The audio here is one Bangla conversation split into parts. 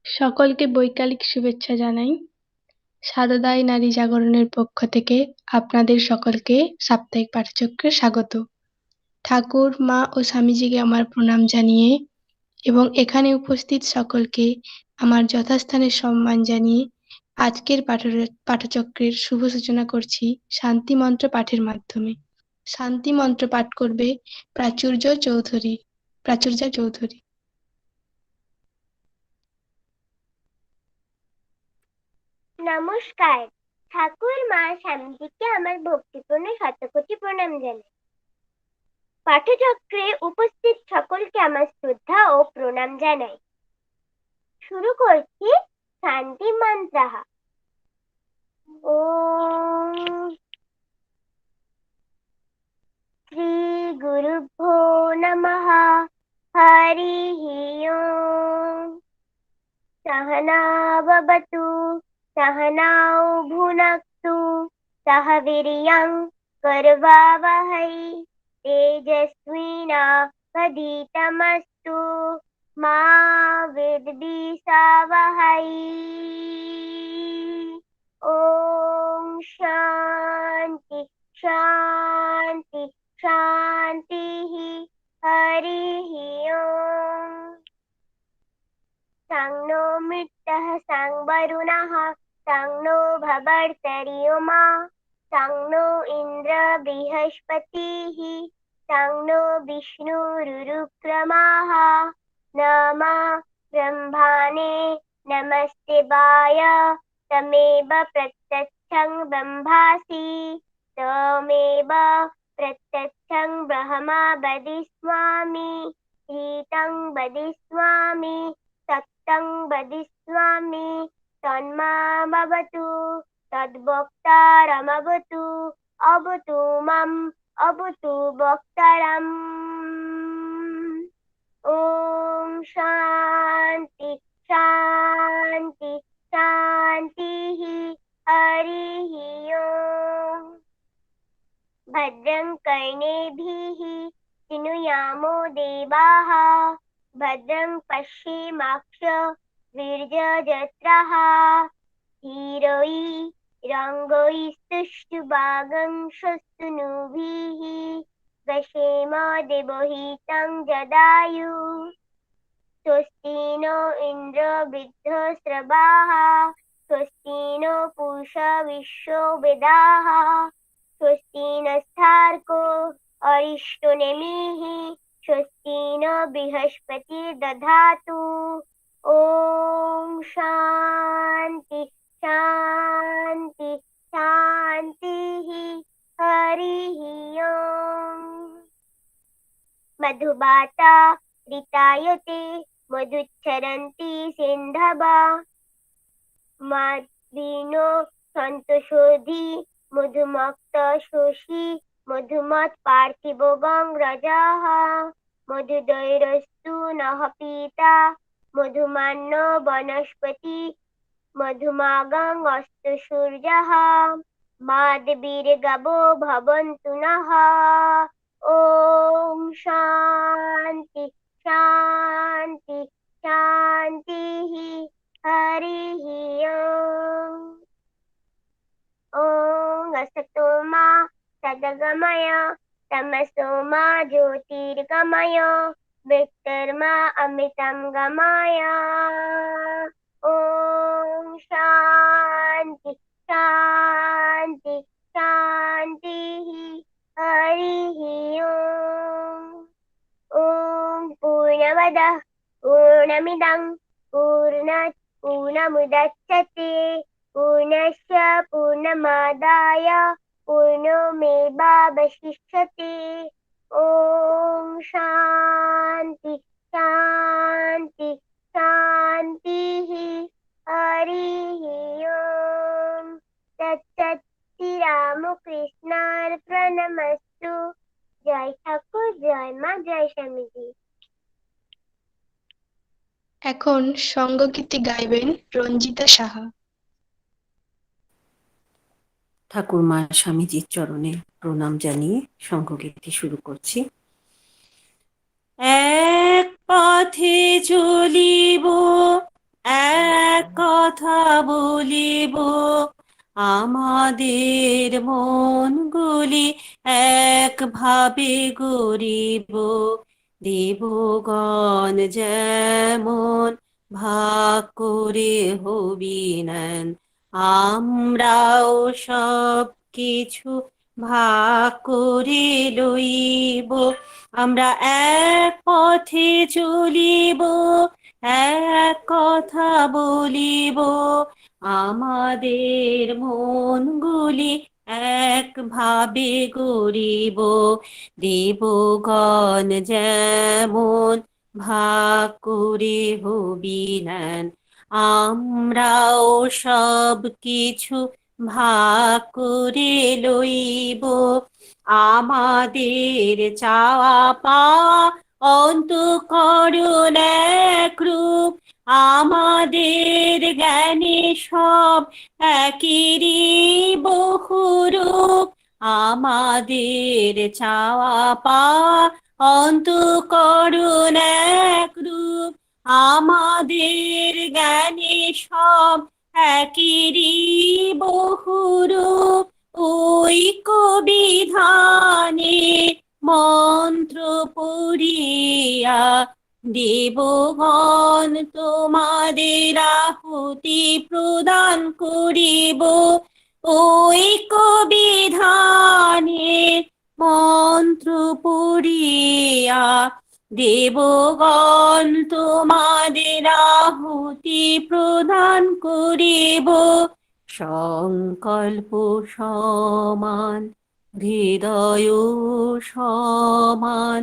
সকলকে বৈকালিক শুভেচ্ছা জানাই। সারদাই নারী জাগরণের পক্ষ থেকে আপনাদের সকলকে সাপ্তাহিক পাঠচক্রে স্বাগত। ঠাকুর, মা ও স্বামীজিকে আমার প্রণাম জানিয়ে এবং এখানে উপস্থিত সকলকে আমার যথাস্থানে সম্মান জানিয়ে আজকের পাঠচক্রের শুভ সূচনা করছি শান্তি মন্ত্র পাঠের মাধ্যমে। শান্তি মন্ত্র পাঠ করবে প্রাচুর্য চৌধুরী। নমস্কার। ঠাকুর, মা, স্বামীজিকে আমার ভক্তিপূর্ণ শতকোটি প্রণাম জানাই। পাঠচক্রে উপস্থিত সকলকে আমার শ্রদ্ধা ও প্রণাম জানাই। শুরু করছি শান্তি মন্ত্র। ওম শ্রী গুরুভ্যো নমঃ। হরিঃ ওম। सहना भवतु सहनौ भुनक्तु सह वीर्यं करवावहै तेजस्विनावधीतमस्तु मा विद्विषावहै। ॐ शान्ति शान्ति शान्तिः। हरिः ओम्। सं नो मित्रः सं वरुणः सं नो भवर्तरिमा सं नो इन्द्र बृहस्पतिः सं नो विष्णुरुक्रमाः। नमः ब्रह्मणे नमस्तेवाय तमेव प्रत्यक्षं ब्रह्मासि तमेव प्रत्यक्षं ब्रह्म वदिष्यामि ऋतं वदिष्यामि सत्यं वदिष्यामि तन्मामवतु तद्वक्तारमवतु अवतु माम् अवतु वक्तारम्। ॐ शान्ति शान्ति शान्तिः। हरिः ओम्। भद्रं कर्णेभिः शृणुयामो देवाः भद्रं पश्येमाक्षभिर्यजत्राः स्थिरैरङ्गैस्तुष्टुवागं स्वस्तुनुभिः व्यशेम देवहितं जदायुः। स्वस्ति नो इन्द्रो वृद्धश्रवाः स्वस्ति नो पूषा विश्ववेदाः स्वस्ति नस्तार्क्ष्यो अरिष्टनेमिः स्वस्ति न बृहस्पतिर्दधातु। ॐ शान्ति शान्ति शान्तिः। हरिः ओम्। मधुबाता ऋतायते मधुच्छरन्ति सिन्धवा मद्विनो सन्तोषोधि मधुमक्तशोषि मधुमत् पार्थिवो गङ्ग्रजः मधुदैरस्तु नः पीता मधुमान्नो वनस्पति मधुमागं अस्तु सूर्यः माद्वीर्गवो भवन्तु नः। ॐ शान्ति शान्ति शान्तिः। हरिः ओम्। ॐ असतो मा सद्गमय तमसो मा ज्योतिर्गमय मृत्युर्मा अमृतं गमय। ॐ शान्ति शान्ति शान्तिः। हरिः ओम्। ॐ पूर्णमदः पूर्णमिदं पूर्णात् पूर्णमुदच्यते पूर्णस्य पूर्णमादाय पूर्णमेवावशिष्यते। ॐ शान्ति शान्ति शान्तिः। हरिः ओम्। तत्सत् श्रीरामकृष्णार्पणमस्तु। जय ठाकुर, जय মা, জয় স্বামীজি। এখন সঙ্গগীতি গাইবেন রঞ্জিতা সাহা। ঠাকুরমা স্বামীজির চরণে প্রণাম জানিয়ে সঙ্গগীতি শুরু করছি। এক পথে চলিব এক কথা বলিব, আমাদের মনগুলি একভাবে গড়িব। দেবগণ যেমন ভাগ করে হবি নেন, আমরাও সব কিছু ভাগ করে লইব। আমরা এক পথে চলিব, এক কথা বলিব, আমাদের মনগুলি একভাবে গড়িব। দেবগণ যেমন ভাগ করে হবি নেন, আমরাও সব কিছু ভাগ করে লইব। আমাদের চাওয়া পাওয়া অন্তঃকরণ এক রূপ, আমাদের জ্ঞানে সব একেরই বহুরূপ। আমাদের চাওয়া পাওয়া অন্তঃকরণ এক রূপ, আমাদের জ্ঞানে সব একেরই বহুরূপ। ঐক্য বিধানে মন্ত্র পড়িয়া দেবগণ তোমাদের আহুতি প্রদান করিব। ঐক্য বিধানে মন্ত্র পড়িয়া দেবগণ তোমাদের আহুতি প্রদান করিব। সংকল্প সমান, হৃদয় সমান,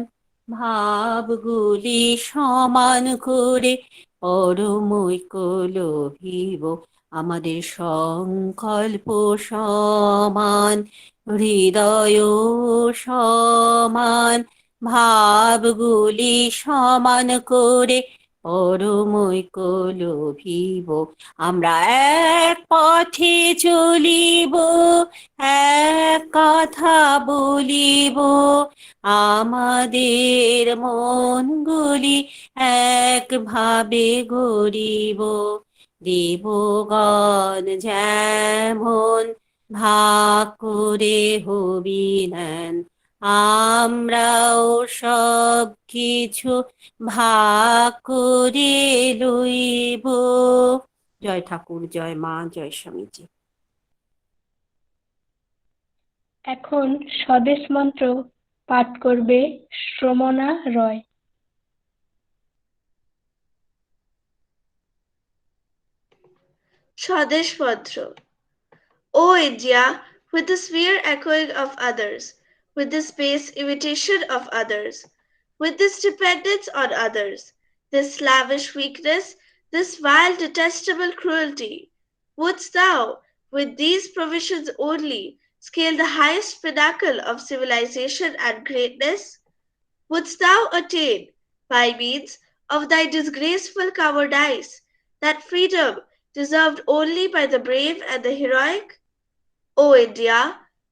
ভাবগুলি সমান করে পরমৈক্য লভিব। আমাদের সংকল্প সমান, হৃদয় সমান, ভাবগুলি সমান করে পরমৈক্য লভিব। আমরা এক পথে চলিব, এক কথা বলিব, আমাদের মনগুলি একভাবে গড়িব। দেবগণ যেমন ভাগ করে হবি নেন, আমরাও সব কিছু ভাগ করে লইব। জয় ঠাকুর, জয় মা, জয় স্বামীজি। এখন স্বদেশ মন্ত্র পাঠ করবে শ্রমণা রয়। স্বদেশ পত্র। O India, with the sphere echoing of others, with this base imitation of others, with this dependence on others, this slavish weakness, this vile detestable cruelty, wouldst thou, with these provisions only, scale the highest pinnacle of civilization and greatness? Wouldst thou attain, by means of thy disgraceful cowardice, that freedom deserved only by the brave and the heroic? O India,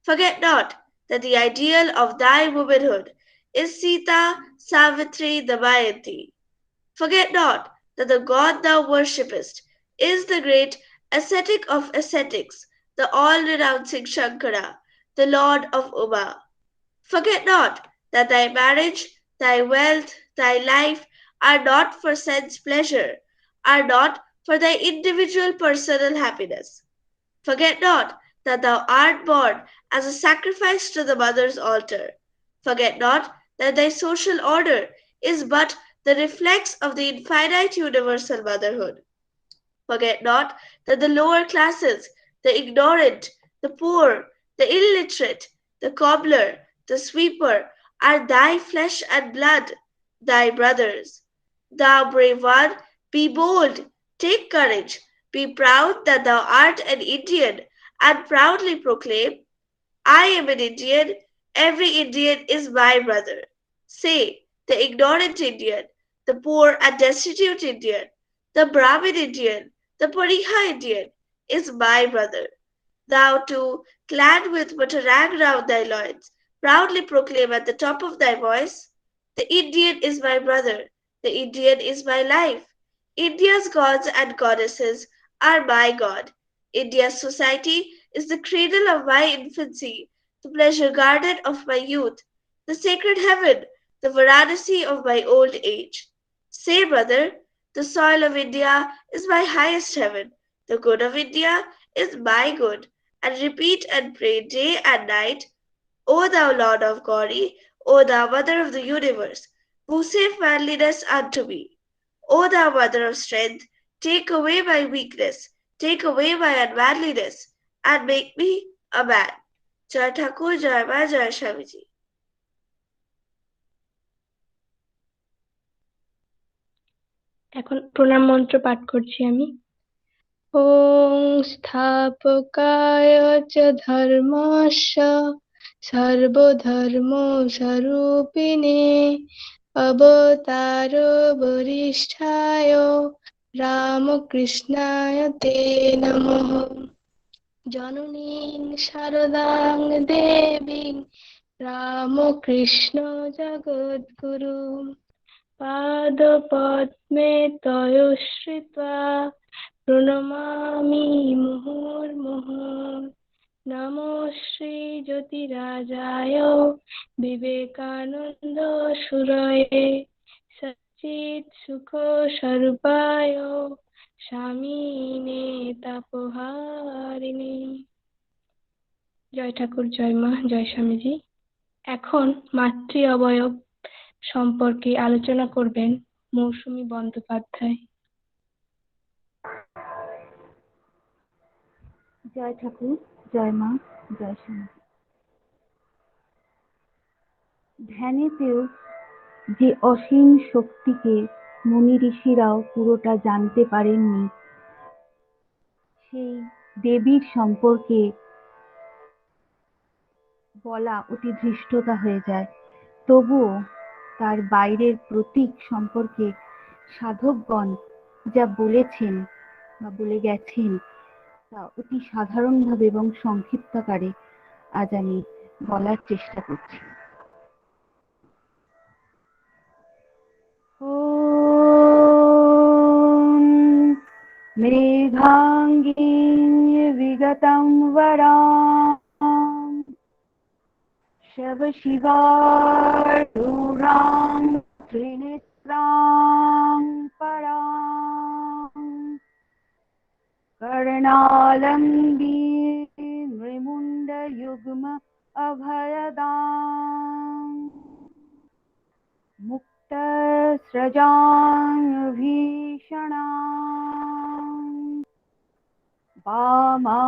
forget not that the ideal of thy womanhood is Sita Savitri Damayanti. Forget not that the god thou worshippest is the great ascetic of ascetics, the all-renouncing Shankara, the lord of Uma. Forget not that thy marriage, thy wealth, thy life are not for sense pleasure, are not for thy individual personal happiness. Forget not that thou art born as a sacrifice to the mother's altar. Forget not that thy social order is but the reflex of the infinite universal motherhood. Forget not that the lower classes, the ignorant, the poor, the illiterate, the cobbler, the sweeper, are thy flesh and blood, thy brothers. Thou brave one, be bold, take courage, be proud that thou art an Indian, and proudly proclaim, I am an Indian, every Indian is my brother. Say, the ignorant Indian, the poor and destitute Indian, the Brahmin Indian, the Pariha Indian is my brother. Thou too, clad with but a rag round thy loins, proudly proclaim at the top of thy voice, the Indian is my brother, the Indian is my life. India's gods and goddesses are my God. India's society is the cradle of my infancy, the pleasure garden of my youth, the sacred heaven, the Varanasi of my old age. Say, brother, the soil of India is my highest heaven, the good of India is my good, and repeat and pray day and night, O thou Lord of glory, O thou Mother of the universe, vouchsafe manliness unto me. O thou Mother of strength, take away my weakness, take away my unmanliness, and make me a man. Jai Thakur, Jai Ma, Jai Swamiji. এখন প্রণাম মন্ত্র পাঠ করছি আমি। ওং স্থাপকায় চ ধর্মস্য সর্বধর্ম স্বরূপিণে অবতার বরিষ্ঠায় রামকৃষ্ণায় তে নমঃ। জননীং শারদাং দেবীং রামকৃষ্ণ জগদ্গুরু পাদপদ্মে তয়োশ্রিত্বা প্রণমামি মুহুর্মুহুঃ। নমো শ্রী জ্যোতিরাজায় বিবেকানন্দ সুরয়ে সচ্চিৎ সুখ স্বরূপায় স্বামীনে তাপহারিণে। জয় ঠাকুর, জয় মা, জয় স্বামীজি। এখন মাতৃ অবয়ব সম্পর্কে আলোচনা করবেন মৌসুমী বন্দ্যোপাধ্যায়। জয় ঠাকুর, জয় মা, জয় স্বামী। ধ্যানেতেও যে অসীম শক্তিকে মুনি ঋষিরাও পুরোটা জানতে পারেননি, সেই দেবীর সম্পর্কে বলা অতি ধৃষ্টতা হয়ে যায়। তবুও তার বাইরের প্রতীক সম্পর্কে সাধকগণ যা বলেছেন বা বলে গেছেন তা অতি সাধারণভাবে এবং সংক্ষিপ্তাকারে আজ আমি বলার চেষ্টা করছি। মেঘাঙ্গীং বিগতং বরাম শিবার্ধূরাং ত্রিনেত্রাং পরাং कर्णालम्बी नृमुण्डयुग्म अभयदां मुक्तस्रजां भीषणां वामाधोर्धकराम्बुजे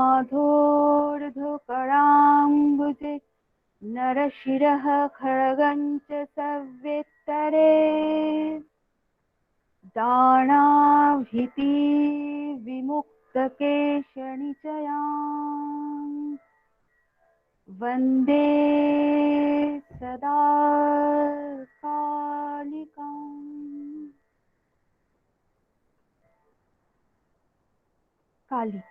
नरशिरः खड्गं च सव्यत्तरे दानाभीति विमुक्तकेशनिचयां वन्दे सदा कालिकाम्। কালী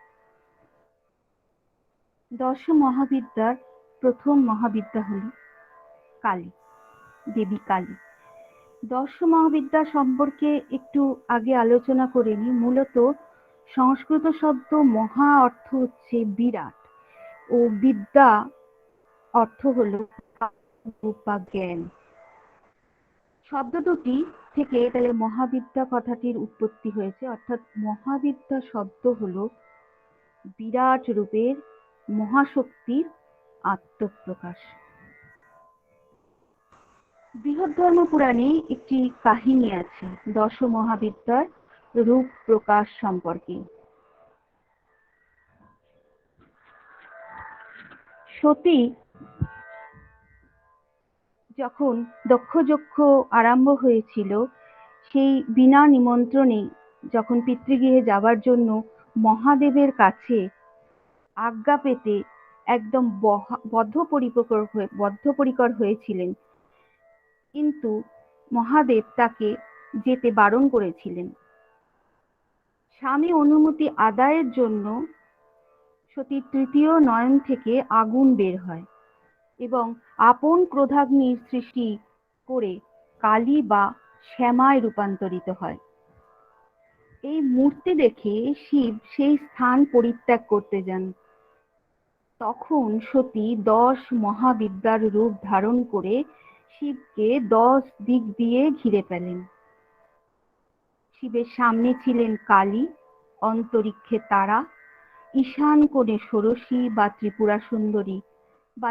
দশ মহাবিদ্যার প্রথম মহাবিদ্যা হল কালী, দেবী কালী। দশ মহাবিদ্যা সম্পর্কে একটু আগে আলোচনা করে নিই। মূলত সংস্কৃত শব্দ মহা অর্থ হচ্ছে বিরাট ও বিদ্যা অর্থ হলো বা জ্ঞান। শব্দ দুটি থেকে তাহলে মহাবিদ্যা কথাটির উৎপত্তি হয়েছে, অর্থাৎ মহাবিদ্যা শব্দ হলো বিরাট রূপের মহাশক্তির আত্মপ্রকাশ। বৃহদ্ধর্ম পুরাণে একটি কাহিনী আছে দশ মহাবিদ্যার রূপ প্রকাশ সম্পর্কে। সতী যখন দক্ষযজ্ঞ আরম্ভ হয়েছিল, সেই বিনা নিমন্ত্রণে যখন পিতৃগৃহে যাবার জন্য মহাদেবের কাছে আজ্ঞা পেতে একদম বদ্ধপরিকর হয়েছিলেন, কিন্তু মহাদেব তাকে যেতে বারণ করেছিলেন। স্বামী অনুমতি আদায়ের জন্য সতীর তৃতীয় নয়ন থেকে আগুন বের হয় এবং আপন ক্রোধাগ্নির সৃষ্টি করে কালী বা শ্যামায় রূপান্তরিত হয়। এই মূর্তি দেখে শিব সেই স্থান পরিত্যাগ করতে যান। তখন সতী 10 মহাবিদ্যার রূপ ধারণ করে শিবকে 10 দিক দিয়ে ঘিরে ফেলেন। শিবের সামনে ছিলেন কালী, অন্তরিক্ষে তারা, ঈশান কোণে ষোড়শী বা ত্রিপুরা সুন্দরী বা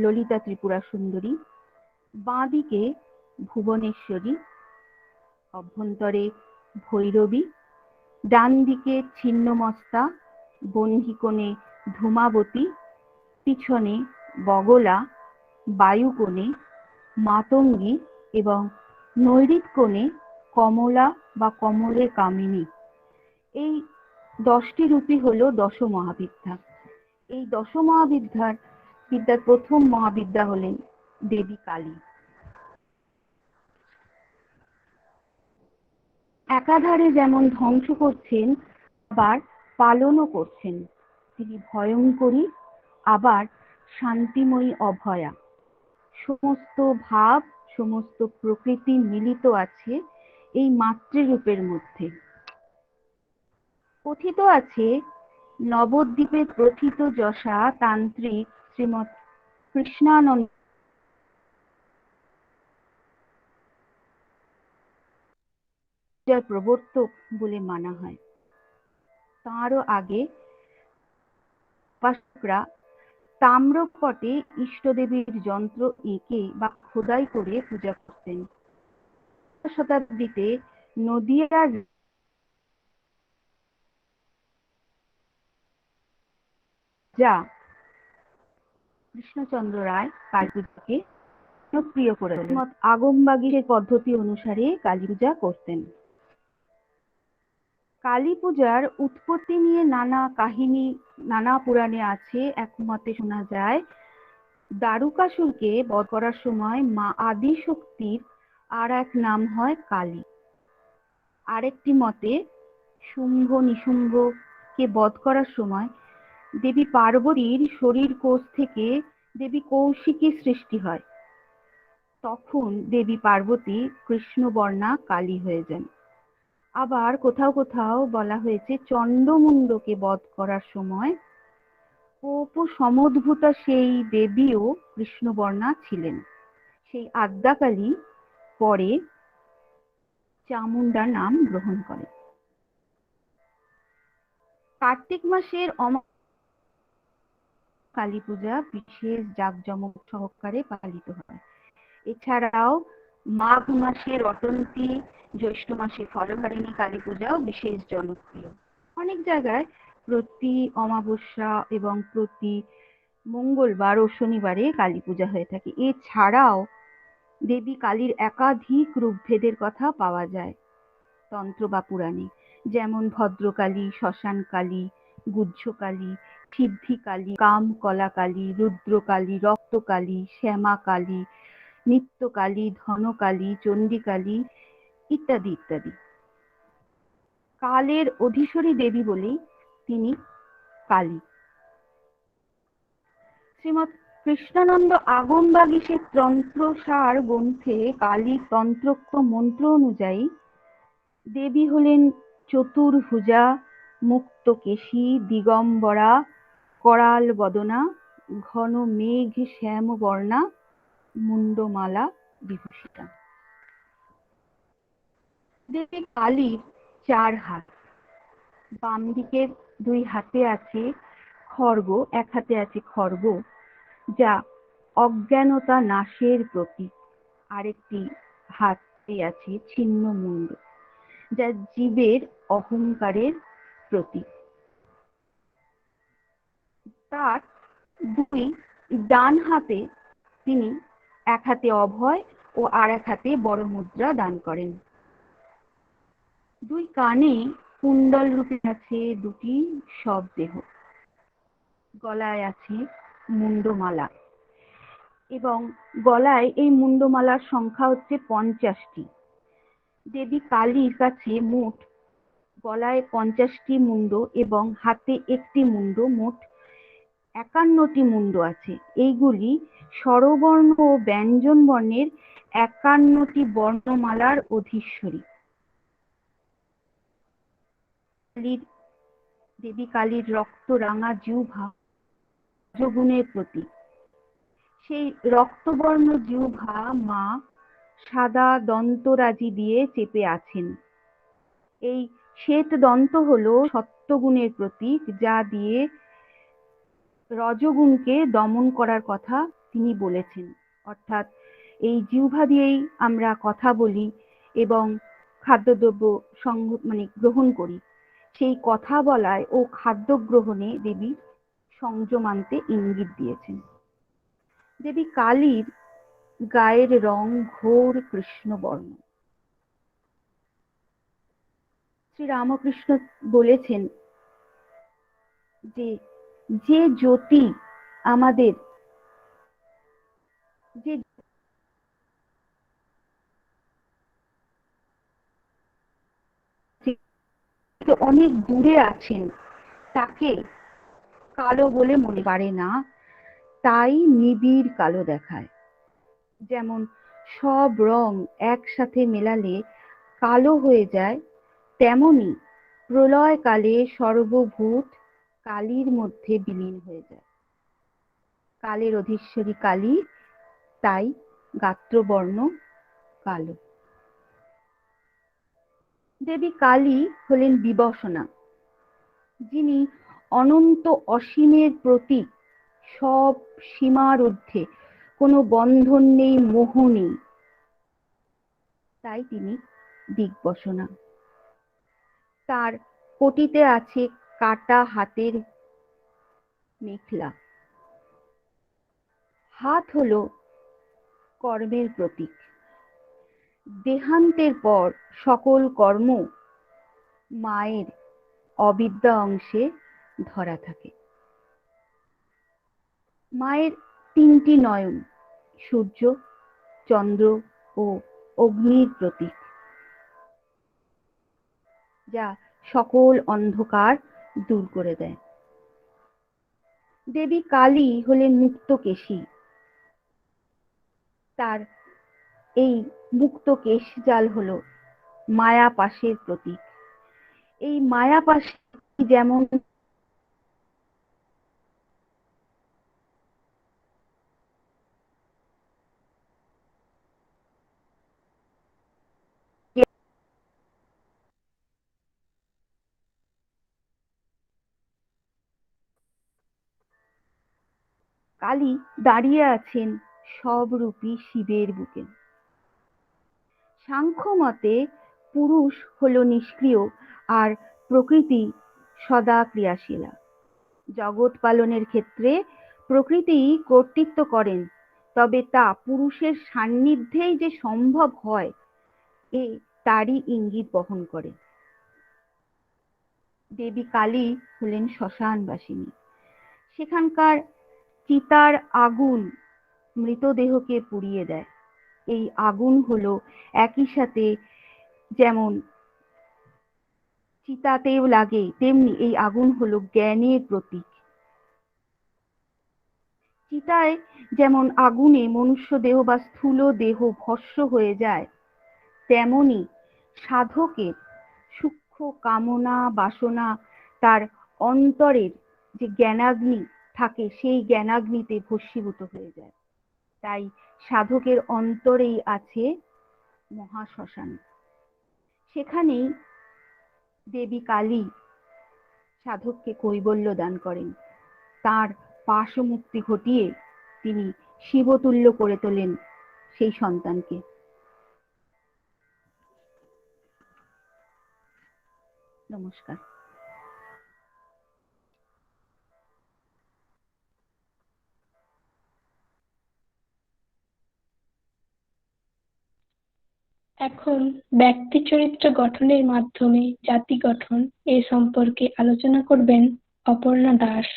ললিতা ত্রিপুরা সুন্দরী, বাঁদিকে ভুবনেশ্বরী, অভ্যন্তরে ভৈরবী, ডান দিকে ছিন্নমস্তা, বহ্নিকোণে ধূমাবতী, পিছনে বগলা, বায়ুকোণে মাতঙ্গী এবং নৈঋত কোণে কমলা বা কমলে কামিনী। এই 10টি রূপই হলো 10 মহাবিদ্যা। এই 10 বিদ্যার প্রথম মহাবিদ্যা হলেন দেবী কালী। একাধারে যেমন ধ্বংস করছেন আবার পালনও করছেন। তিনি ভয়ঙ্করী আবার শান্তিময়ী অভয়া। সমস্ত ভাব, সমস্ত প্রকৃতি মিলিত আছে এই মাতৃরূপের মধ্যে। কথিত আছে নবদ্বীপের প্রথিত যশা তান্ত্রিক শ্রীমৎ কৃষ্ণানন্দ প্রবর্তক বলে মানা হয়। তাঁরও আগে উপাসকরা তাম্রপটে ইষ্টদেবীর যন্ত্র এঁকে বা খোদাই করে পূজা করতেন। শতাব্দীতে নদিয়ার যা কৃষ্ণচন্দ্র রায় কালী পূজাকে জনপ্রিয় করে তোলেন। আগমবাগীশের পদ্ধতি অনুসারে কালী পূজা করতেন। কালী পূজার উৎপত্তি নিয়ে নানা কাহিনী, নানা পুরাণে আছে। একমতে শোনা যায় দারুকাসুরকে বধ করার সময় মা আদি শক্তির আর এক নাম হয় কালী। আরেকটি মতে শুম্ভ নিশুম্ভকে বধ করার সময় দেবী পার্বতীর শরীর কোষ থেকে দেবী কৌশিকী সৃষ্টি হয়। তখন দেবী পার্বতী কৃষ্ণবর্ণা কালী হয়ে যান। আবার কোথাও কোথাও বলা হয়েছে চণ্ডমুণ্ডকে বধ করার সময় কোপ সমুদ্ভূতা সেই দেবীও কৃষ্ণবর্ণা ছিলেন। সেই আদ্যাকালী পরে চামুণ্ডা নাম গ্রহণ করে। কার্তিক মাসের কালী পূজা বিশেষ জাঁকজমক সহকারে পালিত হয়। এছাড়াও মাঘ মাসে রটন্তী, জ্যৈষ্ঠ মাসে ফলহারিণী কালী পূজাও বিশেষ জনপ্রিয়। অনেক জায়গায় প্রতি অমাবস্যা এবং প্রতি মঙ্গলবার ও শনিবারে কালী পূজা হয়ে থাকে। এছাড়াও দেবী কালীর একাধিক রূপভেদের কথা পাওয়া যায় তন্ত্র বা পুরাণে, যেমন ভদ্রকালী, শ্মশান কালী, গুহ্যকালী, সিদ্ধি কালী, কাম কলা কালী, রুদ্রকালী, রক্তকালী, শ্যামা কালী, নিত্যকালী, ধনকালী, চণ্ডীকালী ইত্যাদি ইত্যাদি। কালের অধীশ্বরী দেবী বলেই তিনি কালী। শ্রীমৎ কৃষ্ণানন্দ আগমবাগীশের তন্ত্রসার গ্রন্থে কালী তন্ত্রোক্ত মন্ত্র অনুযায়ী দেবী হলেন চতুর্ভুজা, মুক্তকেশী, দিগম্বরা, করাল বদনা, ঘন মেঘ শ্যামবর্ণা, মুন্ডমালা বিভূষিতা। দেবী কালীর 4 হাত। বাম দিকের 2 হাতে আছে খড়গ, এক হাতে আছে খড়গ, যা অজ্ঞানতা নাশের প্রতীক। আরেকটি হাতে আছে ছিন্ন মুন্ড, যা জীবের অহংকারের প্রতীক। তার 2 ডান হাতে তিনি এক হাতে অভয় ও আর এক হাতে বড় মুদ্রা দান করেন। 2 কানে কুণ্ডল রূপে আছে 2টি শবদেহ। গলায় আছে মুন্ডমালা এবং গলায় এই মুন্ডমালার সংখ্যা হচ্ছে 50টি। দেবী কালীর কাছে মোট গলায় 50টি মুন্ড এবং হাতে একটি মুন্ড, মোট 51টি মুন্ড আছে। এইগুলি স্বরবর্ণ ও ব্যঞ্জন বর্ণের 51টি বর্ণমালার অধীশ্বরী। দেবী কালীর রক্ত রাঙা জিহ্বা রজগুণের প্রতীক। সেই রক্তবর্ণ জিহ্বা মা সাদা দন্তরাজি দিয়ে চেপে আছেন। এই শ্বেত দন্ত হলো সত্যগুণের প্রতীক, যা দিয়ে রজগুণকে দমন করার কথা তিনি বলেছেন। অর্থাৎ এই জিহ্বা দিয়েই আমরা কথা বলি এবং খাদ্যদ্রব্য গ্রহণ করি। সেই কথা বলায় ও খাদ্য গ্রহণে দেবী সংযম আনতে ইঙ্গিত দিয়েছেন। দেবী কালীর গায়ের রং ঘোর কৃষ্ণবর্ণ। শ্রীরামকৃষ্ণ বলেছেন যে যে জ্যোতি আমাদের যে অনেক দূরে আছেন তাকে কালো বলে মনে পারে না, তাই নিবিড় কালো দেখায়। যেমন সব রং একসাথে মেলালে কালো হয়ে যায়, তেমনি প্রলয়কালে সর্বভূত কালীর মধ্যে বিলীন হয়ে যায়। কালের অধীশ্বরী কালী, তাই গাত্রবর্ণ কালো। দেবী কালী হলেন বিবসনা, যিনি অনন্ত অসীমের প্রতীক। সব সীমার ঊর্ধ্বে, কোনো বন্ধন নেই, মোহ নেই, তাই তিনি দিগ্বসনা। তার কোটিতে আছে কাটা হাতের মেখলা। হাত হলো কর্মের প্রতীক। দেহান্তের পর সকল কর্ম মায়ের অবিদ্যা অংশে ধরা থাকে। মায়ের তিনটি নয়ন, সূর্য, চন্দ্র ও অগ্নির প্রতীক, যা সকল অন্ধকার দূর করে দেয়। দেবী কালী হলেন মুক্তকেশী। তার এই মুক্ত কেশ জাল হলো মায়া পাশের প্রতীক। এই মায়া পাশ যেমন কালী দাঁড়িয়ে আছেন সবরূপী শিবের বুকে। সাংখ্য মতে পুরুষ হলো নিষ্ক্রিয় আর প্রকৃতি সদা ক্রিয়াশীলা। জগৎ পালনের ক্ষেত্রে প্রকৃতি কর্তৃত্ব করেন, তবে তা পুরুষের সান্নিধ্যেই যে সম্ভব হয়, তারই ইঙ্গিত বহন করে। দেবী কালী হলেন শ্মশানবাসিনী। সেখানকার চিতার আগুন মৃতদেহকে পুড়িয়ে দেয়। এই আগুন হলো একই সাথে যেমন চিতাতেও লাগে, তেমনি এই আগুন হলো জ্ঞানের প্রতীক। চিতায় যেমন আগুনে মনুষ্য দেহ বা স্থূল দেহ ভস্ম হয়ে যায়, তেমনি সাধকের সূক্ষ্ম কামনা বাসনা তার অন্তরের যে জ্ঞানাগ্নি থাকে, সেই জ্ঞানাগ্নিতে ভস্মীভূত হয়ে যায়। তাই সাধকের অন্তরেই আছে মহাশ্মশান। সেখানেই দেবী কালী সাধককে কৈবল্য দান করেন। তার পাশমুক্তি ঘটিয়ে তিনি শিবতুল্য করে তোলেন সেই সন্তানকে। নমস্কার। এখন ব্যক্তি চরিত্র গঠনের মাধ্যমে জাতি গঠন এ সম্পর্কে আলোচনা করবেন অপর্ণা দাস।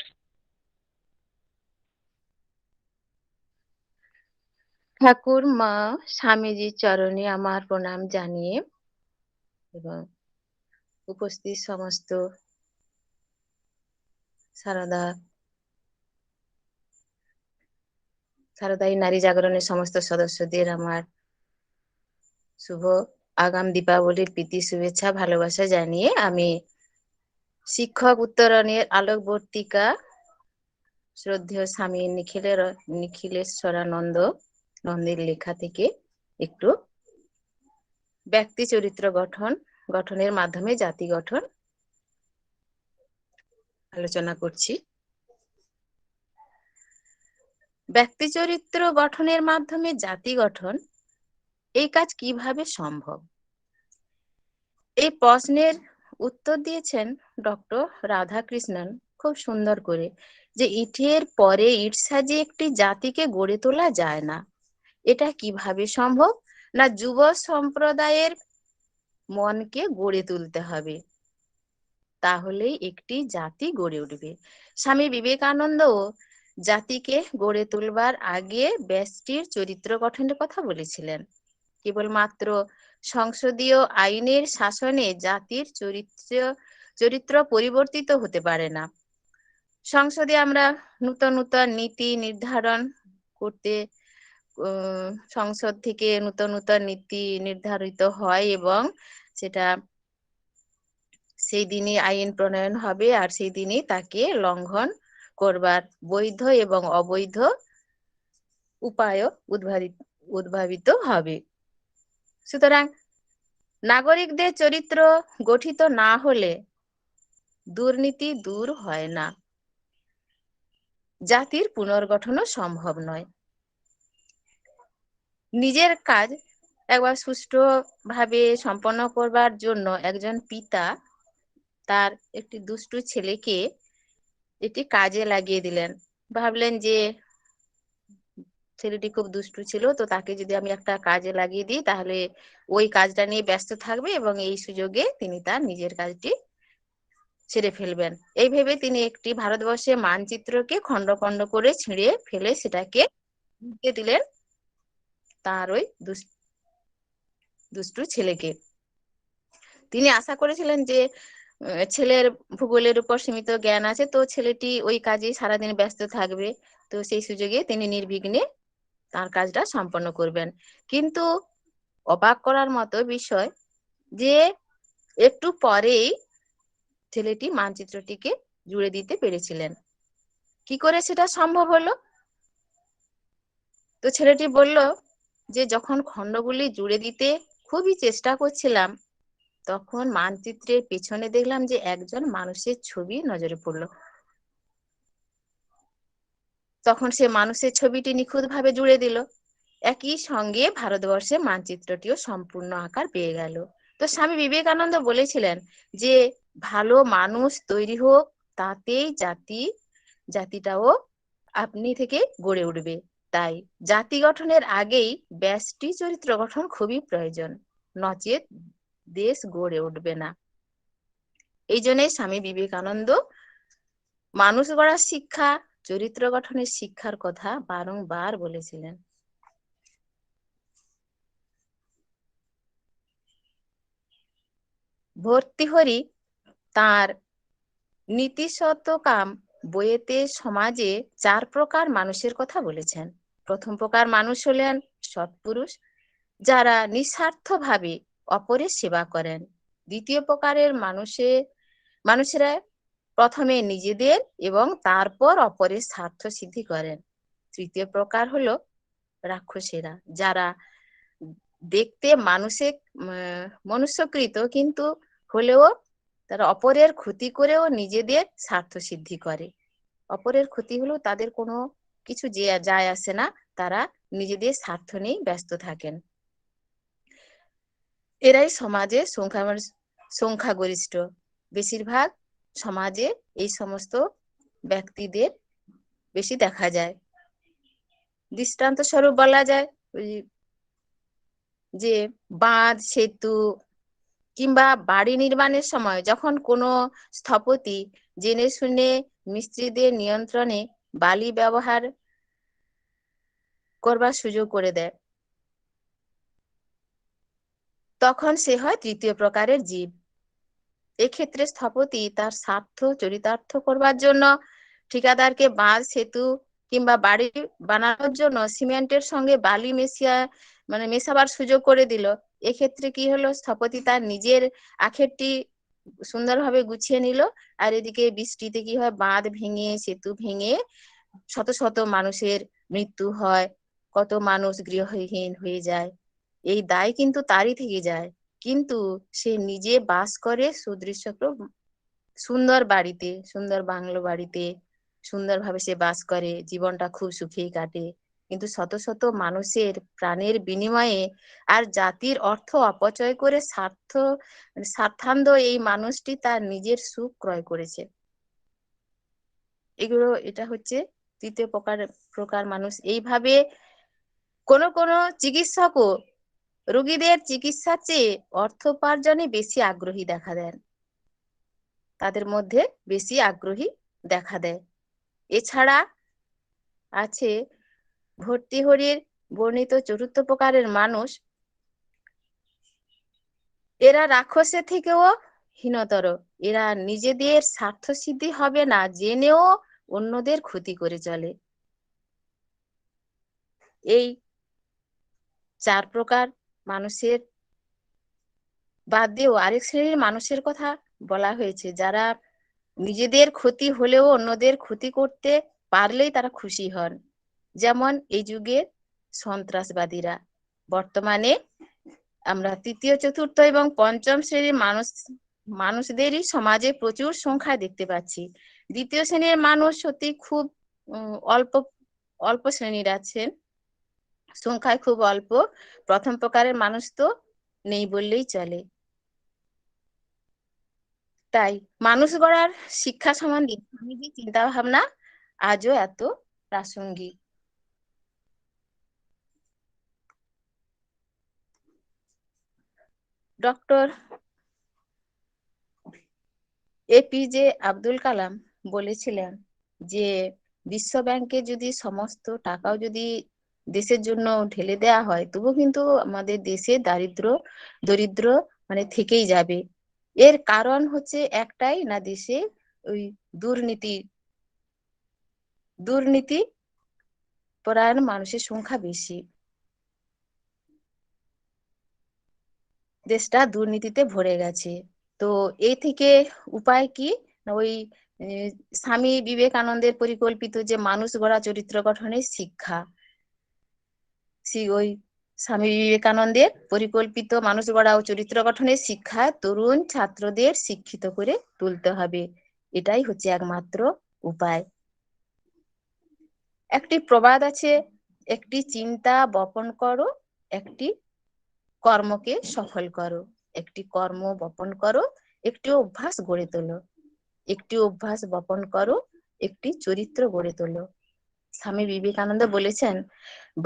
ঠাকুর মা স্বামীজির চরণে আমার প্রণাম জানিয়ে এবং উপস্থিত সমস্ত সারদাই নারী জাগরণের সমস্ত সদস্যদের আমার শুভ আগাম দীপাবলির প্রীতি শুভেচ্ছা ভালোবাসা জানিয়ে আমি শিক্ষক উত্তরণের আলোকবর্তিকা শ্রদ্ধেয় স্বামী নিখিলেশ্বরানন্দ নন্দের লেখা থেকে একটু ব্যক্তি চরিত্র গঠনের মাধ্যমে জাতি গঠন আলোচনা করছি। ব্যক্তি চরিত্র গঠনের মাধ্যমে জাতি গঠন, এই কাজ কিভাবে সম্ভব? এই প্রশ্নের উত্তর দিয়েছেন ডক্টর রাধাকৃষ্ণন খুব সুন্দর করে, যে ইটের পরে ইট সাজিয়ে একটি জাতিকে গড়ে তোলা যায় না। এটা কিভাবে সম্ভব? না, যুব সম্প্রদায়ের মনকে গড়ে তুলতে হবে, তাহলেই একটি জাতি গড়ে উঠবে। স্বামী বিবেকানন্দ জাতিকে গড়ে তুলবার আগে ব্যক্তির চরিত্র গঠনের কথা বলেছিলেন। কেবলমাত্র সংসদীয় আইনের শাসনে জাতির চরিত্র পরিবর্তিত হতে পারে না। সংসদে আমরা নূতন নূতন নীতি নির্ধারণ করতে, সংসদ থেকে নূতন নূতন নীতি নির্ধারিত হয় এবং সেটা সেই দিনই আইন প্রণয়ন হবে, আর সেই দিনই তাকে লঙ্ঘন করবার বৈধ এবং অবৈধ উপায় উদ্ভাবিত হবে। সুতরাং নাগরিকদের চরিত্র গঠিত না হলে দুর্নীতি দূর হয় না, জাতির পুনর্গঠনও সম্ভব নয়। নিজের কাজ একবার সুষ্ঠুভাবে সম্পন্ন করবার জন্য একজন পিতা তার একটি দুষ্টু ছেলেকে একটি কাজে লাগিয়ে দিলেন। ভাবলেন যে ছেলেটি খুব দুষ্টু ছিল, তো তাকে যদি আমি একটা কাজে লাগিয়ে দিই তাহলে ওই কাজটা নিয়ে ব্যস্ত থাকবে এবং এই সুযোগে তিনি তার নিজের কাজটি ছেড়ে ফেলবেন। এই ভেবে তিনি একটি ভারতবর্ষের মানচিত্রকে খন্ড খন্ড করে ছিঁড়ে ফেলে সেটাকে দিয়ে দিলেন তার ওই দুষ্টু ছেলেকে। তিনি আশা করেছিলেন যে ছেলের ভূগোলের উপর সীমিত জ্ঞান আছে, তো ছেলেটি ওই কাজে সারাদিন ব্যস্ত থাকবে, তো সেই সুযোগে তিনি নির্বিঘ্নে তার কাজটা সম্পন্ন করবেন। কিন্তু অবাক করার মতো বিষয় যে একটু পরেই ছেলেটি মানচিত্রটিকে জুড়ে দিতে পেরেছিলেন। কি করে সেটা সম্ভব হলো? তো ছেলেটি বলল যে যখন খণ্ডগুলি জুড়ে দিতে খুবই চেষ্টা করছিলাম, তখন মানচিত্রের পেছনে দেখলাম যে একজন মানুষের ছবি নজরে পড়লো। তখন সে মানুষের ছবিটি নিখুঁতভাবে জুড়ে দিল। একই সঙ্গে ভারতবর্ষের মানচিত্রটিও সম্পূর্ণ আকার পেয়ে গেল। তো স্বামী বিবেকানন্দ বলেছিলেন যে ভালো মানুষ তৈরি হোক, তাতেই জাতিটাও আপনি থেকে গড়ে উঠবে। তাই জাতি গঠনের আগেই ব্যষ্টি চরিত্র গঠন খুবই প্রয়োজন, নচেত দেশ গড়ে উঠবে না। এই জন্যই স্বামী বিবেকানন্দ মানুষ গড়ার শিক্ষা, চরিত্র গঠনের শিক্ষার কথা বারংবার বলেছিলেন। ভর্তৃহরি তার নীতিশতকাম বইয়েতে সমাজে 4 প্রকার মানুষের কথা বলেছেন। প্রথম প্রকার মানুষ হলেন সৎপুরুষ, যারা নিঃস্বার্থভাবে অপরের সেবা করেন। দ্বিতীয় প্রকারের মানুষেরা প্রথমে নিজেদের এবং তারপর অপরের স্বার্থ সিদ্ধি করেন। তৃতীয় প্রকার হলো রাক্ষসেরা, যারা দেখতে মনুষ্যকৃত কিন্তু হলেও তারা অপরের ক্ষতি করেও নিজেদের স্বার্থ সিদ্ধি করে। অপরের ক্ষতি হলেও তাদের কোনো কিছু যায় আসে না, তারা নিজেদের স্বার্থ নিয়েই ব্যস্ত থাকেন। এরাই সমাজে সংখ্যাগরিষ্ঠ। বেশিরভাগ সমাজে এই সমস্ত ব্যক্তিদের বেশি দেখা যায়। দৃষ্টান্ত স্বরূপ বলা যায় যে বাঁধ, সেতু কিংবা বাড়ি নির্মাণের সময় যখন কোনো স্থপতি জেনে শুনে মিস্ত্রিদের নিয়ন্ত্রণে বালি ব্যবহার করবার সুযোগ করে দেয়, তখন সে হয় তৃতীয় প্রকারের জীব। এক্ষেত্রে স্থপতি তার স্বার্থ চরিতার্থ করবার জন্য ঠিকাদারকে বাঁধ, সেতু কিংবা বাড়ি বানানোর জন্য সিমেন্টের সঙ্গে বালি মেশাবার সুযোগ করে দিল। এক্ষেত্রে কি হলো, স্থপতি তার নিজের আখেরটি সুন্দরভাবে গুছিয়ে নিল, আর এদিকে বৃষ্টিতে কি হয়, বাঁধ ভেঙে সেতু ভেঙে শত শত মানুষের মৃত্যু হয়, কত মানুষ গৃহহীন হয়ে যায়। এই দায় কিন্তু তারই থেকে যায়, কিন্তু সে নিজে বাস করে সুদৃশ্য সুন্দর বাড়িতে, সুন্দর বাংলো বাড়িতে সুন্দরভাবে সে বাস করে, জীবনটা খুব সুখেই কাটে। কিন্তু শত শত মানুষের প্রাণের বিনিময়ে আর জাতির অর্থ অপচয় করে স্বার্থান্ধ এই মানুষটি তার নিজের সুখ ক্রয় করেছে। এটা হচ্ছে তৃতীয় প্রকার মানুষ। এইভাবে কোন কোন চিকিৎসকও রোগীদের চিকিৎসার চেয়ে অর্থ উপার্জনে বেশি আগ্রহী দেখা দেন, তাদের মধ্যে বেশি আগ্রহী দেখা দেয়। এছাড়া আছে ভর্তৃহরির বর্ণিত চতুর্থ প্রকারের মানুষ, এরা রাক্ষসের থেকেও হীনতর। এরা নিজেদের স্বার্থ সিদ্ধি হবে না জেনেও অন্যদের ক্ষতি করে চলে। এই 4 প্রকার মানুষের বাদ দিয়েও আরেক শ্রেণীর মানুষের কথা বলা হয়েছে, যারা নিজেদের ক্ষতি হলেও অন্যদের ক্ষতি করতে পারলেই তারা খুশি হন। যেমন এই যুগের সন্ত্রাসবাদীরা। বর্তমানে আমরা তৃতীয়, চতুর্থ এবং পঞ্চম শ্রেণীর মানুষদেরই সমাজে প্রচুর সংখ্যায় দেখতে পাচ্ছি। দ্বিতীয় শ্রেণীর মানুষ সত্যি খুব অল্প শ্রেণীর আছেন, সংখ্যায় খুব অল্প। প্রথম প্রকারের মানুষ তো নেই বললেই চলে। তাই মানুষ গড়ার শিক্ষা সম্বন্ধে স্বামীজির চিন্তা ভাবনা আজও এত প্রাসঙ্গিক। ডক্টর এপিজে আব্দুল কালাম বলেছিলেন যে বিশ্ব ব্যাংকে যদি সমস্ত টাকাও যদি দেশের জন্য ঢেলে দেওয়া হয়, তবু কিন্তু আমাদের দেশে দরিদ্র মানে থেকেই যাবে। এর কারণ হচ্ছে একটাই, না দেশে ওই দুর্নীতি পরায়ণ মানুষের সংখ্যা বেশি, দেশটা দুর্নীতিতে ভরে গেছে। তো এই থেকে উপায় কি, ওই স্বামী বিবেকানন্দের পরিকল্পিত যে মানুষ গড়া চরিত্র গঠনের শিক্ষা, ওই স্বামী বিবেকানন্দের পরিকল্পিত মানুষ গড়া ও চরিত্র গঠনের শিক্ষায় তরুণ ছাত্রদের শিক্ষিত করে তুলতে হবে। এটাই হচ্ছে একমাত্র উপায়। একটি প্রবাদ আছে, একটি চিন্তা বপন করো, একটি কর্মকে সফল করো। একটি কর্ম বপন করো, একটি অভ্যাস গড়ে তোলো। একটি অভ্যাস বপন করো, একটি চরিত্র গড়ে তোলো। স্বামী বিবেকানন্দ বলেছেন,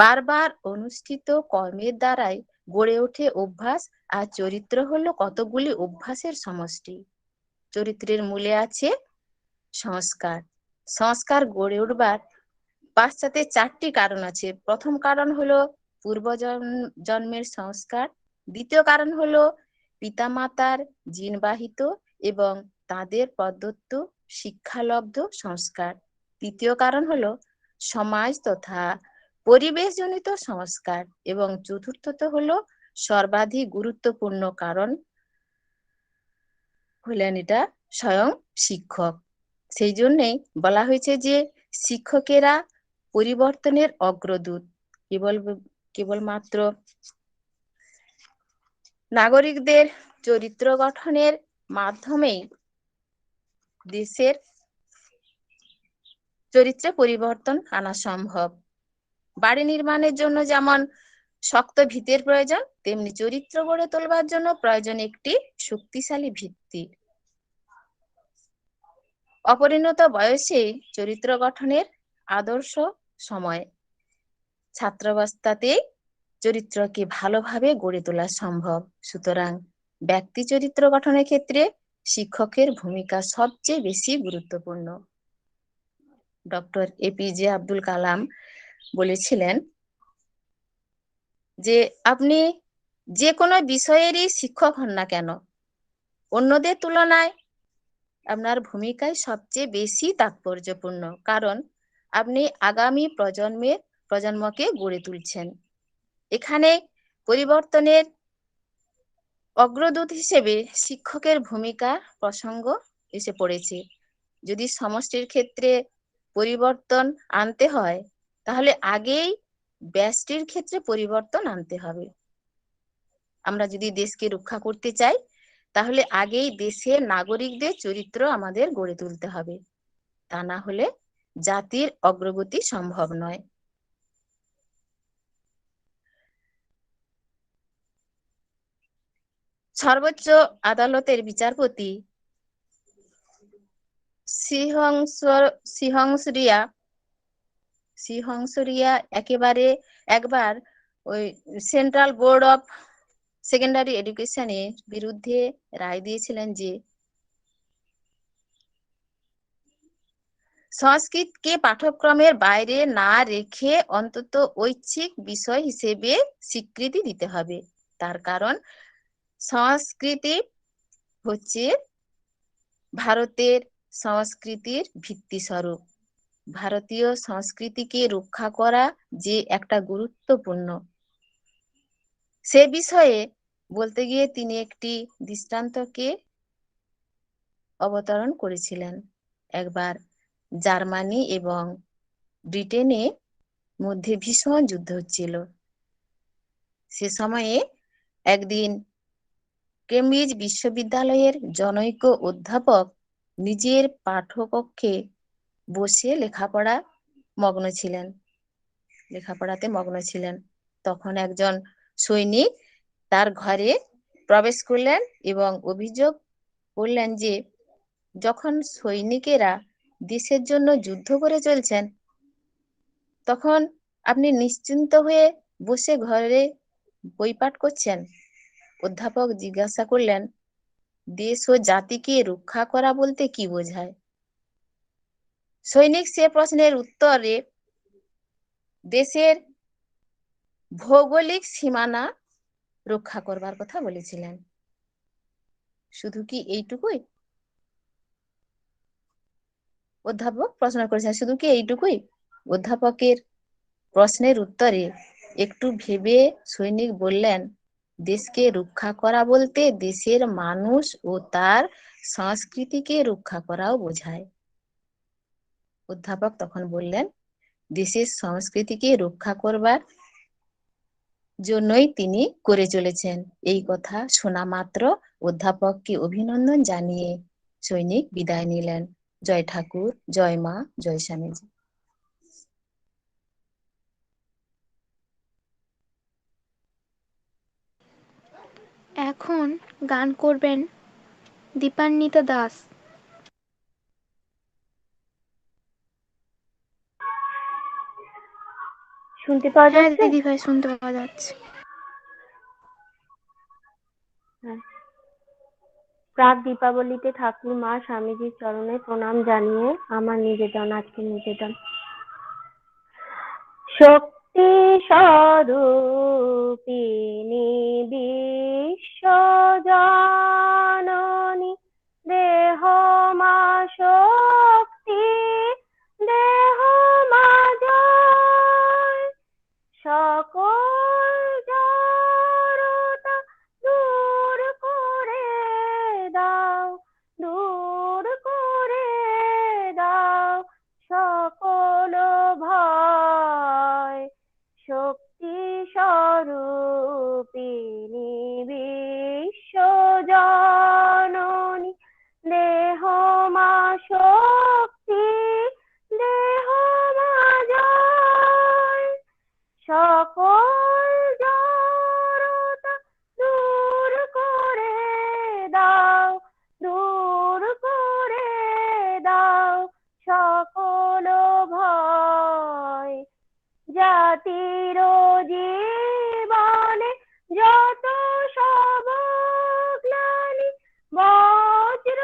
বারবার অনুষ্ঠিত কর্মের দ্বারাই গড়ে ওঠে অভ্যাস, আর চরিত্র হলো কতগুলি অভ্যাসের সমষ্টি। চরিত্রের মূলে আছে সংস্কার। সংস্কার গড়ে উঠবার পাশ্চাতে 4টি কারণ আছে। প্রথম কারণ হলো পূর্ব জন্মের সংস্কার, দ্বিতীয় কারণ হলো পিতামাতার জিনবাহিত এবং তাদের প্রদত্ত শিক্ষালব্ধ সংস্কার, তৃতীয় কারণ হলো সমাজ তথা পরিবেশজনিত সংস্কার, এবং চতুর্থত হলো সর্বাধিক গুরুত্বপূর্ণ কারণ হলেন এটা স্বয়ং শিক্ষক। সেই জন্যই বলা হয়েছে যে শিক্ষকেরা পরিবর্তনের অগ্রদূত। কেবলমাত্র নাগরিকদের চরিত্র গঠনের মাধ্যমেই দেশের চরিত্রে পরিবর্তন আনা সম্ভব। বাড়ি নির্মাণের জন্য যেমন শক্ত ভিতের প্রয়োজন, তেমনি চরিত্র গড়ে তোলবার জন্য প্রয়োজন একটি শক্তিশালী ভিত্তি। অপরিণত বয়সে চরিত্র গঠনের আদর্শ সময়। ছাত্রাবস্থাতেই চরিত্রকে ভালোভাবে গড়ে তোলা সম্ভব। সুতরাং ব্যক্তি চরিত্র গঠনের ক্ষেত্রে শিক্ষকের ভূমিকা সবচেয়ে বেশি গুরুত্বপূর্ণ। ডক্টর এপিজে আব্দুল কালাম বলেছিলেন যে আপনি যে কোনো বিষয়েরই শিক্ষক হন না কেন, অন্যদের তুলনায় আপনার ভূমিকাই সবচেয়ে বেশি তাৎপর্যপূর্ণ, কারণ আপনি আগামী প্রজন্মকে গড়ে তুলছেন। এখানে পরিবর্তনের অগ্রদূত হিসেবে শিক্ষকের ভূমিকা প্রসঙ্গ এসে পড়েছে। যদি সমষ্টির ক্ষেত্রে পরিবর্তন আনতে হয় তাহলে আগেই ব্যষ্টির ক্ষেত্রে পরিবর্তন আনতে হবে। আমরা যদি দেশকে রক্ষা করতে চাই তাহলে আগেই দেশের নাগরিকদের চরিত্র আমাদের গড়ে তুলতে হবে, তা না হলে জাতির অগ্রগতি সম্ভব নয়। সর্বোচ্চ আদালতের বিচারপতি সিংহংসরিয়া একবার ওই সেন্ট্রাল বোর্ড অফ সেকেন্ডারি এডুকেশনের বিরুদ্ধে রায় দিয়েছিলেন যে সংস্কৃতকে পাঠ্যক্রমের বাইরে না রেখে অন্তত ঐচ্ছিক বিষয় হিসেবে স্বীকৃতি দিতে হবে। তার কারণ সংস্কৃতি হচ্ছে ভারতের সংস্কৃতির ভিত্তিস্বরূপ। ভারতীয় সংস্কৃতিকে রক্ষা করা যে একটা গুরুত্বপূর্ণ, সে বিষয়ে বলতে গিয়ে তিনি একটি দৃষ্টান্তকে অবতরণ করেছিলেন। একবার জার্মানি এবং ব্রিটেনের মধ্যে ভীষণ যুদ্ধ হচ্ছিল। সে সময়ে একদিন কেমব্রিজ বিশ্ববিদ্যালয়ের জনৈক অধ্যাপক নিজের পাঠকক্ষে বসে লেখাপড়াতে মগ্ন ছিলেন। তখন একজন সৈনিক তার ঘরে প্রবেশ করলেন এবং অভিযোগ করলেন যে যখন সৈনিকেরা দেশের জন্য যুদ্ধ করে চলছেন তখন আপনি নিশ্চিন্ত হয়ে বসে ঘরে বই পাঠ করছেন। অধ্যাপক জিজ্ঞাসা করলেন, দেশ ও জাতিকে রক্ষা করা বলতে কি বোঝায়? সৈনিক সে প্রশ্নের উত্তরে দেশের ভৌগোলিক সীমানা রক্ষা করবার কথা বলেছিলেন। শুধু কি এইটুকুই? অধ্যাপক প্রশ্ন করেছেন, শুধু কি এইটুকুই? অধ্যাপকের প্রশ্নের উত্তরে একটু ভেবে সৈনিক বললেন, দেশকে রক্ষা করা বলতে দেশের মানুষ ও তার সংস্কৃতিকে রক্ষা করাও বোঝায়। অধ্যাপক তখন বললেন, দেশের সংস্কৃতিকে রক্ষা করবার জন্যই তিনি করে চলেছেন। এই কথা শোনা মাত্র অধ্যাপককে অভিনন্দন জানিয়ে সৈনিক বিদায় নিলেন। জয় ঠাকুর, জয় মা, জয় স্বামীজি। এখন গান করবেন দীপান্বিতা দাস। শুনতে পাওয়া হ্যাঁ যাচ্ছে? দিদি ভাই, শুনতে পাওয়া যাচ্ছে। প্রাক দীপাবলিতে ঠাকুর মা স্বামীজির চরণে প্রণাম জানিয়ে আমার নিবেদন, আজকের নিবেদন। শক্তি স্বরূপিণী বিশ্বজননী দেহ মা শক্তি, দেহ মা জয়, সকল জড়তা দূর করে দাও, দূর করে দাও সকল ভয়। শক্তি স্বরূপিণী বিশ্বজননী দেহ মা শক্তি, দেহ মা জয়, সকল জড়তা দূর করে দাও, দূর করে দাও সকল ভয়। জাতির জীবনে যত সব গ্লানি, বজ্র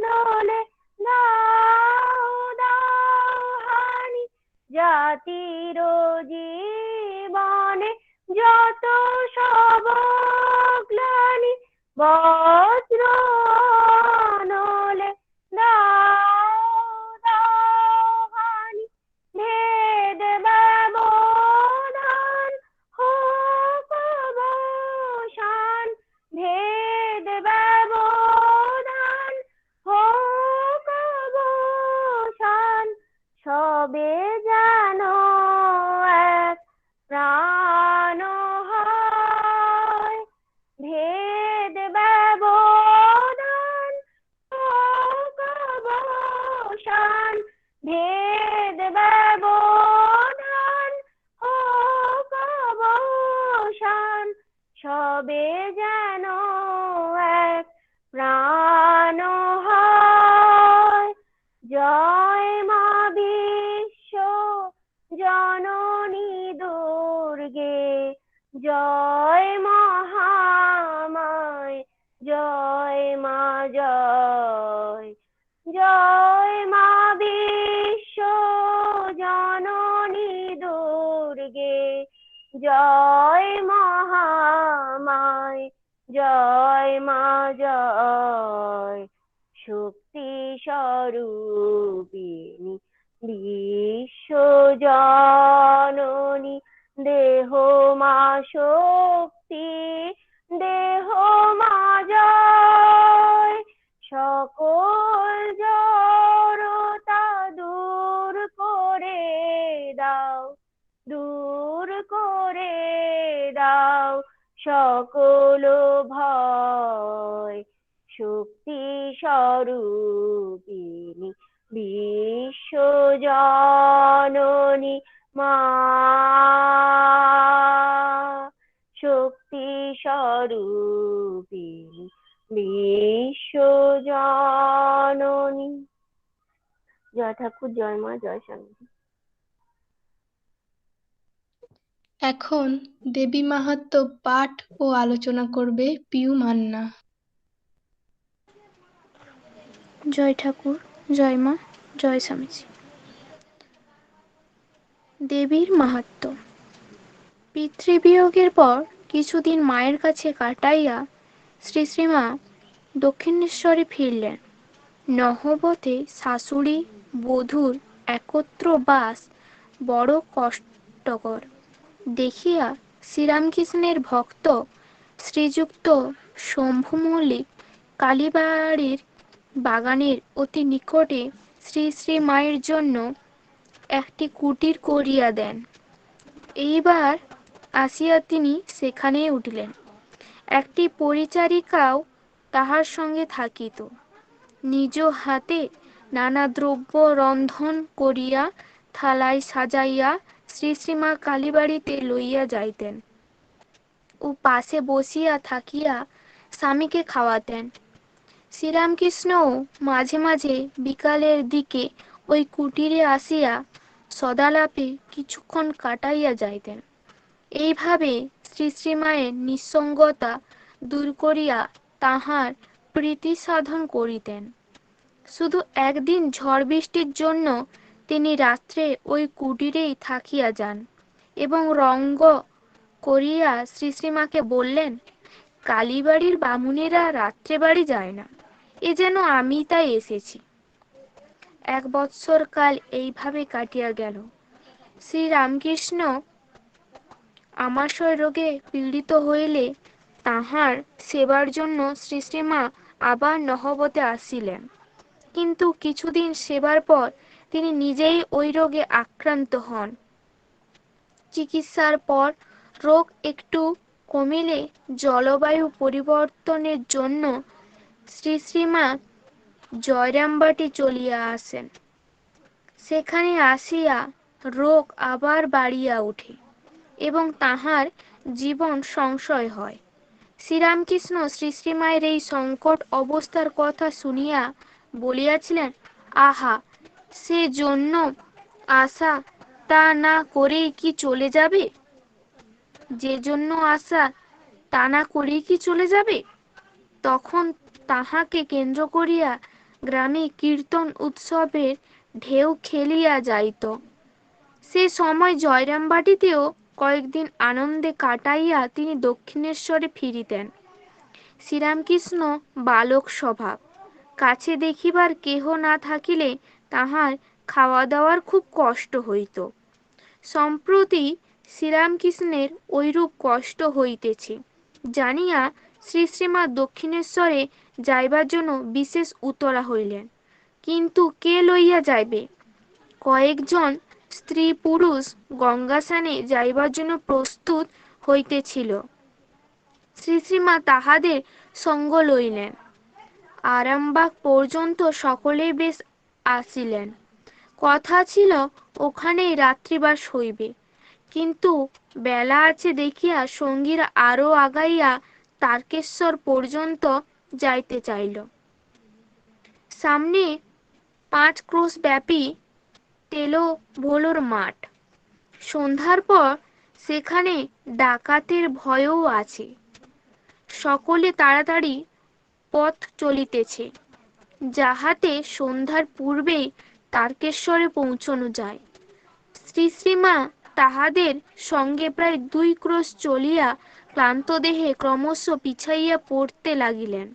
নলে দাও দাও হানি। জাতির জীবনে যত সব গ্লানি, বজ্র নলে দাও দাও হানি। ভেদ ব্যবধান হোক অবসান, সবে যেন এক প্রাণ হয়। জয় মা বিশ্ব জননী দুর্গে, জয় মহামায়, জয় মা জয়। জয় মা বিশ্ব জননী দুর্গে, জয় মহামায়, জয় মা জয়। শক্তি স্বরূপিণী বিশ্ব জননী, দেহ মা শক্তি, দেহ মা জয়। সকল জড়তা দূর করে দাও, দূর করে দাও সকল ভয়। শক্তি স্বরূপিণী বিশ্ব জননী মা, শক্তি স্বরূপিণী বিশ্ব জননী। জয় ঠাকুর, জয় মা, জয় স্বামীজি। এখন দেবী মাহাত্ম্য পাঠ ও আলোচনা করবে পিউ মান্না। জয় ঠাকুর, জয় মা, জয় স্বামীজি। দেবীর মাহাত্ম্য। পিতৃবিয়োগের পর কিছুদিন মায়ের কাছে কাটাইয়া শ্রী শ্রীমা দক্ষিণেশ্বরে ফিরলেন। নহবতে শাশুড়ি বধূর একত্র বাস বড় কষ্টকর দেখিয়া শ্রীরামকৃষ্ণের ভক্ত শ্রীযুক্ত শম্ভু মল্লিক কালীবাড়ির বাগানের অতি নিকটে শ্রী শ্রী মায়ের জন্য একটি কুটির করিয়া দেন। এইবার আসিয়া তিনি সেখানে উঠিলেন। একটি পরিচারিকাও তাহার সঙ্গে থাকিত। নিজ হাতে নানা দ্রব্য রন্ধন করিয়া থালায় সাজাইয়া শ্রী শ্রীমা কালীবাড়িতে লইয়া যাইতেন ও পাশে বসিয়া থাকিয়া স্বামীকে খাওয়াতেন। শ্রীরামকৃষ্ণও মাঝে মাঝে বিকালের দিকে ওই কুটিরে আসিয়া সদালাপে কিছুক্ষণ কাটাইয়া যাইতেন। এইভাবে শ্রী শ্রীমায়ের নিঃসঙ্গতা দূর করিয়া তাঁহার প্রীতি সাধন করিতেন। শুধু একদিন ঝড় বৃষ্টির জন্য তিনি রাত্রে ওই কুটিরেই থাকিয়া যান এবং রঙ্গ করিয়া শ্রী শ্রীমাকে বললেন, কালীবাড়ির বামুনেরা রাত্রে বাড়ি যায় না, এ যেন আমি তাই এসেছি। 1 বৎসর কাল এইভাবে কাটিয়া গেল। শ্রীরামকৃষ্ণ আমাশয় রোগে পীড়িত হইলে তাহার সেবার জন্য শ্রী শ্রীমা আবার নহবতে আসিলেন, কিন্তু কিছুদিন সেবার পর তিনি নিজেই ওই রোগে আক্রান্ত হন। চিকিৎসার পর রোগ একটু কমিলে জলবায়ু পরিবর্তনের জন্য শ্রী শ্রীমা জয়রামবাটি চলিয়া আসেন। সেখানে আসিয়া রোগ আবার বাড়িয়া ওঠে এবং তাহার জীবন সংশয় হয়। শ্রীরামকৃষ্ণ শ্রী শ্রীমায়ের এই সংকট অবস্থার কথা শুনিয়া বলিয়াছিলেন, আহা, সে জন্য আশা তা না করেই কি চলে যাবে? যে জন্য আশা তা না করেই কি চলে যাবে? তখন তাহাকে কেন্দ্র করিয়া গ্রামে কীর্তন উৎসবের ঢেউ খেলিয়া যাইত। সে সময় জয়রামবাটিতেও কয়েকদিন আনন্দে কাটাইয়া তিনি দক্ষিণেশ্বরে ফিরিতেন। শ্রীরামকৃষ্ণ বালক স্বভাব, কাছে দেখিবার কেহ না থাকিলে তাহার খাওয়া দাওয়ার খুব কষ্ট হইত। সম্প্রতি শ্রীরামকৃষ্ণের ঐরূপ কষ্ট হইতেছে জানিয়া শ্রী শ্রীমা দক্ষিণেশ্বরে যাইবার জন্য বিশেষ উতলা হইলেন। কিন্তু কে লইয়া যাইবে? কয়েকজন স্ত্রী পুরুষ গঙ্গাস্নানে যাইবার জন্য প্রস্তুত হইতেছিল। শ্রী শ্রীমা তাহাদের সঙ্গ লইলেন। আরামবাগ পর্যন্ত সকলেই বেশ আসিলেন। কথা ছিল ওখানেই রাত্রিবাস হইবে, কিন্তু বেলা আছে দেখিয়া সঙ্গীরা আরো আগাইয়া তারকেশ্বর পর্যন্ত যাইতে চাইল। সামনে 5 ক্রোশ ব্যাপী তেলো ভোলোর মাঠ। সন্ধ্যার পর সেখানে ডাকাতের ভয়ও আছে। সকলে তাড়াতাড়ি পথ চলিতেছে, যাহাতে সন্ধ্যার পূর্বেই তারকেশ্বরে পৌঁছানো যায়। শ্রীশ্রীমা তাহাদের সঙ্গে প্রায় 2 ক্রোশ চলিয়া ক্লান্ত দেহে ক্রমশ পিছাইয়া পড়তে লাগিলেন।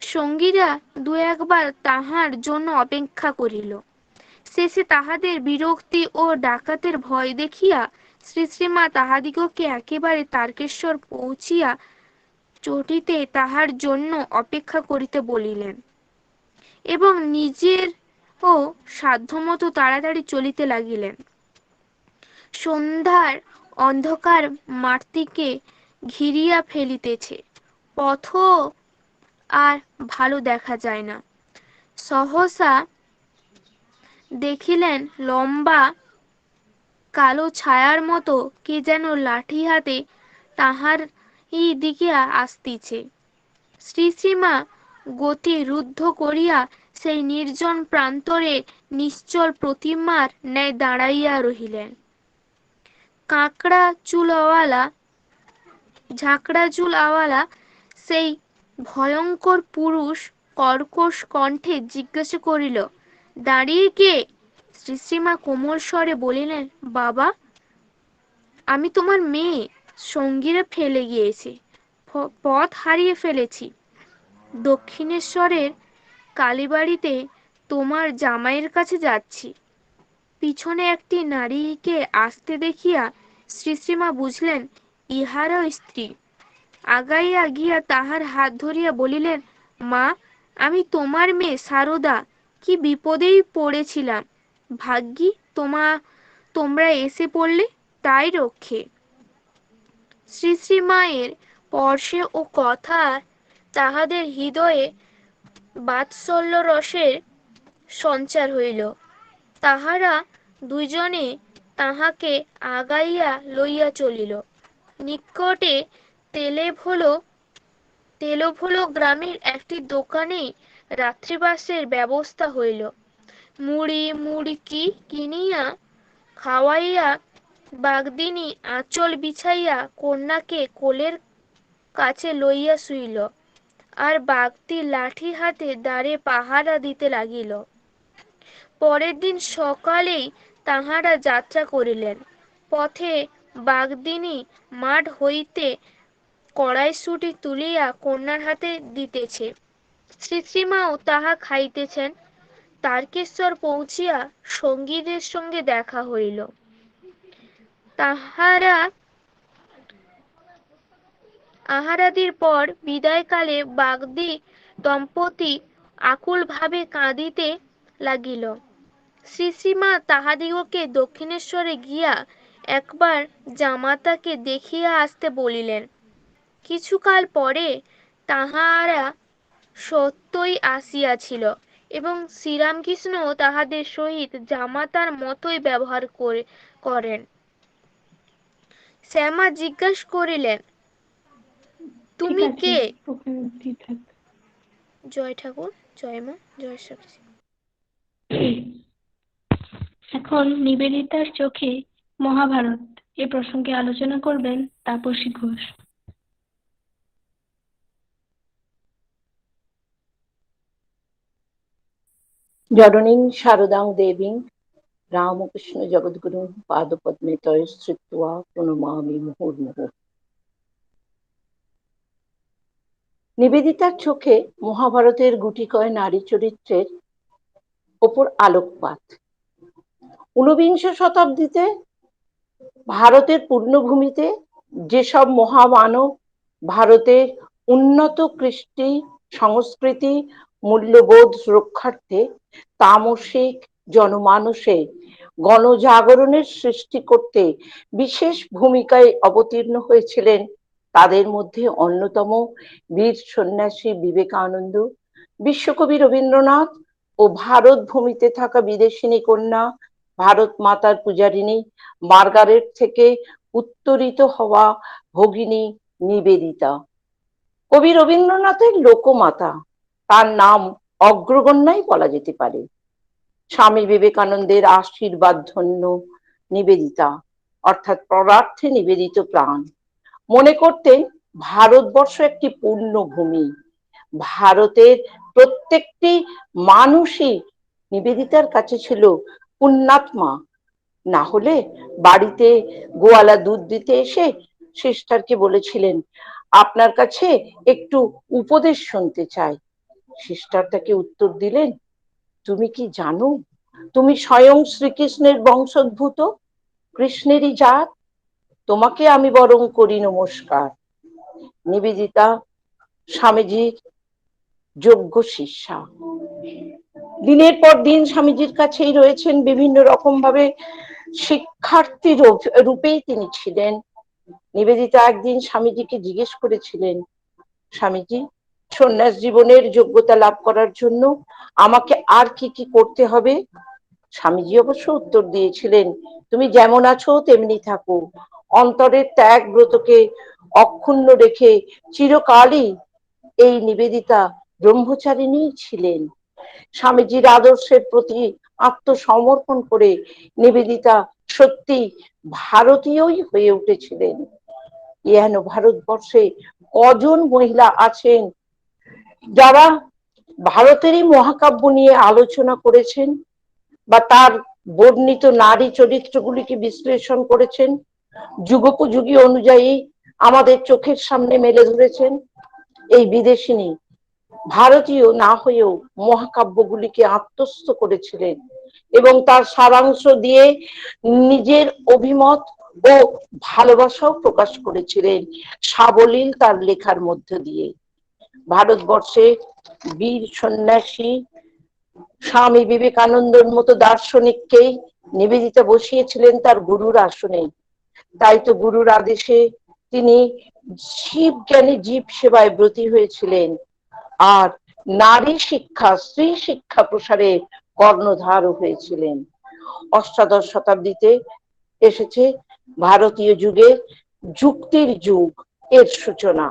সঙ্গীরা 2-1 বার তাহার জন্য অপেক্ষা করিল। শেষে তাহাদের বিরক্তি ও ডাকাতের ভয় দেখিয়া শ্রীশ্রীমা তাহাদিগকে একেবারে তারকেশ্বর পৌঁছিয়া চটিতে তাহার জন্য অপেক্ষা করিতে বলিলেন এবং নিজের ও সাধ্যমতো তাড়াতাড়ি চলিতে লাগিলেন। সন্ধ্যার অন্ধকার মাঠটিকে ঘিরিয়া ফেলিতেছে, পথও আর ভালো দেখা যায় না। সহসা দেখিলেন লম্বা কালো ছায়ার মতো কে যেন লাঠি হাতে তাহার দিকে আসতিছে। শ্রীশ্রীমা গতি রুদ্ধ করিয়া সেই নির্জন প্রান্তরে নিশ্চল প্রতিমার ন্যায় দাঁড়াইয়া রহিলেন। ঝাঁকড়া চুল আওয়ালা সেই ভয়ঙ্কর পুরুষ কর্কশ কণ্ঠে জিজ্ঞাসা করিল, দাঁড়িয়ে কে? শ্রীশ্রীমা কোমল স্বরে বলিলেন, বাবা, আমি তোমার মেয়ে। সঙ্গীরা ফেলে গিয়েছে, পথ হারিয়ে ফেলেছি। দক্ষিণেশ্বরের কালীবাড়িতে তোমার জামাইয়ের কাছে যাচ্ছি। পিছনে একটি নারীকে আসতে দেখিয়া শ্রীশ্রীমা বুঝলেন ইহারও স্ত্রী। আগাইয়া গিয়া তাহার হাত ধরিয়া বলিলেন, মা, আমি তোমার মেয়ে সারদা। কি বিপদেই পড়েছিলাম, ভাগ্যি তোমরা এসে পড়লে, তাই রক্ষে। শ্রীশ্রীমায়ের স্পর্শে ও কথা তাহাদের হৃদয়ে বাৎসল্য রসের সঞ্চার হইল। তাহারা দুইজনে তাহাকে আগাইয়া লইয়া চলিল। নিকটে তেলোভোলো গ্রামের একটি দোকানে রাত্রিবাসের ব্যবস্থা হইল। মুড়কি কিনিয়া খাওয়াইয়া বাগদিনী আঁচল বিছাইয়া কন্যাকে কোলের কাছে লইয়া শুইল, আর বাগদি লাঠি হাতে দ্বারে পাহারা দিতে লাগিল। পরের দিন সকালেই তাহারা যাত্রা করিলেন। পথে বাগদিনী মাঠ হইতে কড়াইশুঁটি তুলিয়া কন্যার হাতে দিতেছে, শ্রীশ্রীমাও তাহা খাইতেছেন। তারকেশ্বর পৌঁছিয়া সঙ্গীদের সঙ্গে দেখা হইল। তাহারা আহারাদির পর বিদায়কালে বাগদি দম্পতি আকুল ভাবে কাঁদিতে লাগিল। শ্রীশ্রীমা তাহাদিগকে দক্ষিণেশ্বরে গিয়া একবার জামাতাকে দেখিয়া আসতে বলিলেন। কিছুকাল পরে তাহারা সত্যই আসিয়াছিল এবং শ্রীরামকৃষ্ণ তাহাদের সহিত জামাতার মতোই ব্যবহার করেন। শ্যামা জিজ্ঞাসা করিলেন, তুমি কে? জয় ঠাকুর, জয় মা, জয় শ্রীকৃষ্ণ। এখন নিবেদিতার চোখে মহাভারত এ প্রসঙ্গে আলোচনা করবেন তাপসী ঘোষ। জননীং শারদাং দেবীং রামকৃষ্ণ জগদ্গুরু পাদপদ্মে তয় শ্রিত্বা প্রণমামি মুহুর্মুহুঃ। নিবেদিতার চোখে মহাভারতের গুটিকয় নারী চরিত্রের ওপর আলোকপাত। ঊনবিংশ শতাব্দীতে ভারতের পূর্ণভূমিতে যেসব মহামানব ভারতের উন্নত কৃষ্টি সংস্কৃতি মূল্যবোধ রক্ষার্থে তামসিক জনমানসে গণজাগরণের সৃষ্টি করতে বিশেষ ভূমিকায় অবতীর্ণ হয়েছিলেন, তাদের মধ্যে অন্যতম বীর সন্ন্যাসী বিবেকানন্দ, বিশ্বকবি রবীন্দ্রনাথ ও ভারত ভূমিতে থাকা বিদেশিনী কন্যা ভারত মাতার পূজারিণী মার্গারেট থেকে উত্তরিত হওয়া ভগিনী নিবেদিতা। কবি রবীন্দ্রনাথের লোকমাতা, তার নাম অগ্রগণ্যাই বলা যেতে পারে। স্বামী বিবেকানন্দের আশীর্বাদ ধন্য নিবেদিতা, অর্থাৎ পরার্থে নিবেদিত প্রাণ। মনে করতেন ভারতবর্ষ একটি পূর্ণভূমি, ভারতের প্রত্যেকটি মানুষই নিবেদিতার কাছে ছিল পুণ্যাত্মা। না হলে বাড়িতে গোয়ালা দুধ দিতে এসে সিস্টারকে বলেছিলেন, আপনার কাছে একটু উপদেশ শুনতে চাই। সিস্টার তাকে উত্তর দিলেন, তুমি কি জানো তুমি স্বয়ং শ্রীকৃষ্ণের বংশোদ্ভূত, কৃষ্ণেরই জাত, তোমাকে আমি বরং করি নমস্কার। নিবেদিতা স্বামীজির যোগ্য শিষ্যা, দিনের পর দিন স্বামীজির কাছেই রয়েছেন, বিভিন্ন রকম ভাবে শিক্ষার্থী রূপেই তিনি ছিলেন। নিবেদিতা একদিন স্বামীজিকে জিজ্ঞেস করেছিলেন, স্বামীজি, সন্ন্যাস জীবনের যোগ্যতা লাভ করার জন্য আমাকে আর কি কি করতে হবে? স্বামীজি অবশ্য উত্তর দিয়েছিলেন, তুমি যেমন আছো তেমনি থাকো, অন্তরের ত্যাগ ব্রতকে অক্ষুণ্ণ রেখে চিরকালই এই নিবেদিতা ব্রহ্মচারিণী ছিলেন। স্বামীজির আদর্শের প্রতি আত্মসমর্পণ করে নিবেদিতা সত্যি ভারতীয়ই হয়ে উঠেছিলেন। যেন ভারতবর্ষে কজন মহিলা আছেন যারা ভারতেরই মহাকাব্য নিয়ে আলোচনা করেছেন বা তার বর্ণিত নারী চরিত্রগুলিকে বিশ্লেষণ করেছেন, যুগোপযোগী অনুযায়ী আমাদের চোখের সামনে মেলে ধরেছেন। এই বিদেশিনী ভারতীয় না হয়েও মহাকাব্যগুলিকে আত্মস্থ করেছিলেন এবং তার সারাংশ দিয়ে নিজের অভিমত ও ভালোবাসাও প্রকাশ করেছিলেন সাবলীল তার লেখার মধ্য দিয়ে। ভারতবর্ষে বীর সন্ন্যাসী স্বামী বিবেকানন্দের মতো দার্শনিককেই নিবেদিতা বসিয়েছিলেন তার গুরুর আসনে। তাই তো গুরুর আদেশে তিনি শিব জ্ঞানী জীব সেবায় ব্রতী হয়েছিলেন আর নারী শিক্ষা, স্ত্রী শিক্ষা প্রসারে কর্ণধার হয়েছিলেন। অষ্টাদশ শতাব্দীতে এসেছে ভারতীয় যুগের যুক্তির যুগ, এর সূচনা।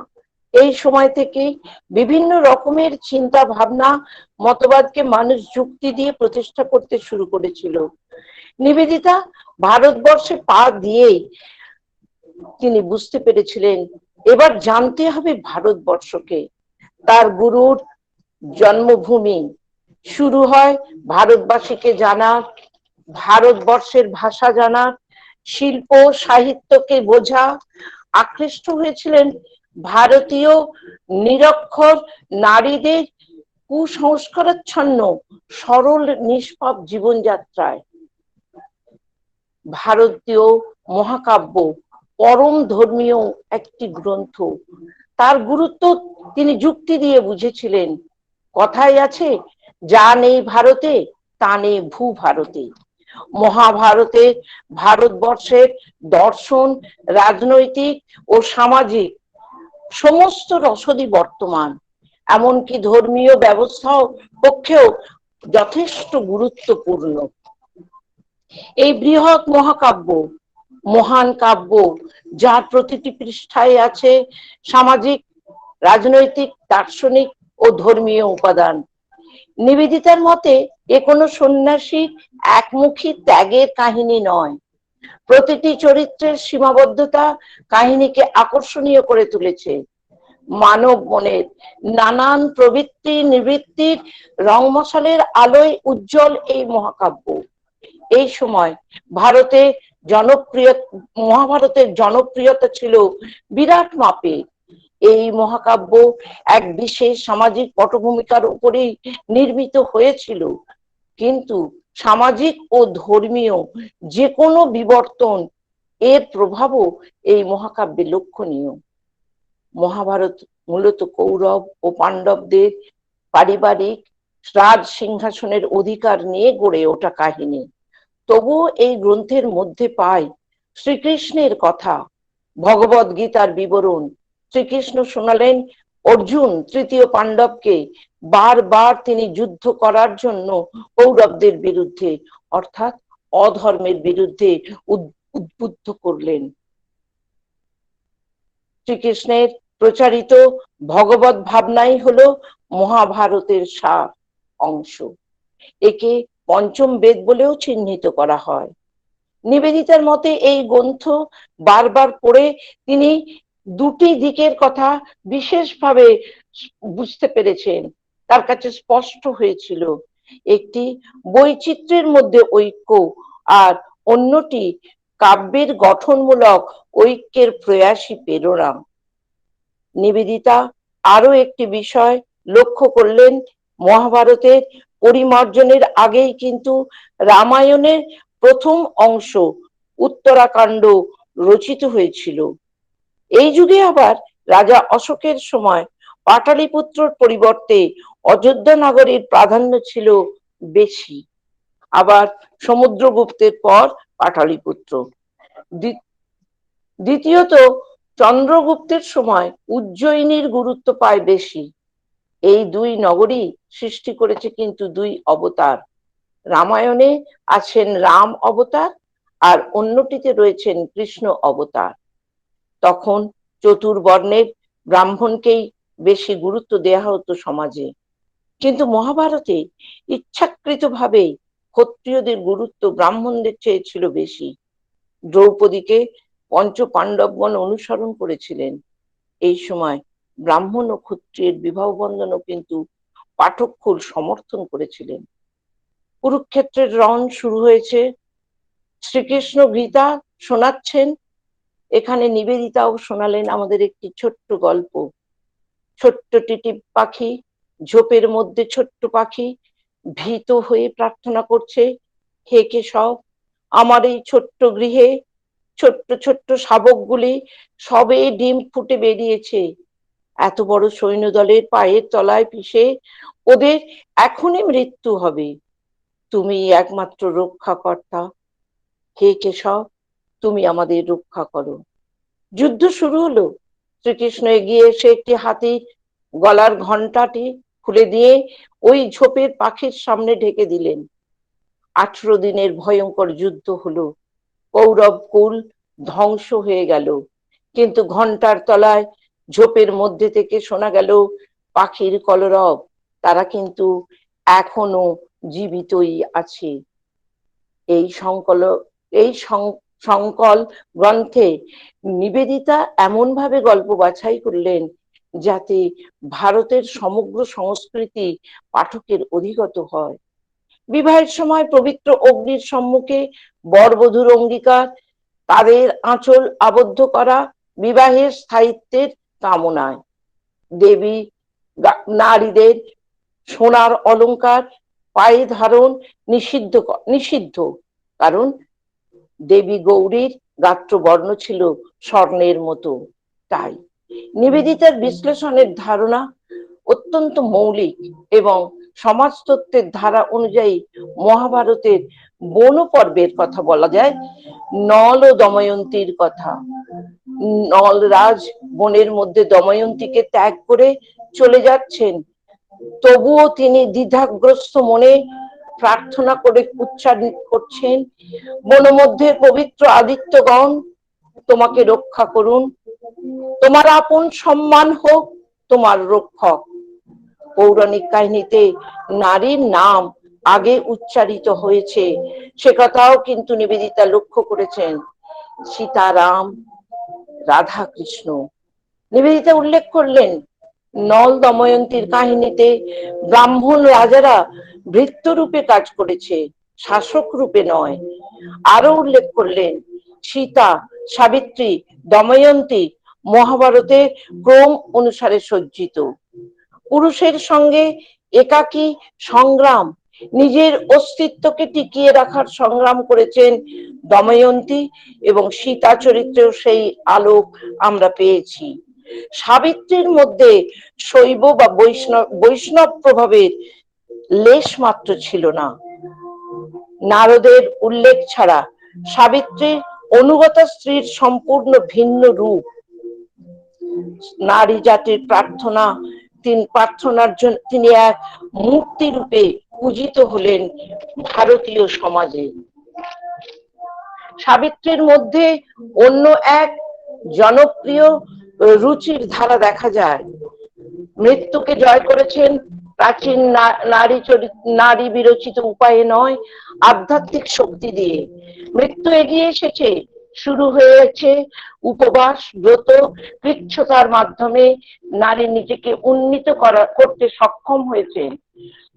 এই সময় থেকে বিভিন্ন রকমের চিন্তা ভাবনা মতবাদকে মানুষ যুক্তি দিয়ে প্রতিষ্ঠা করতে শুরু করেছিল। নিবেদিতা ভারতবর্ষে পা দিয়েই তিনি বুঝতে পেরেছিলেন এবার জানতে হবে ভারতবর্ষকে। তার গুরুর জন্মভূমি শুরু হয় ভারতবাসীকে জানার, ভারতবর্ষের ভাষা জানার, শিল্প সাহিত্যকে বোঝা। আকৃষ্ট হয়েছিলেন ভারতীয় নিরক্ষর নারীদের কুসংস্কারাচ্ছন্ন সরল নিষ্পাপ জীবনযাত্রায়। ভারতীয় মহাকাব্য পরম ধর্মীয় একটি গ্রন্থ, তার গুরুত্ব তিনি যুক্তি দিয়ে বুঝেছিলেন। কথাই আছে, যা নেই ভারতে তা নেই ভূ ভারতে। মহাভারতে ভারতবর্ষের দর্শন, রাজনৈতিক ও সামাজিক সমস্ত রসদই বর্তমান, এমনকি ধর্মীয় ব্যবস্থাও পক্ষেও যথেষ্ট গুরুত্বপূর্ণ। এই বৃহৎ মহাকাব্য, মহান কাব্য, যার প্রতিটি পৃষ্ঠায় আছে সামাজিক, রাজনৈতিক, দার্শনিক ও ধর্মীয় উপাদান। নিবেদিতার মতে এ কোনো সন্ন্যাসীর একমুখী ত্যাগের কাহিনী নয়, প্রতিটি চরিত্রের সীমাবদ্ধতা কাহিনীকে আকর্ষণীয় করে তুলেছে। মানব মনের নানান প্রবৃত্তি নিবৃত্তির রং মশালের আলোয় উজ্জ্বল এই মহাকাব্য। এই সময় মহাভারতের জনপ্রিয়তা ছিল বিরাট মাপের। এই মহাকাব্য এক বিশেষ সামাজিক পটভূমিকার উপরেই নির্মিত হয়েছিল, কিন্তু সামাজিক ও ধর্মীয় যে কোনো বিবর্তন এর প্রভাবও এই মহাকাব্যে লক্ষণীয়। মহাভারত মূলত কৌরব ও পাণ্ডবদের পারিবারিক রাজ সিংহাসনের অধিকার নিয়ে গড়ে ওঠা কাহিনী। তবুও এই গ্রন্থের মধ্যে পাই শ্রীকৃষ্ণের কথা, ভগবদ গীতার বিবরণ। শ্রীকৃষ্ণ শোনালেন অর্জুন তৃতীয় পাণ্ডবকে, বারবার তিনি যুদ্ধ করার জন্য কৌরবদের বিরুদ্ধে, অর্থাৎ অধর্মের বিরুদ্ধে উদ্বুদ্ধ করলেন। শ্রীকৃষ্ণের প্রচারিত ভগবত ভাবনাই হলো মহাভারতের সার অংশ। একে পঞ্চম বেদ বলেও চিহ্নিত করা হয়। নিবেদিতার মতে এই গ্রন্থ বারবার পড়ে তিনি দুটি দিকের কথা বিশেষভাবে বুঝতে পেরেছেন, তার কাছে স্পষ্ট হয়েছিল। একটি বৈচিত্র্যের মধ্যে ঐক্য, আর অন্যটি কাব্যের গঠনমূলক ঐক্যের প্রয়াসী প্রেরণা। নিবেদিতা আরো একটি বিষয় লক্ষ্য করলেন, মহাভারতের পরিমার্জনের আগেই কিন্তু রামায়ণের প্রথম অংশ উত্তরাকাণ্ড রচিত হয়েছিল। এই যুগে আবার রাজা অশোকের সময় পাটালিপুত্রর পরিবর্তে অযোধ্যা নগরীর প্রাধান্য ছিল বেশি। আবার সমুদ্রগুপ্তের পর পাটালিপুত্র। দ্বিতীয়ত চন্দ্রগুপ্তের সময় উজ্জয়িনীর গুরুত্ব পায় বেশি। এই দুই নগরী সৃষ্টি করেছে কিন্তু দুই অবতার। রামায়ণে আছেন রাম অবতার, আর অন্যটিতে রয়েছেন কৃষ্ণ অবতার। তখন চতুর্বর্ণের ব্রাহ্মণকেই বেশি গুরুত্ব দেয়া হতো সমাজে, কিন্তু মহাভারতে ইচ্ছাকৃতভাবে ক্ষত্রিয়দের গুরুত্ব ব্রাহ্মণদের চেয়ে ছিল বেশি। দ্রৌপদীকে পঞ্চ পাণ্ডবগণ অনুসরণ করেছিলেন। এই সময় ব্রাহ্মণ ও ক্ষত্রিয়ের বিবাহ বন্ধনও কিন্তু পাঠককুল সমর্থন করেছিলেন। কুরুক্ষেত্রের রণ শুরু হয়েছে, শ্রীকৃষ্ণ গীতা শোনাচ্ছেন। এখানে নিবেদিতাও শোনালেন আমাদের একটি ছোট্ট গল্প। ছোট্ট টিটি পাখি, ঝোপের মধ্যে ছোট্ট পাখি ভীত হয়ে প্রার্থনা করছে, হে কেশব, আমার এই ছোট্ট গৃহে ছোট্ট ছোট্ট শাবকগুলি সবে ডিম ফুটে বেরিয়েছে, এত বড় সৈন্যদলের পায়ের তলায় পিষে ওদের এখনই মৃত্যু হবে। তুমি একমাত্র রক্ষাকর্তা, হে কেশব, তুমি আমাদের রক্ষা করো। যুদ্ধ শুরু হলো। শ্রীকৃষ্ণ এগিয়ে এসে একটি হাতির গলার ঘণ্টাটি খুলে দিয়ে ওই ঝোপের পাখির সামনে ঢেকে দিলেন। 18 দিনের ভয়ঙ্কর যুদ্ধ হলো। কৌরব কুল ধ্বংস হয়ে গেল, কিন্তু ঘণ্টার তলায় ঝোপের মধ্যে থেকে শোনা গেল পাখির কলরব। তারা কিন্তু এখনো জীবিতই আছে। এই সংকল গ্রন্থে নিবেদিতা এমন ভাবে গল্প বাছাই করলেন যাতে ভারতের সমগ্র সংস্কৃতি পাঠকের অধিগত হয়। বিবাহের সময় পবিত্র অগ্নির সম্মুখে বরবধূর অঙ্গীকার, তাদের আঁচল আবদ্ধ করা বিবাহের স্থায়িত্বের কামনায়। দেবী নারীদের সোনার অলংকার পায়ে ধারণ নিষিদ্ধ, কারণ দেবী গৌরীর গাত্রবর্ণ ছিল স্বর্ণের মতো। তাই নিবেদিতার বিশ্লেষণের ধারণা অত্যন্ত মৌলিক এবং সমাজতত্ত্বের ধারা অনুযায়ী মহাভারতের বন পর্বের কথা বলা যায় নল ও দময়ন্তীর কথা। নলরাজ বনের মধ্যে দময়ন্তীকে ত্যাগ করে চলে যাচ্ছেন, তবুও তিনি দ্বিধাগ্রস্ত মনে প্রার্থনা করে উচ্চারণ করছেন, বনমধ্যে পবিত্র আদিত্যগণ তোমাকে রক্ষা করুন, তোমার আপন সম্মান হোক তোমার রক্ষক। পৌরাণিক কাহিনীতে নারীর নাম আগে উচ্চারিত হয়েছে, সে কথাও কিন্তু নিবেদিতা লক্ষ্য করেছেন, সীতারাম, রাধা কৃষ্ণ। নিবেদিতা উল্লেখ করলেন নল দময়ন্তীর কাহিনীতে ব্রাহ্মণ রাজারা ভৃত্য রূপে কাজ করেছে, শাসক রূপে নয়। আরো উল্লেখ করলেন সীতা, সাবিত্রী, দময়ন্তী মহাভারতের ক্রম অনুসারে সজ্জিত। পুরুষের সঙ্গে একাকী সংগ্রাম, নিজের অস্তিত্বকে টিকিয়ে রাখার সংগ্রাম করেছেন দময়ন্তী, এবং সীতা চরিত্রেও সেই আলোক আমরা পেয়েছি। সাবিত্রীর মধ্যে শৈব বা বৈষ্ণব প্রভাবের লেশ মাত্র ছিল না। নারদের উল্লেখ ছাড়া সাবিত্রীর অনুগতা স্ত্রীর সম্পূর্ণ ভিন্ন রূপ। নারী জাতির প্রার্থনার জন্য তিনি এক মূর্তি রূপে পূজিত হলেন ভারতীয় সমাজে। সাবিত্রীর মধ্যে অন্য এক জনপ্রিয় রুচির ধারা দেখা যায়। মৃত্যুকে জয় করেছেন প্রাচীন নারী বিরচিত উপায়ে নয়, আধ্যাত্মিক শক্তি দিয়ে। মৃত্যু এগিয়ে এসেছে, শুরু হয়েছে উপবাস, ব্রত, কৃচ্ছতার মাধ্যমে নারী নিজেকে উন্নীত করতে সক্ষম হয়েছে।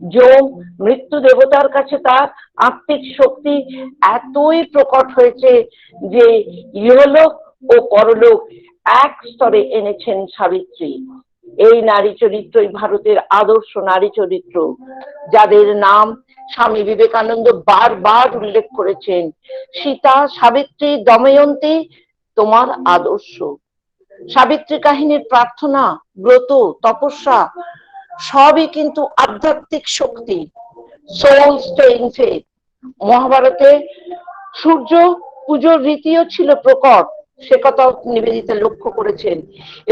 যম মৃত্যু দেবতার কাছে তার আত্মিক শক্তি এতই প্রকট হয়েছে যে ইহলোক ও পরলোক এক স্তরে এনেছেন সাবিত্রী। এই নারী চরিত্রই ভারতের আদর্শ নারী চরিত্র, যাদের নাম স্বামী বিবেকানন্দ বারবার উল্লেখ করেছেন। সীতা, সাবিত্রী, দময়ন্তী তোমার আদর্শ। সাবিত্রী কাহিনীর প্রার্থনা, ব্রত, তপস্যা সবই কিন্তু আধ্যাত্মিক শক্তি, সোল স্টেইং ফেথ। মহাভারতে সূর্য পুজোর রীতিও ছিল প্রকট, সে কথাও নিবেদিতা লক্ষ্য করেছেন,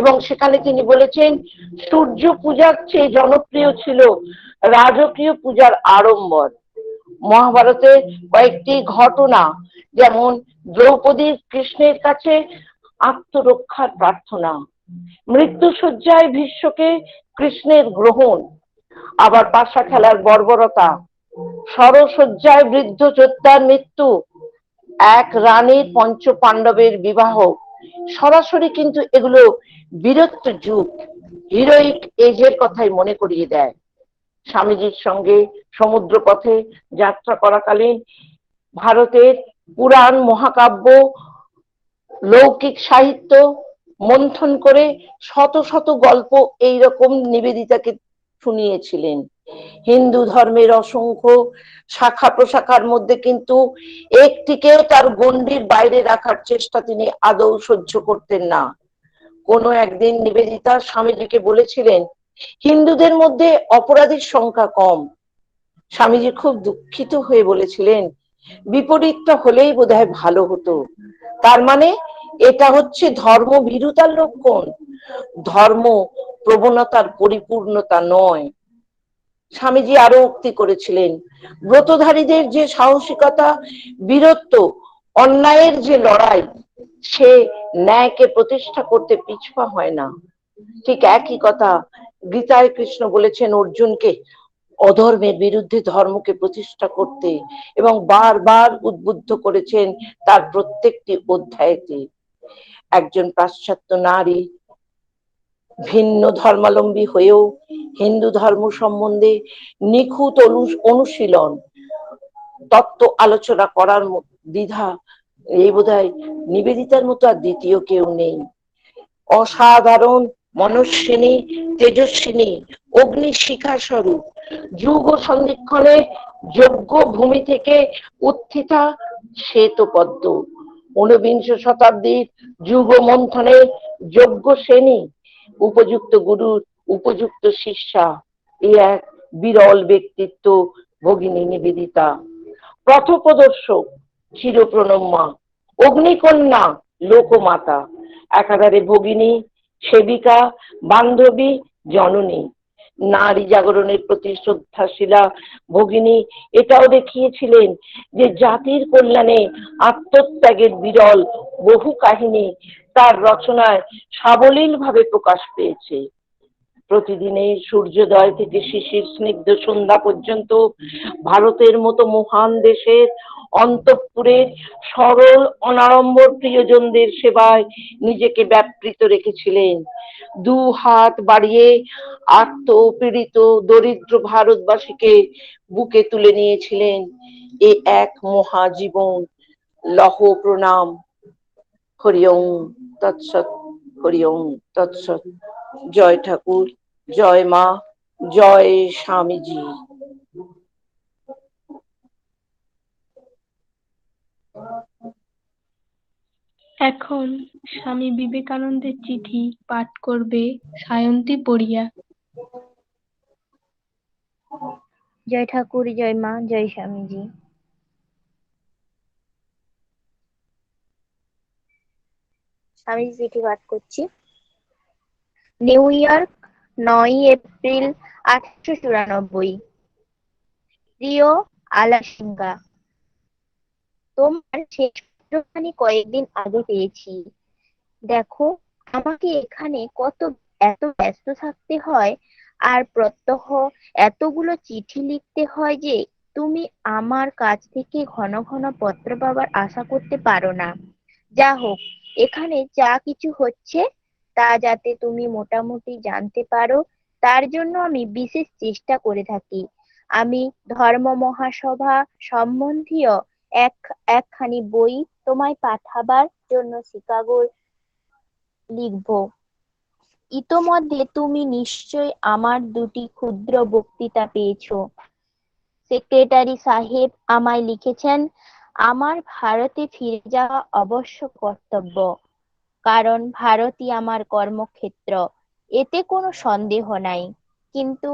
এবং সেখানে তিনি বলেছেন সূর্য পূজার চেয়ে জনপ্রিয় ছিল রাজকীয় পূজার আড়ম্বর। মহাভারতে কয়েকটি ঘটনা, যেমন দ্রৌপদীর কৃষ্ণের কাছে আত্মরক্ষার প্রার্থনা, মৃত্যুশয্যায় ভীষ্মকে কৃষ্ণের গ্রহণ, আবার পাশা খেলার বর্বরতা, সরসজ্জায় বৃদ্ধ যোদ্ধার মৃত্যু, এক রানীর পঞ্চ পাণ্ডবের বিবাহ, সরাসরি কিন্তু এগুলো বীরত্ব যুগ, হিরোইক এজের কথাই মনে করিয়ে দেয়। স্বামীজির সঙ্গে সমুদ্র পথে যাত্রা করাকালীন ভারতের পুরাণ, মহাকাব্য, লৌকিক সাহিত্য মন্থন করে শত শত গল্প এইরকম নিবেদিতাকে শুনিয়েছিলেন। হিন্দু ধর্মের অসংখ্য শাখা প্রশাখার মধ্যে কিন্তু একটিকেও তার গণ্ডির বাইরে রাখার চেষ্টা তিনি আদৌ সহ্য করতেন না। কোনো একদিন নিবেদিতা স্বামীজিকে বলেছিলেন হিন্দুদের মধ্যে অপরাধীর সংখ্যা কম। স্বামীজি খুব দুঃখিত হয়ে বলেছিলেন বিপরীতটা হলেই বোধহয় ভালো হতো। তার মানে এটা হচ্ছে ধর্ম ভীরুতার লক্ষণ, ধর্ম প্রবণতার পরিপূর্ণতা নয়। স্বামীজি আরো উক্তি করেছিলেন ব্রতধারীদের যে সাহসিকতা, বীরত্ব, অন্যায়ের যে লড়াই, সে ন্যায়কে প্রতিষ্ঠা করতে পিছপা হয় না। ঠিক একই কথা গীতায় কৃষ্ণ বলেছেন অর্জুনকে অধর্মের বিরুদ্ধে ধর্মকে প্রতিষ্ঠা করতে, এবং বারবার উদ্বুদ্ধ করেছেন তার প্রত্যেকটি অধ্যায়তে। একজন পাশ্চাত্য নারী ভিন্ন ধর্মাবলম্বী হয়েও হিন্দু ধর্ম সম্বন্ধে নিখুঁত অনুশীলন, তত্ত্ব আলোচনা করার দ্বিধা, এই বোধহয় নিবেদিতার মতো আর দ্বিতীয় কেউ নেই। অসাধারণ মনস্বিনী, তেজস্বিনী, অগ্নি শিখা স্বরূপ, যুগ সন্ধিক্ষণে যোগ্য ভূমি থেকে উত্থিতা শ্বেত পদ্ম, ঊনবিংশ শতাব্দীর যুগ মন্থনে যোগ্য শ্রেণী, উপযুক্ত গুরুর উপযুক্ত শিষ্যা, এই এক বিরল ব্যক্তিত্ব ভগিনী নিবেদিতা। পথপ্রদর্শক, চিরপ্রণম্যা, অগ্নিকন্যা, লোকমাতা, একাধারে ভগিনী, সেবিকা, বান্ধবী, জননী। নারী জাগরণের প্রতি শ্রদ্ধাশীলা ভগিনী এটাও দেখিয়েছিলেন যে জাতির কল্যাণে আত্মত্যাগের বিরল বহু কাহিনী তার রচনায় সাবলীল ভাবে প্রকাশ পেয়েছে। প্রতিদিনের সূর্যোদয় থেকে শিশির স্নিগ্ধ সন্ধ্যা পর্যন্ত ভারতের মতো মহান দেশের অন্তঃপুরের সরল অনাড়ম্বর প্রিয়জনদের সেবায় নিজেকে ব্যাপৃত রেখেছিলেন। দু হাত বাড়িয়ে আত্মপীড়িত দরিদ্র ভারতবাসীকে বুকে তুলে নিয়েছিলেন। এ এক মহাজীবন। লহ প্রণাম। হরি ওম তৎসৎ, হরি ওম তৎসৎ। জয় ঠাকুর, জয় মা, জয় স্বামীজি। এখন স্বামী বিবেকানন্দের চিঠি পাঠ করবে সায়ন্তী পড়িয়া। জয় ঠাকুর, জয় মা, জয় স্বামীজি। স্বামীজি চিঠি পাঠ করছি। New York, 9 April 1894। প্রিয় আলাসিঙ্গা, তোমার শেষ পত্রখানি কয়েকদিন আগে পেয়েছি। দেখো, আমাকে এখানে এত ব্যস্ত থাকতে হয়, আর প্রত্যহ এতগুলো চিঠি লিখতে হয় যে তুমি আমার কাছ থেকে ঘন ঘন পত্র পাবার আশা করতে পারো না। যা হোক, এখানে যা কিছু হচ্ছে তা যাতে তুমি মোটামুটি জানতে পারো, তার জন্য আমি বিশেষ চেষ্টা করে থাকি। আমি ধর্ম মহাসভা সম্বন্ধীয় একখানি বই তোমায় পাঠাবার জন্য শিকাগোর লিখব। ইতোমধ্যে তুমি নিশ্চয় আমার দুটি ক্ষুদ্র বক্তৃতা পেয়েছ। সেক্রেটারি সাহেব আমায় লিখেছেন, আমার ভারতে ফিরে যাওয়া অবশ্য কর্তব্য, কারণ ভারতই আমার কর্মক্ষেত্র, এতে কোনো সন্দেহ নাই। কিন্তু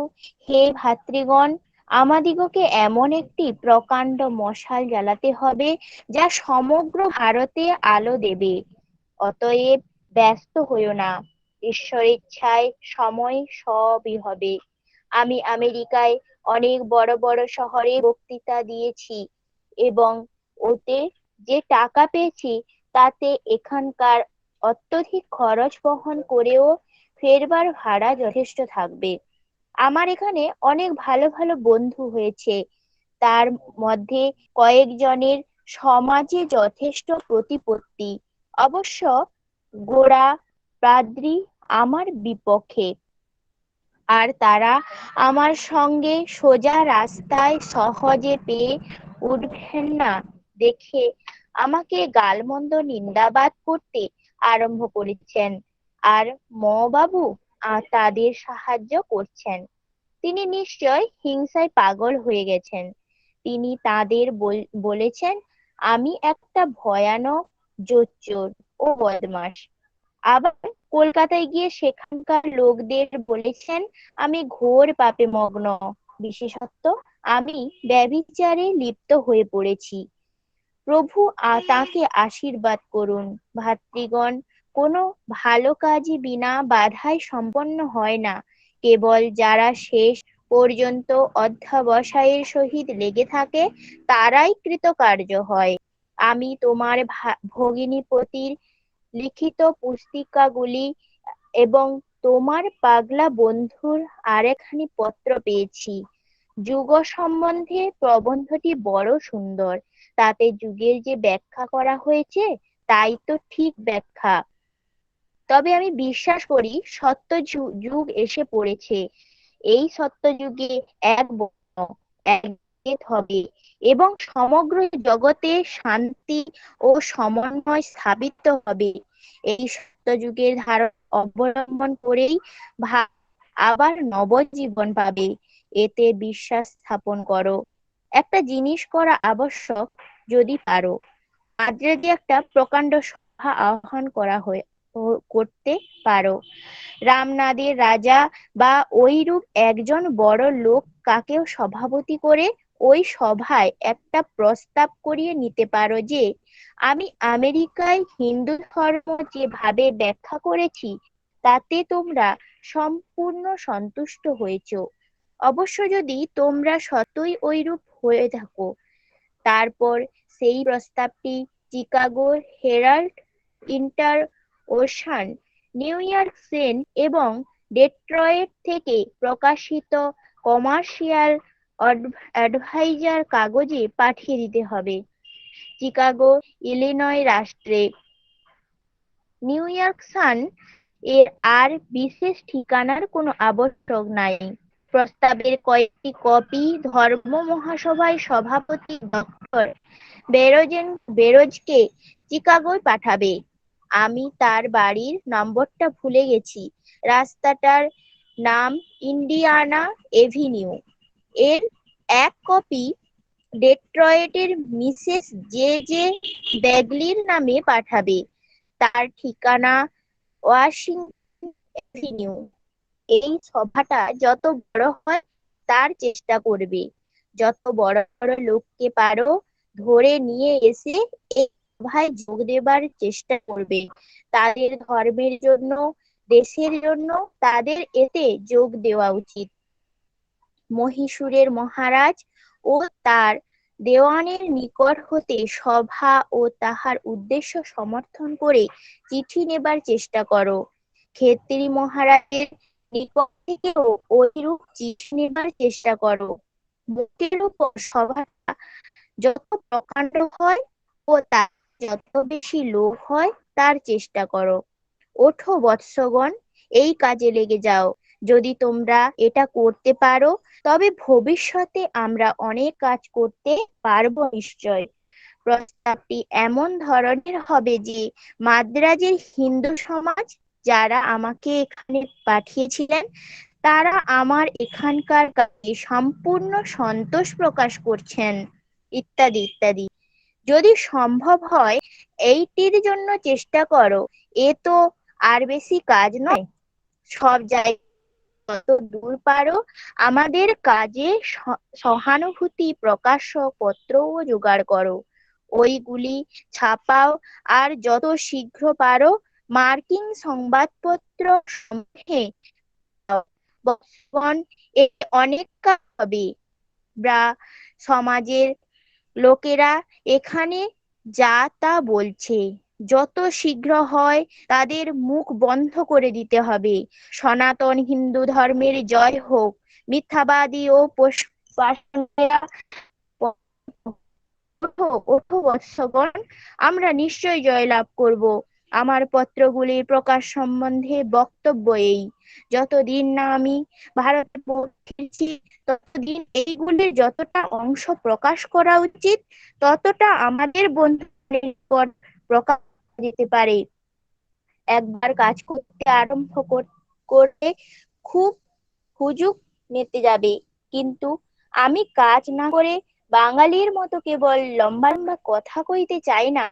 হে ভাতৃগণ, আমাদিগকে এমন একটি প্রকাণ্ড মশাল জ্বালাতে হবে যা সমগ্র ভারতে আলো দেবে। অতএব ব্যস্ত হইও না, ঈশ্বরেচ্ছায় সময় সবই হবে। আমি আমেরিকায় অনেক বড় বড় শহরে বক্তৃতা দিয়েছি এবং ওতে যে টাকা পেয়েছি তাতে এখানকার অত্যধিক খরচ বহন করেও ফেরবার ভাড়া যথেষ্ট থাকবে। আমার এখানে অনেক ভালো ভালো বন্ধু হয়েছে, তার মধ্যে কয়েকজনের সমাজে যথেষ্ট প্রতিপত্তি। অবশ্য গোরা পাদ্রী আমার বিপক্ষে, আর তারা আমার সঙ্গে সোজা রাস্তায় সহজে পেয়ে উঠবেন না দেখে আমাকে গালমন্দ নিন্দাবাদ করতে আরম্ভ করেছেন, আর বাবু তাদের সাহায্য করছেন। তিনি নিশ্চয় হিংসায় পাগল হয়ে গেছেন। তিনি তাদের বলেছেন আমি একটা ভয়ানক জোচ্চোর ও বদমাশ। আবার কলকাতায় গিয়ে সেখানকার লোকদের বলেছেন আমি ঘোর পাপে মগ্ন, বিশেষত আমি ব্যভিচারে লিপ্ত হয়ে পড়েছি। প্রভু তাকে আশীর্বাদ করুন। ভাতৃগণ, কোনো ভালো কাজই বিনা বাধায় সম্পন্ন হয় না। কেবল যারা শেষ পর্যন্ত অধ্যবসায়ের সহিত লেগে থাকে তারাই কৃতকার্য হয়। আমি তোমার ভগিনীপতির লিখিত পুস্তিকাগুলি এবং তোমার পাগলা বন্ধুর আরেকখানি পত্র পেয়েছি। যুগ সম্বন্ধে প্রবন্ধটি বড় সুন্দর। তাতে যুগের যে ব্যাখ্যা করা হয়েছে তাই তো ঠিক ব্যাখ্যা। তবে আমি বিশ্বাস করি সত্য যুগ এসে পড়েছে। এই সত্য যুগে এক বর্ণ, এক ভেদ হবে এবং সমগ্র জগতে শান্তি ও সমন্বয় স্থাপিত হবে। এই সত্য যুগের ধারণা অবলম্বন করেই আবার নবজীবন পাবে। এতে বিশ্বাস স্থাপন করো। একটা জিনিস করা আবশ্যক, যদি পারো। মাদ্রাজে একটা প্রকাণ্ড সভা আহ্বান করতে পারো। রামনাদের রাজা বা ওইরূপ একজন বড় লোক কাকেও সভাপতি করে ওই সভায় একটা প্রস্তাব করিয়ে নিতে পারো যে আমি আমেরিকায় হিন্দু ধর্ম যেভাবে ব্যাখ্যা করেছি তাতে তোমরা সম্পূর্ণ সন্তুষ্ট হয়েছ। অবশ্য যদি তোমরা সতই ওইরূপ হয়ে থাকো, তারপর সেই প্রস্তাবটি Chicago Herald, inter ocean, new York Sen এবং ডেট্রয়েট থেকে প্রকাশিত কমার্শিয়াল অ্যাডভাইজার কাগজে পাঠিয়ে দিতে হবে। চিকাগো ইলিনয় রাষ্ট্রে। নিউ ইয়র্ক সান এর আর বিশেষ ঠিকানার কোনো আবশ্যক নাই। প্রস্তাবের কয়েকটি কপি ধর্ম মহাসভায় সভাপতি ডক্টর বেরোজকে চিকাগোয় পাঠাবে। আমি তার বাড়ির নম্বরটা ভুলে গেছি। রাস্তাটার নাম ইন্ডিয়ানা এভিনিউ। এর এক কপি ডেট্রয়েটের মিসেস জে ব্যাগলির নামে পাঠাবে। তার ঠিকানা ওয়াশিংটন এভিনিউ। এই সভাটা যত বড় হয় তার চেষ্টা করবে। যত বড় বড় লোককে পারো ধরে নিয়ে এসে এই সভায় যোগ দেবার চেষ্টা করবে। তাদের ধর্মের জন্য, দেশের জন্য তাদের এতে যোগ দেওয়া উচিত। মহীশূরের মহারাজ ও তার দেওয়ানের নিকট হতে সভা ও তাহার উদ্দেশ্য সমর্থন করে চিঠি নেবার চেষ্টা করো। ক্ষেত্রী মহারাজের নিকট থেকেও ঐরূপ চিঠি নেবার চেষ্টা করো। মুখের উপর সভাটা যত প্রকাণ্ড হয় ও তার যত বেশি লোভ হয় তার চেষ্টা করো। ওঠো বৎসগণ, এই কাজে লেগে যাও। যদি তোমরা এটা করতে পারো তবে ভবিষ্যতে আমরা অনেক কাজ করতে পারবো নিশ্চয়। প্রস্তাবটি এমন ধরনের হবে যে মাদ্রাজের হিন্দু সমাজ যারা আমাকে এখানে পাঠিয়েছিলেন তারা আমার এখানকার কাজে সম্পূর্ণ সন্তোষ প্রকাশ করছেন, ইত্যাদি ইত্যাদি। যদি সম্ভব হয় এইটির জন্য চেষ্টা করো। এ তো আর বেশি কাজ নয়। সব জায়গায় যত দূর পারো আমাদের কাজে সহানুভূতি প্রকাশ্য পত্রও জোগাড় করো। ওইগুলি ছাপাও আর যত শীঘ্র পারো মার্কিন সংবাদপত্র সমূহে দাও। বৎসগণ, এতে অনেক কাজ হবে। সমাজের লোকেরা এখানে যা তা বলছে, যত শীঘ্র হয় তাদের মুখ বন্ধ করে দিতে হবে। সনাতন হিন্দু ধর্মের জয় হোক। মিথ্যাবাদী ও পাষণ্ডেরা ওঠো ওঠো বৎসগণ, আমরা নিশ্চয় জয়লাভ করব। আমার পত্রগুলির প্রকাশ সম্বন্ধে বক্তব্য এই, যতদিন না আমি ভারতে পৌঁছেছি ততদিন এইগুলির যতটা অংশ প্রকাশ করা উচিত ততটা আমাদের বন্ধুদের নিকট প্রকাশ যেতে পারে। একবার কাজ করতে আরম্ভ করলে খুব হুজুগ মেতে যাবে, কিন্তু আমি কাজ না করে বাঙালির মতো কেবল লম্বা লম্বা কথা কইতে চাই না,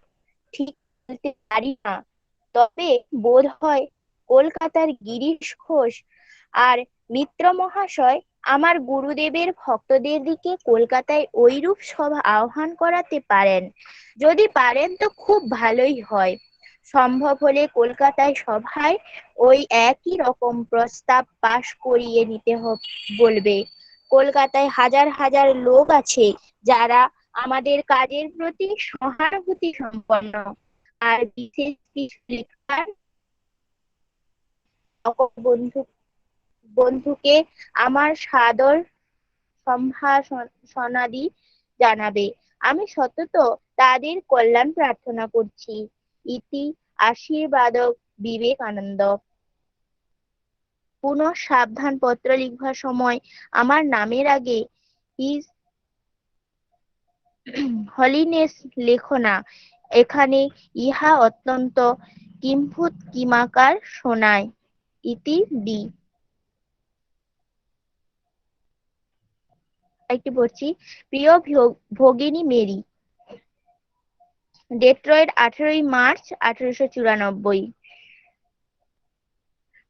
ঠিক বলতে পারি না। তবে বোধ হয় কলকাতার গিরিশ ঘোষ আর মিত্র মহাশয় আমার গুরুদেবের ভক্তদের দিকে কলকাতায় ঐরূপ সভা আহ্বান করাতে পারেন। যদি পারেন তো খুব ভালোই হয়। সম্ভব হলে কলকাতায় সভায় ওই একই রকম প্রস্তাব পাশ করিয়ে নিতে বলবে। কলকাতায় হাজার হাজার লোক আছে যারা আমাদের কাজের প্রতি সহানুভূতি সম্পন্ন। আর বিশেষ কিছু লেখার বন্ধুকে আমার সাদর সম্ভাষণাদি জানাবে। আমি সতত তাদের কল্যাণ প্রার্থনা করছি। ইতি আশীর্বাদক বিবেকানন্দ। পুনঃ সাবধান, পত্র লিখবার সময় আমার নামের আগে হিজ হলিনেস লেখো না। এখানে ইহা অত্যন্ত কিম্ভূত কিমাকার শোনায়। ইতি ডি। একটি পড়ছি। প্রিয় ভগিনী মেরি, ডেট্রয়েট 18ই মার্চ 1894।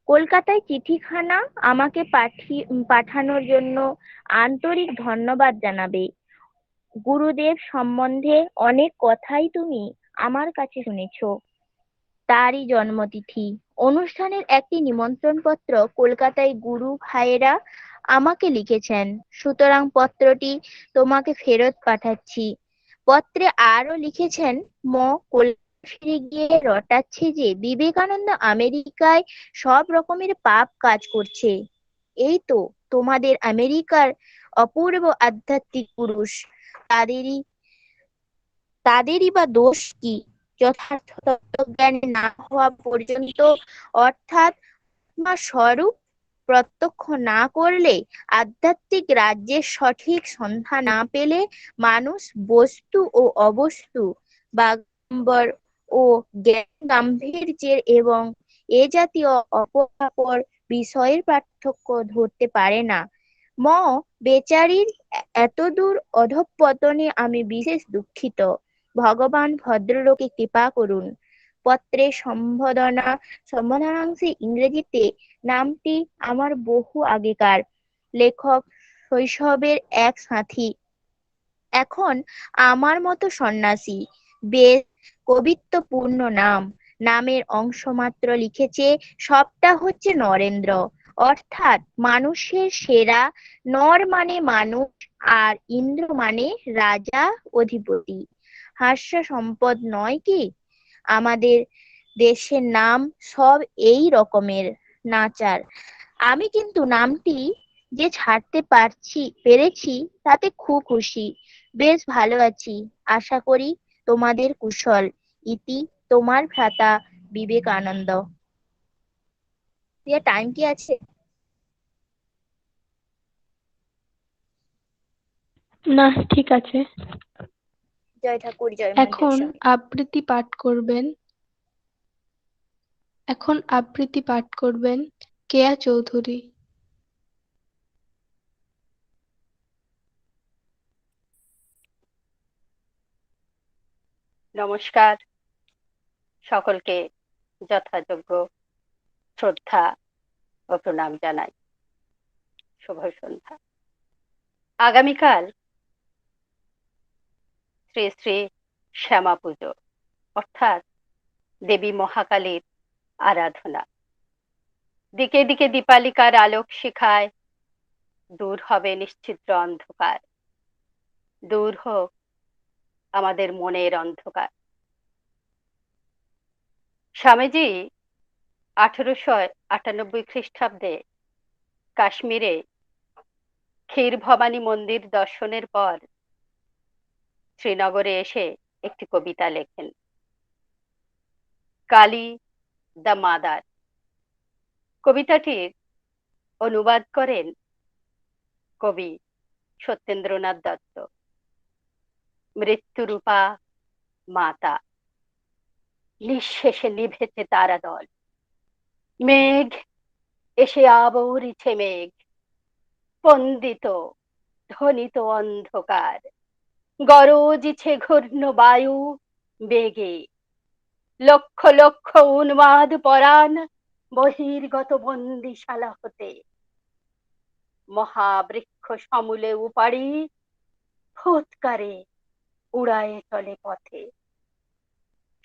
কলকাতায় চিঠিখানা আমাকে পাঠানোর জন্য আন্তরিক ধন্যবাদ জানাবে। গুরুদেব সম্বন্ধে অনেক কথাই তুমি আমার কাছে শুনেছ। তারই জন্মতিথি। অনুষ্ঠানের একটি নিমন্ত্রণ পত্র কলকাতায় গুরু ভাইয়েরা আমাকে লিখেছেন, সুতরাং পত্রটি তোমাকে ফেরত পাঠাচ্ছি। পত্রে আরো লিখেছেন, কলকাতা ফিরে গিয়ে রটাচ্ছে যে বিবেকানন্দ আমেরিকায় সব রকমের পাপ কাজ করছে। এই তো তোমাদের আমেরিকার অপূর্ব আধ্যাত্মিক পুরুষ, তাদেরই বা দোষ কি? যথার্থ তত্ত্বজ্ঞান না হওয়া পর্যন্ত, অর্থাৎ স্বরূপ প্রত্যক্ষ না করলে, আধ্যাত্মিক রাজ্যের সঠিক সন্ধান না পেলে মানুষ বস্তু ও অবস্তু, বাগাড়ম্বর ও জ্ঞান গাম্ভীর্যের এবং এ জাতীয় অপরাপর বিষয়ের পার্থক্য ধরতে পারে না। বেচারির এতদূর অধঃপতনে আমি বিশেষ দুঃখিত। ভগবান ভদ্রলোকে কৃপা করুন। পত্রের সম্বোধনাংশে ইংরেজিতে নামটি আমার বহু আগেকার লেখক শৈশবের এক সাথী, এখন আমার মতো সন্ন্যাসী। বেশ কবিত্বপূর্ণ নাম। নামের অংশ মাত্র লিখেছে, সবটা হচ্ছে নরেন্দ্র, অর্থাৎ মানুষের সেরা। নর মানে মানুষ, আর ইন্দ্র মানে রাজা, অধিপতি। হাস্য সম্পদ নয় কি? আমাদের দেশের নাম সব এই রকমের নাচার। আমি কিন্তু নামটি যে ছাড়তে পেরেছি তাতে খুব খুশি। বেশ ভালো আছি, আশা করি তোমাদের কুশল। ইতি তোমার ভ্রাতা বিবেকানন্দ। প্রিয়া, টাইম কি আছে? না, ঠিক আছে। জয় ঠাকুর, জয় এখন মহাদেব স্বামী। আবৃত্তি পাঠ করবেন কেয়া চৌধুরী। নমস্কার, সকলকে যথাযোগ্য শ্রদ্ধা ও প্রণাম জানাই। শুভ সন্ধ্যা। আগামীকাল শ্রী শ্রী শ্যামা পুজো, অর্থাৎ দেবী মহাকালীর আরাধনা। দিকে দিকে দীপালিকার আলোক শিখায় দূর হবে নিশ্চিদ্র অন্ধকার, দূর হোক আমাদের মনের অন্ধকার। স্বামীজি 1898 খ্রিস্টাব্দে কাশ্মীরে ক্ষীর ভবানী মন্দির দর্শনের পর শ্রীনগরে এসে একটি কবিতা লেখেন, কালী দ্য মাদার। কবিতাটির অনুবাদ করেন কবি সত্যেন্দ্রনাথ দত্ত। মৃত্যুরূপা মাতা, নিঃশেষে নিভেছে তারা দল। মেঘ এসে আবরিছে মেঘ, স্পন্দিত ধ্বনিত অন্ধকার। গরজিছে ঘূর্ণ বায়ু বেগে, লক্ষ লক্ষ উন্মাদ পরাণ বহির্গত বন্দিশালা হতে। মহাবৃক্ষ সমূলে উপাড়ি ফুৎকারে উড়ায়ে চলে পথে।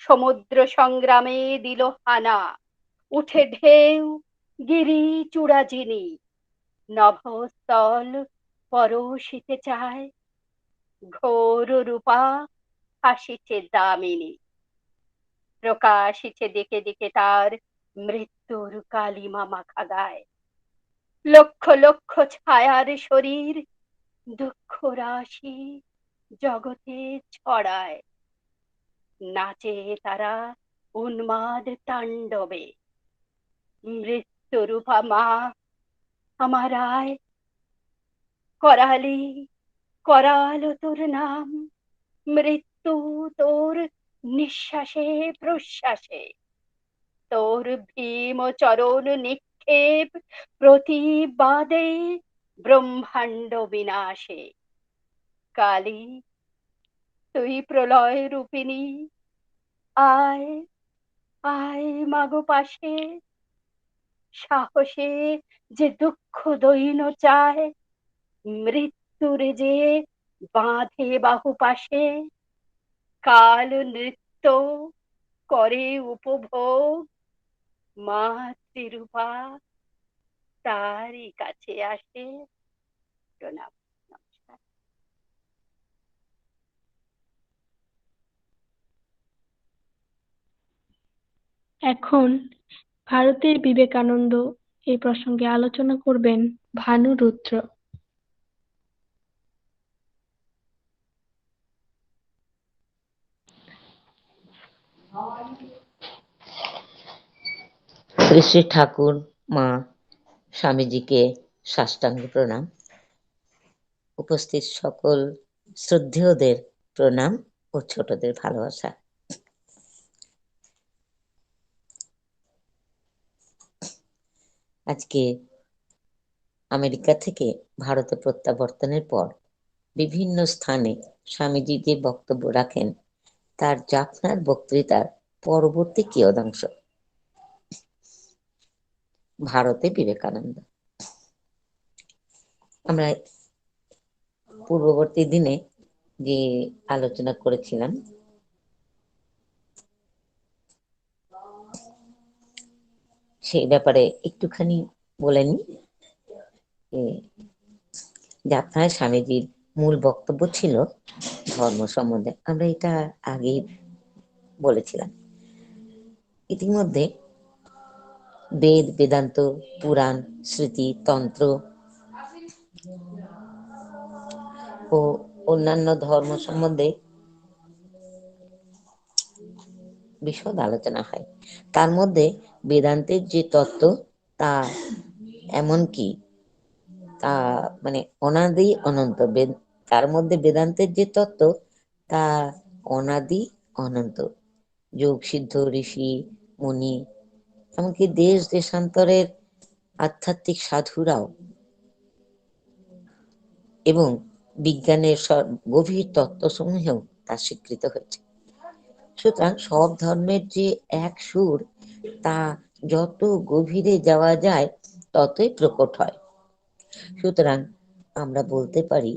সমুদ্র সংগ্রামে দিল হানা, উঠে ঢেউ গিরি চূড়া যিনি। নভস্থল পরশিতে চায়, ঘোর রূপা হাসিছে দামিনী। প্রকাশিছে দিকে দিকে তার মৃত্যুর কালিমা মাখা গায়। লক্ষ লক্ষ ছায়ার শরীর দুঃখ রাশি জগতে ছড়ায়। নাচে তারা উন্মাদ তাণ্ডবে, মৃত্যুরূপা মা আমার আয়। করালি করালো তোর নাম, মৃত্যু তোর নিঃশ্বাসে প্রশ্বাসে। তোর ভীম চরণ নিক্ষেপ প্রতিবাদে ব্রহ্মাণ্ড বিনাশে। কালী তুই প্রলয় রূপিণী, আয় আয় মাগো পাশে। সাহসে যে দুঃখ দৈন চায়, মৃত্যুর যে বাঁধে বাহু পাশে। কাল নৃত্য করে উপভোগ, মাতৃরূপা তারই কাছে আসে। প্রণাম। নমস্কার। এখন ভারতের বিবেকানন্দ এই প্রসঙ্গে আলোচনা করবেন ভানু রুদ্র। শ্রী শ্রী ঠাকুর মা স্বামীজিকে সাষ্টাঙ্গ প্রণাম। উপস্থিত সকল শ্রদ্ধেয়দের প্রণাম ও ছোটদের ভালোবাসা। আজকে আমেরিকা থেকে ভারতে প্রত্যাবর্তনের পর বিভিন্ন স্থানে স্বামীজি যে বক্তব্য রাখেন তার জাফনার বক্তৃতার পরবর্তী কিয়দাংশ। ভারতে বিবেকানন্দ। আমরা পূর্ববর্তী দিনে যে আলোচনা করেছিলাম সেই ব্যাপারে একটুখানি বলে নি। যাত্রায় স্বামীজির মূল বক্তব্য ছিল ধর্ম সম্বন্ধে। আমরা এটা আগেই বলেছিলাম। ইতিমধ্যে বেদ, বেদান্ত, পুরাণ, স্মৃতি, তন্ত্র ও অন্যান্য ধর্ম সম্বন্ধে বিশদ আলোচনা হয়। তার মধ্যে বেদান্তের যে তত্ত্ব তা এমনকি তা মানে অনাদি অনন্ত, তার মধ্যে বেদান্তের যে তত্ত্ব তা অনাদি অনন্ত। যোগ সিদ্ধ ঋষি মুনি এমনকি দেশ দেশান্তরের আধ্যাত্মিক সাধুরাও এবং বিজ্ঞানের গভীর তত্ত্বসমূহেও তা স্বীকৃত হয়েছে। সুতরাং সব ধর্মের যে এক সুর, তা যত গভীরে যাওয়া যায় ততই প্রকট হয়। সুতরাং আমরা বলতে পারি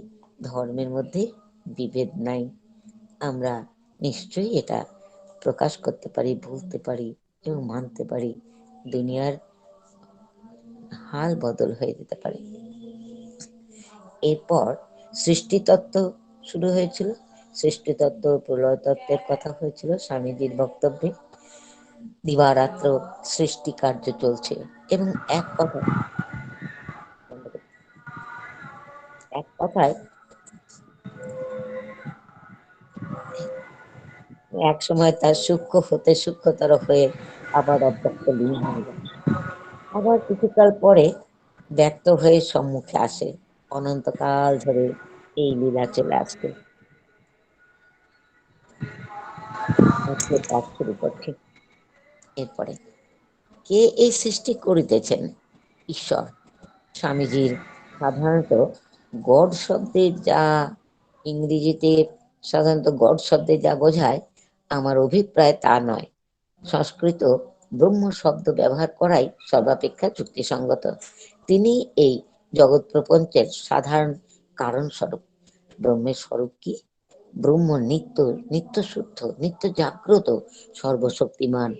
ধর্মের মধ্যে বিভেদ নাই। আমরা নিশ্চয়ই এটা প্রকাশ করতে পারি, বলতে পারি এবং মানতে পারি। দুনিয়ার হাল বদল হয়ে যেতে পারে। এরপর সৃষ্টিতত্ত্ব শুরু হয়েছিল। সৃষ্টিতত্ত্ব, প্রলয় তত্ত্বের কথা হয়েছিল স্বামীজির বক্তব্যে। দিবারাত্র সৃষ্টি কার্য চলছে এবং এক কথায় এক সময় তার সূক্ষ্ম হতে সূক্ষ্মতর হয়ে আবার অব্যক্ত লীন হয়ে যায়, আবার কিছুকাল পরে ব্যক্ত হয়ে সম্মুখে আসে। অনন্তকাল ধরে এই লীলা চলে আসছে। কাজ শুরু করছে। এরপরে কে এই সৃষ্টি করিতেছেন? ঈশ্বর। স্বামীজির সাধারণত গড শব্দে যা ইংরেজিতে সাধারণত গড শব্দে যা বোঝায়, আমার অভিপ্রায় তা নয়। সংস্কৃত ব্রহ্ম শব্দ ব্যবহার করাই সর্বাপেক্ষা যুক্তিসঙ্গত। তিনি এই জগৎ প্রপঞ্চের সাধারণ কারণ স্বরূপ। ব্রহ্মের স্বরূপ কি? ব্রহ্ম নিত্য, নিত্য শুদ্ধ, নিত্য জাগ্রত, সর্বশক্তিমান,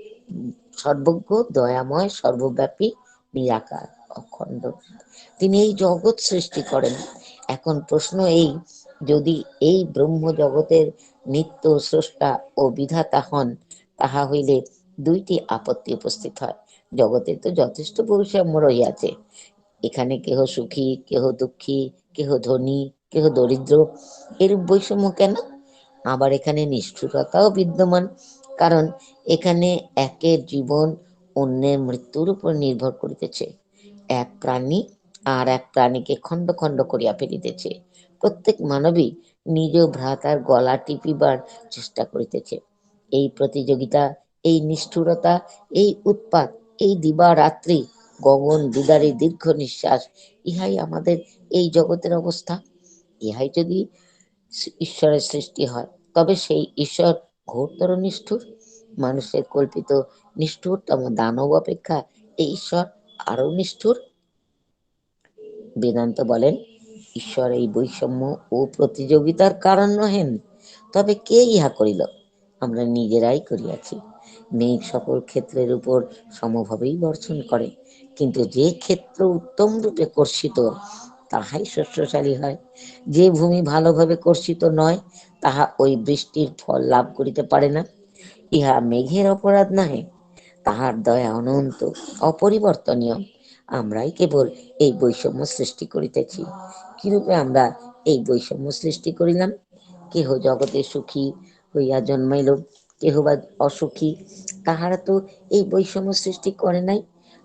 সর্বজ্ঞ, দয়াময়, সর্বব্যাপী, নিরাকার, অখণ্ড। তিনি এই জগৎ সৃষ্টি করেন। এখন প্রশ্ন এই, যদি এই ব্রহ্ম জগতের নিত্য স্রষ্টা ও বিধাতা হন, তাহা হইলে দুইটি আপত্তি উপস্থিত হয়। জগতে তো যথেষ্ট বৈষম্য রহিয়াছে। এখানে কেহ সুখী, কেহ দুঃখী, কেহ ধনী, কেহ দরিদ্র, এরূপ বৈষম্য কেন? আবার এখানে নিষ্ঠুরতাও বিদ্যমান, কারণ এখানে একের জীবন অন্যের মৃত্যুর উপর নির্ভর করিতেছে। এক প্রাণী আর এক প্রাণীকে খণ্ড খণ্ড করিয়া ফেলিতেছে। প্রত্যেক মানবী নিজ ভ্রাতার গলা টিপিবার চেষ্টা করিতেছে। এই প্রতিযোগিতা, এই নিষ্ঠুরতা, এই উৎপাত, এই দিবা রাত্রি গগন বিদারী দীর্ঘ নিঃশ্বাস, ইহাই আমাদের এই জগতের অবস্থা। ইহাই যদি ঈশ্বরের সৃষ্টি হয়, তবে সেই ঈশ্বর ঘোরতর নিষ্ঠুর। মানুষের কল্পিত নিষ্ঠুরতম দানব অপেক্ষা এই ঈশ্বর আরো নিষ্ঠুর। বেদান্ত বলেন, ঈশ্বর এই বৈষম্য ও প্রতিযোগিতার কারণ নহেন। তবে কে ইহা করিল? আমরা নিজেরাই করিয়াছি। মেঘ সকল ক্ষেত্রের উপর সমভাবেই বর্ষণ করে, কিন্তু যে ক্ষেত্র উত্তম রূপে কর্ষিত, তাহাই শস্যশালী হয়। যে ভূমি ভালোভাবে কর্ষিত নয়, তাহা ওই বৃষ্টির ফল লাভ করিতে পারে না। ইহা মেঘের অপরাধ নহে, তাহার দয়া অনন্ত, অপরিবর্তনীয়। আমরাই কেবল এই বৈষম্য সৃষ্টি করিতেছি। কিরূপে আমরা এই বৈষম্য সৃষ্টি করিলাম? কেহ জগতে সুখী হইয়া জন্মাইল, কেহ বা অসুখী, তাহারা তো এই বৈষম্য সৃষ্টি করে নাই।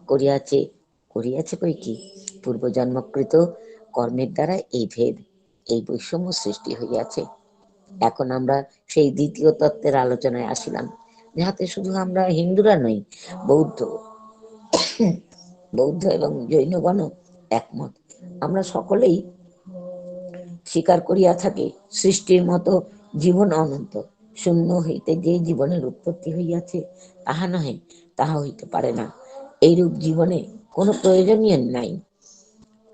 করিয়াছে বই কি? পূর্বজন্মকৃত কর্মের দ্বারা এই ভেদ, এই বৈষম্য সৃষ্টি হইয়াছে। এখন আমরা সেই দ্বিতীয় তত্ত্বের আলোচনায় আসিলাম, যাহাতে শুধু আমরা হিন্দুরা নই, বৌদ্ধ এবং জৈনগণ একমত। আমরা সকলেই স্বীকার করিয়া থাকি, সৃষ্টির মতো জীবন অনন্ত। শূন্য হইতে যে জীবনের উৎপত্তি হইয়াছে, তাহা নহে, তাহা হইতে পারে না। এইরূপ জীবনে কোনো প্রয়োজনীয় নাই।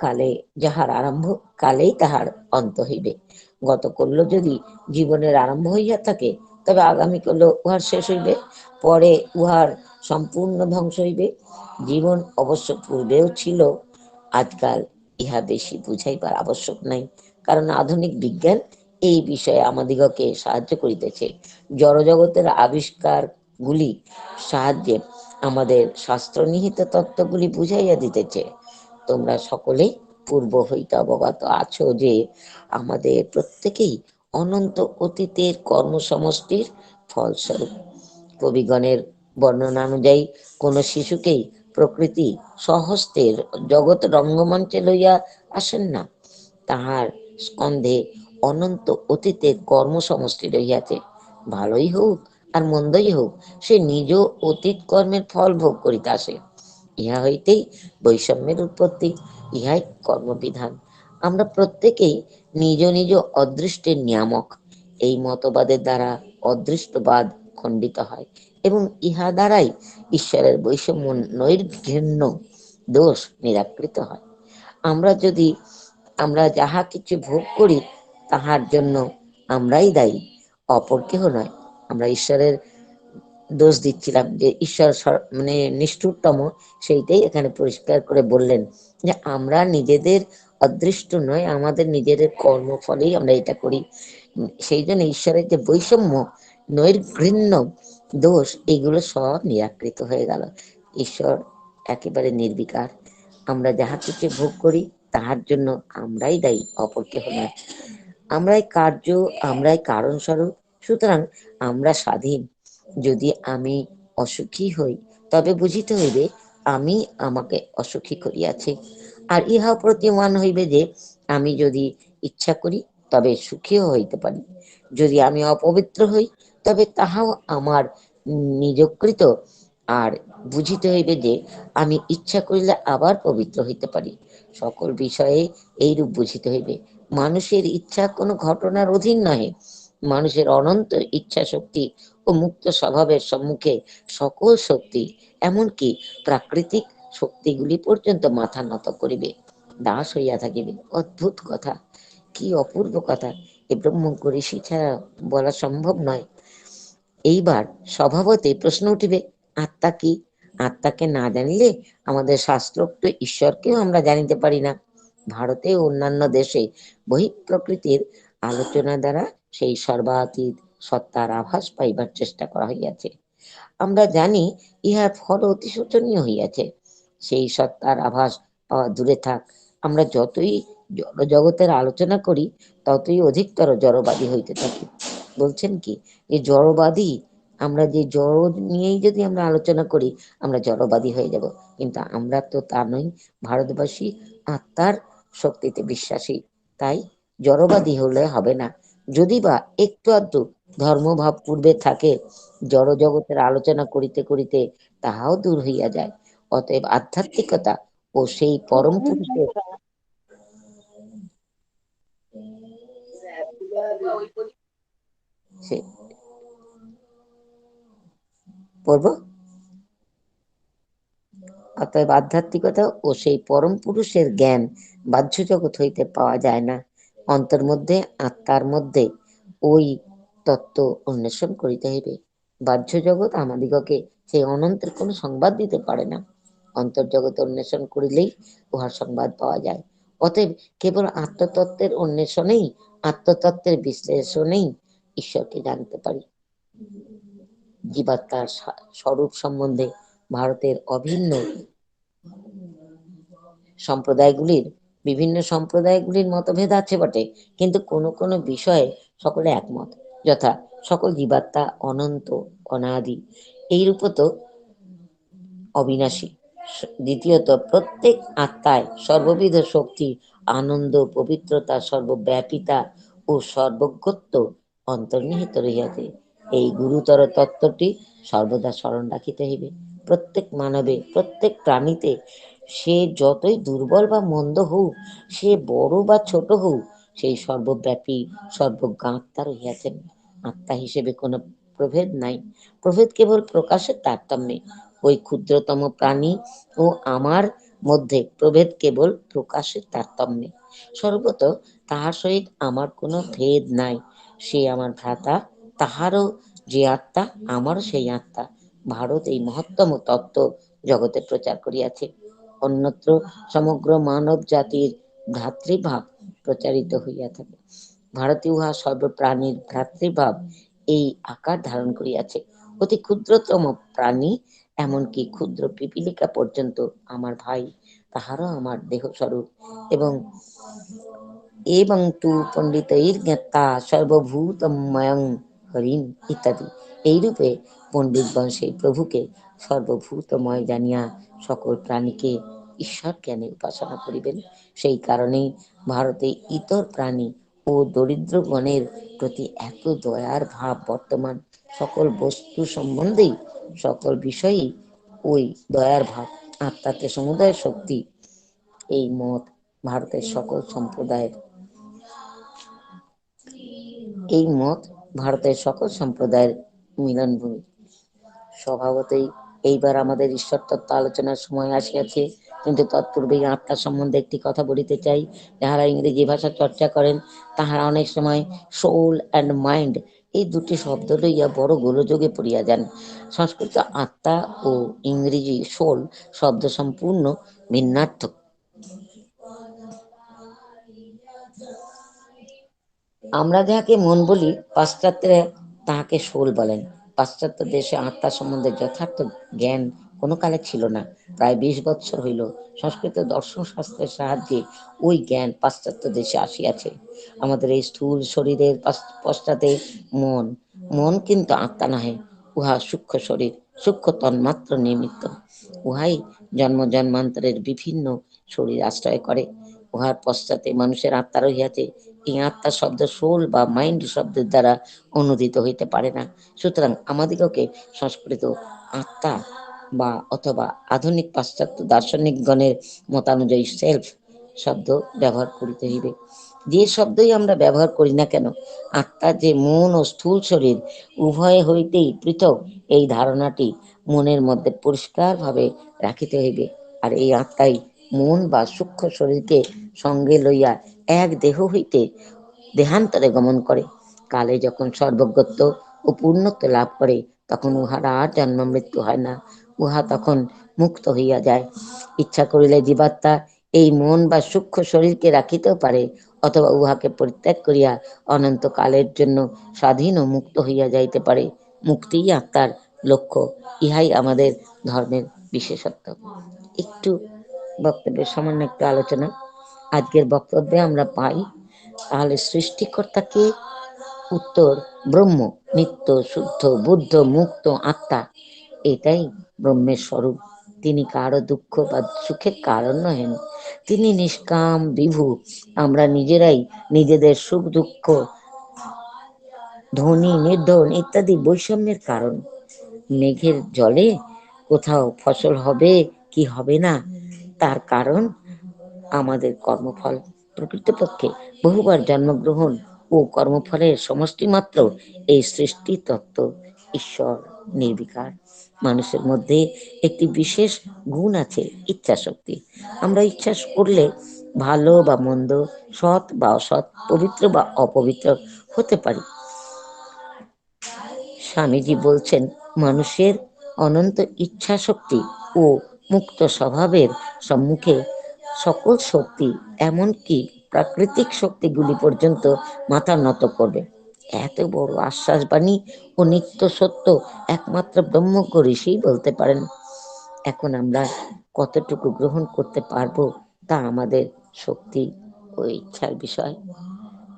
কালে যাহার আরম্ভ, কালেই তাহার অন্ত হইবে। গতকল্য যদি জীবনের আরম্ভ হইয়া থাকে, তবে আগামীকাল উহার শেষ হইবে, পরে উহার সম্পূর্ণ ধ্বংস হইবে। জীবন অবশ্য পূর্বেও ছিল, আজকাল ইহা বেশি বুঝাইবার আবশ্যক নাই। কারণ আধুনিক বিজ্ঞান এই বিষয়ে আমাদিগকে সাহায্য করিতেছে। জড়জগতের আবিষ্কার গুলি সাহায্যে আমাদের শাস্ত্র নিহিত তত্ত্বগুলি বুঝাইয়া দিতেছে। তোমরা সকলেই পূর্ব হইতে অবগত আছো যে আমাদের প্রত্যেকেই অনন্ত অতীতের কর্মসমষ্টির ফলস্বরূপ। কবিগণের বর্ণনা অনুযায়ী কোন শিশুকেই প্রকৃতি স্বহস্তের জগৎ রঙ্গমঞ্চে লইয়া আসেন না। তাহার স্কন্ধে অনন্ত অতীতের কর্মসমষ্টি রহিয়াছে। ভালোই হোক আর মন্দই হোক, সে নিজ অতীত কর্মের ফল ভোগ করিতে আসে। ইহা হইতেই বৈষম্যের উৎপত্তি, ইহাই কর্মবিধান। আমরা প্রত্যেকেই নিজ নিজ অদৃষ্টের নিয়ামক। এই মতবাদের দ্বারা অদৃষ্টবাদ খণ্ডিত হয় এবং ইহা দ্বারাই ঈশ্বরের বৈষম্য নৈর্ঘৃণ্য দোষ নিরাকৃত হয়। আমরা যাহা কিছু ভোগ করি তাহার জন্য আমরাই দায়ী, অপর কেহ নয়। আমরা ঈশ্বরের দোষ দিচ্ছিলাম যে ঈশ্বর মানে নিষ্ঠুরতম, সেইটাই এখানে পরিষ্কার করে বললেন যে আমরা নিজেদের অদৃষ্ট নয়, আমাদের নিজেদের কর্মফলেই আমরা এটা করি। সেই জন্য ঈশ্বরের যে বৈষম্য নৈর্ঘৃণ্য দোষ, এগুলো সব নিরাকৃত হয়ে গেল। ঈশ্বর একেবারে নির্বিকার। আমরা যাহা কিছু ভোগ করি তাহার জন্য আমরাই দায়ী, অপর কেহ নয়। আমরাই কার্য, আমরাই কারণ স্বরূপ। সুতরাং আমরা স্বাধীন। যদি আমি অসুখী হই তবে বুঝিতে হইবে আমি আমাকে অসুখী করিয়াছি। আর ইহাও প্রতীয়মান হইবে যে আমি যদি ইচ্ছা করি তবে সুখীও হইতে পারি। যদি আমি অপবিত্র হই তবে তাহাও আমার নিজকৃত। আর বুঝিতে হইবে যে আমি ইচ্ছা করিলে আবার পবিত্র হইতে পারি। সকল বিষয়ে এইরূপ বুঝিতে হইবে। মানুষের ইচ্ছা কোনো ঘটনার অধীন নহে। মানুষের অনন্ত ইচ্ছা শক্তি ও মুক্ত স্বভাবের সম্মুখে সকল শক্তি, এমনকি প্রাকৃতিক শক্তিগুলি পর্যন্ত মাথা নত করিবে, দাস হইয়া থাকিবে। অদ্ভুত কথা, কি অপূর্ব কথা! এ ব্রহ্মজ্ঞ ঋষি ছাড়া বলা সম্ভব নয়। এইবার স্বভাবতে প্রশ্ন উঠিবে, আত্মা কি? আত্মাকে না জানিলে আমাদের শাস্ত্রোক্ত ঈশ্বরকেও আমরা জানিতে পারি না। ভারতে ও অন্যান্য দেশে বহিঃপ্রকৃতির আলোচনা দ্বারা সেই সর্বাতীত সত্তার আভাস পাইবার চেষ্টা করা হইয়াছে। আমরা জানি ইহার ফল অতি শোচনীয় হইয়াছে। সেই সত্তার আভাস পাওয়া দূরে থাক, আমরা যতই জড়জগতের আলোচনা করি ততই অধিকতর জড়বাদী হইতে থাকি। বলছেন কি যে জড়বাদী, আমরা যে জড় নিয়েই যদি আমরা আলোচনা করি আমরা জড়বাদী হয়ে যাব। কিন্তু আমরা তো তা নই। ভারতবাসী আত্মার শক্তিতে বিশ্বাসী, তাই জড়বাদী হলে হবে না। যদি বা একটু আধটু ধর্মভাব পূর্বে থাকে, জড় জগতের আলোচনা করিতে করিতে তাহাও দূর হইয়া যায়। অতএব আধ্যাত্মিকতা ও সেই পরম পুরুষের পড়ব। অতএব আধ্যাত্মিকতা ও সেই পরম পুরুষের জ্ঞান বাহ্য জগৎ হইতে পাওয়া যায় না। অন্তর মধ্যে, আত্মার মধ্যে ওই তত্ত্ব অন্বেষণ করিতে হইবে। বাহ্য জগৎ আমাদিগকে সেই অনন্তের কোনো সংবাদ দিতে পারে না। অন্তর্জগৎ অন্বেষণ করিলেই উহার সংবাদ পাওয়া যায়। অতএব কেবল আত্মতত্ত্বের অন্বেষণেই, আত্মতত্ত্বের বিশ্লেষণেই ঈশ্বরকে জানতে পারি। জীবাত্মার স্বরূপ সম্বন্ধে ভারতের অভিন্ন বিভিন্ন সম্প্রদায়গুলির মতভেদ আছে বটে, কিন্তু কোনো কোনো বিষয়ে সকলে একমত। যথা সকল জীবাত্মা অনন্ত, অনাদি, এইরূপত অবিনাশী। দ্বিতীয়ত প্রত্যেক আত্মায় সর্ববিধ শক্তি, আনন্দ, পবিত্রতা, সর্বব্যাপিতা ও সর্বজ্ঞত্ব অন্তর্নিহিত রহিয়াছে। এই গুরুতর তত্ত্বটি সর্বদা স্মরণ রাখিতে হইবে। প্রত্যেক মানবে, প্রত্যেক প্রাণীতে, সে যতই দুর্বল বা মন্দ হোক, সে বড় বা ছোট হোক, সেই সর্বব্যাপী সর্বজ্ঞ আত্মা রহিয়াছেন। আত্মা হিসেবে কোনো প্রভেদ নাই। প্রভেদ কেবল প্রকাশের তারতম্যে। ওই ক্ষুদ্রতম প্রাণী ও আমার মধ্যে প্রভেদ কেবল প্রকাশের তারতম্যে। সর্বত তাহার সহিত আমার কোনো ভেদ নাই। সে আমার ভ্রাতা, তাহারও যে আত্মা আমারও সেই আত্মা। ভারত এই মহত্তম তত্ত্ব জগতে প্রচার করিয়াছে। অন্যত্র সমগ্র মানব জাতির ভ্রাতৃভাব প্রচারিত হইয়া থাকে। ভারতে উহা সর্বপ্রাণীর ভ্রাতৃভাব এই আকার ধারণ করিয়াছে। অতি ক্ষুদ্রতম প্রাণী, এমনকি ক্ষুদ্র পিপীলিকা পর্যন্ত আমার ভাই, তাহারও আমার দেহ স্বরূপ। এবং তু পণ্ডিতৈর জ্ঞাতা সর্বভূতময়ং হরিণ ইত্যাদি। এইরূপে পণ্ডিতগণ সেই প্রভুকে সর্বভূতময় জানিয়া সকল প্রাণীকে ঈশ্বর জ্ঞানে উপাসনা করিবেন। সেই কারণেই ভারতে ইতর প্রাণী ও দরিদ্রগণের প্রতি এত দয়ার ভাব বর্তমান। সকল বস্তু সম্বন্ধেই, সকল বিষয়েই ওই দয়ার ভাব। আত্মাতে সমুদয় শক্তি, এই মত ভারতের সকল সম্প্রদায়ের মিলনভূমি। স্বভাবতই এইবার আমাদের ঈশ্বর তত্ত্ব আলোচনার সময় আসিয়াছে, কিন্তু তৎপূর্বেই আত্মা সম্বন্ধে একটি কথা বলিতে চাই। যাহারা ইংরেজি ভাষা চর্চা করেন, তাহারা অনেক সময় সোল অ্যান্ড মাইন্ড এই দুটি শব্দ লইয়া বড় গোলযোগে পড়িয়া যান। সংস্কৃত আত্মা ও ইংরেজি সোল শব্দ সম্পূর্ণ ভিন্নার্থক। আমরা যাহাকে মন বলি, পাশ্চাত্যেরা তাহাকে সোল বলেন। পাশ্চাত্য দেশে আত্মা সম্বন্ধে যথার্থ জ্ঞান কোনো কালে ছিল না। প্রায় 20 বৎসর হইল সংস্কৃত দর্শন শাস্ত্রের সাহায্যে ওই জ্ঞান পাশ্চাত্য দেশে আসিয়াছে। আমাদের এই স্থূল শরীরের পশ্চাতে মন, মন কিন্তু আত্মা নহে, উহা সূক্ষ্ম শরীর, সূক্ষ্ম তন্মাত্র নিমিত্ত। উহাই জন্ম জন্মান্তরের বিভিন্ন শরীর আশ্রয় করে। উহার পশ্চাতে মানুষের আত্মা রহিয়াছে। এই আত্মা শব্দ সোল বা মাইন্ড শব্দের দ্বারা অনুদিত হইতে পারে না। সুতরাং আমাদিগকে সংস্কৃত আত্মা বা অথবা আধুনিক পাশ্চাত্য দার্শনিকগণের মতানুযায়ী সেলফ শব্দ ব্যবহার করিতে হইবে। যে শব্দই আমরা ব্যবহার করি না কেন, আত্মা যে মন ও স্থূল শরীর উভয় হইতেই পৃথক, এই ধারণাটি মনের মধ্যে পরিষ্কারভাবে রাখিতে হইবে। আর এই আত্মাই মন বা সূক্ষ্ম শরীরকে সঙ্গে লইয়া এক দেহ হইতে দেহান্তরে গমন করে। কালে যখন সর্বজ্ঞত্ব ও পূর্ণত্ব লাভ করে, তখন উহার আর জন্ম মৃত্যু হয় না, উহা তখন মুক্ত হইয়া যায়। ইচ্ছা করিলে জীবাত্মা এই মন বা সূক্ষ্ম শরীরকে রাখিতেও পারে, অথবা উহাকে পরিত্যাগ করিয়া অনন্ত কালের জন্য স্বাধীন ও মুক্ত হইয়া যাইতে পারে। মুক্তিই আত্মার লক্ষ্য, ইহাই আমাদের ধর্মের বিশেষত্ব। একটু বক্তব্যের সামান্য একটু আলোচনা আজকের বক্তব্যে আমরা পাই। তাহলে সৃষ্টিকর্তাকে? উত্তর, ব্রহ্ম, নিত্য শুদ্ধ বুদ্ধ মুক্ত আত্মা, এটাই ব্রহ্মের স্বরূপ। তিনি কারো দুঃখ বা সুখের কারণ নহেন। তিনি নিষ্কাম বিভু। আমরা নিজেরাই নিজেদের সুখ দুঃখ, ধনী নির্ধন ইত্যাদি বৈষম্যের কারণ। মেঘের জলে কোথাও ফসল হবে কি হবে না, তার কারণ আমাদের কর্মফল। প্রকৃতপক্ষে বহুবার জন্মগ্রহণ ও কর্মফলের সমষ্টি মাত্র এই সৃষ্টি তত্ত্ব। ঈশ্বর নির্বিকার। মানুষের মধ্যে একটি বিশেষ গুণ আছে, ইচ্ছা শক্তি। আমরা ইচ্ছা করলে ভালো বা মন্দ, সৎ বা অসৎ, পবিত্র বা অপবিত্র হতে পারি। স্বামীজি বলছেন, মানুষের অনন্ত ইচ্ছা শক্তি ও মুক্ত স্বভাবের সম্মুখে সকল শক্তি, এমনকি প্রাকৃতিক শক্তিগুলি পর্যন্ত মাথা নত করবে। এত বড় আশ্বাসবাণী ও নিত্য সত্য একমাত্র ব্রহ্মজ্ঞ ঋষিই বলতে পারেন। এখন আমরা কতটুকু গ্রহণ করতে পারবো, তা আমাদের শক্তি ও ইচ্ছার বিষয়।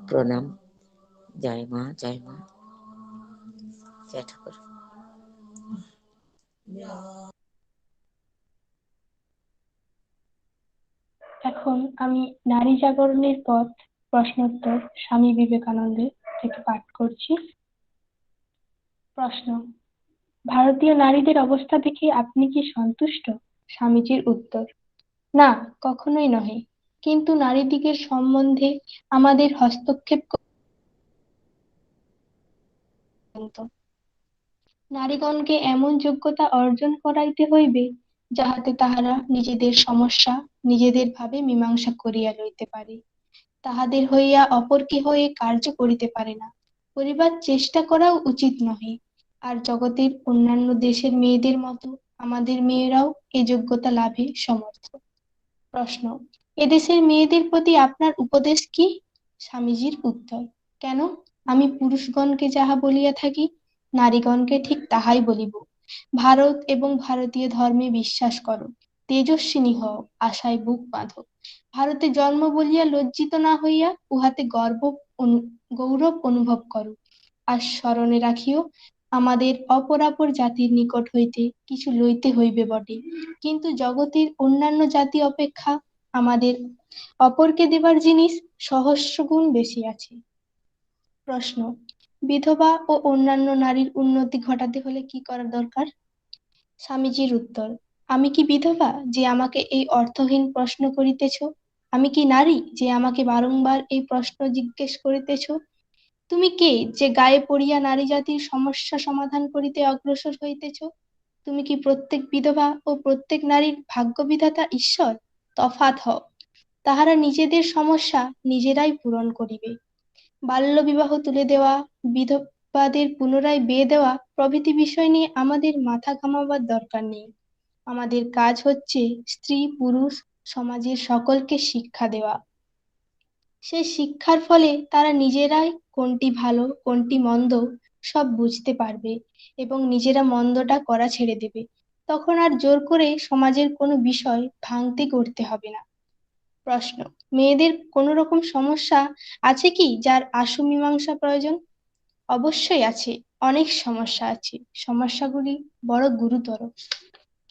প্রণাম। জয় মা, জয় মা, জয় ঠাকুর। এখন আমি নারী জাগরণের পথ প্রশ্নোত্তর স্বামী বিবেকানন্দের থেকে পাঠ করছি। প্রশ্ন: ভারতীয় নারীদের অবস্থা দেখে আপনি কি সন্তুষ্ট? স্বামীজির উত্তর: না, কখনোই নহে। কিন্তু নারীদিগের সম্বন্ধে আমাদের হস্তক্ষেপ নারীগণকে এমন যোগ্যতা অর্জন করাইতে হইবে, যাহাতে তাহারা নিজেদের সমস্যা নিজেদের ভাবে মীমাংসা করিয়া লইতে পারে, তাহাদের হইয়া অপর কেহ এ কার্য করিতে পারে না। করিবার চেষ্টা করাও উচিত নহে। আর জগতের অন্যান্য দেশের মেয়েদের মতো আমাদের মেয়েরাও এ যোগ্যতা লাভে সমর্থ। প্রশ্ন: এদেশের মেয়েদের প্রতি আপনার উপদেশ কি? স্বামীজির উত্তর, কেন? আমি পুরুষগণকে যাহা বলিয়া থাকি, নারীগণকে ঠিক তাহাই বলিব। ভারত এবং ভারতীয় ধর্মে বিশ্বাস করো, তেজস্বিনী হও, আশায় বুক বাঁধো। ভারতে জন্ম বলিয়া লজ্জিত না হইয়া উহাতে গৌরব অনুভব করো। আর স্মরণে রাখিও, আমাদের অপরাপর জাতির নিকট হইতে কিছু লইতে হইবে বটে, কিন্তু জগতের অন্যান্য জাতি অপেক্ষা আমাদের অপরকে দেবার জিনিস সহস্রগুণ বেশি আছে। প্রশ্ন, বিধবা ও অন্যান্য নারীর উন্নতি ঘটাতে হলে কি করা দরকার? স্বামীজির উত্তর, আমি কি বিধবা যে আমাকে এই অর্থহীন প্রশ্ন করিতেছ? আমি কি নারী যে আমাকে বারংবার এই প্রশ্ন জিজ্ঞেস করিতেছ? তুমি কে যে গায়ে পড়িয়া নারী জাতির সমস্যা সমাধান করিতে অগ্রসর হইতেছ? তুমি কি প্রত্যেক বিধবা ও প্রত্যেক নারীর ভাগ্যবিধাতা ঈশ্বর? তফাৎ হও, তাহারা নিজেদের সমস্যা নিজেরাই পূরণ করিবে। বাল্যবিবাহ তুলে দেওয়া, বিধবাদের পুনরায় বিয়ে দেওয়া প্রভৃতি বিষয় নিয়ে আমাদের মাথা ঘামাবার দরকার নেই। আমাদের কাজ হচ্ছে স্ত্রী পুরুষ সমাজের সকলকে শিক্ষা দেওয়া। সেই শিক্ষার ফলে তারা নিজেরাই কোনটি ভালো কোনটি মন্দ সব বুঝতে পারবে এবং নিজেরা মন্দটা করা ছেড়ে দেবে। তখন আর জোর করে সমাজের কোনো বিষয় ভাঙতে করতে হবে না। প্রশ্ন, মেয়েদের কোনো রকম সমস্যা আছে কি যার আশু মীমাংসা প্রয়োজন? অবশ্যই আছে, অনেক সমস্যা আছে। সমস্যাগুলি বড় গুরুতর,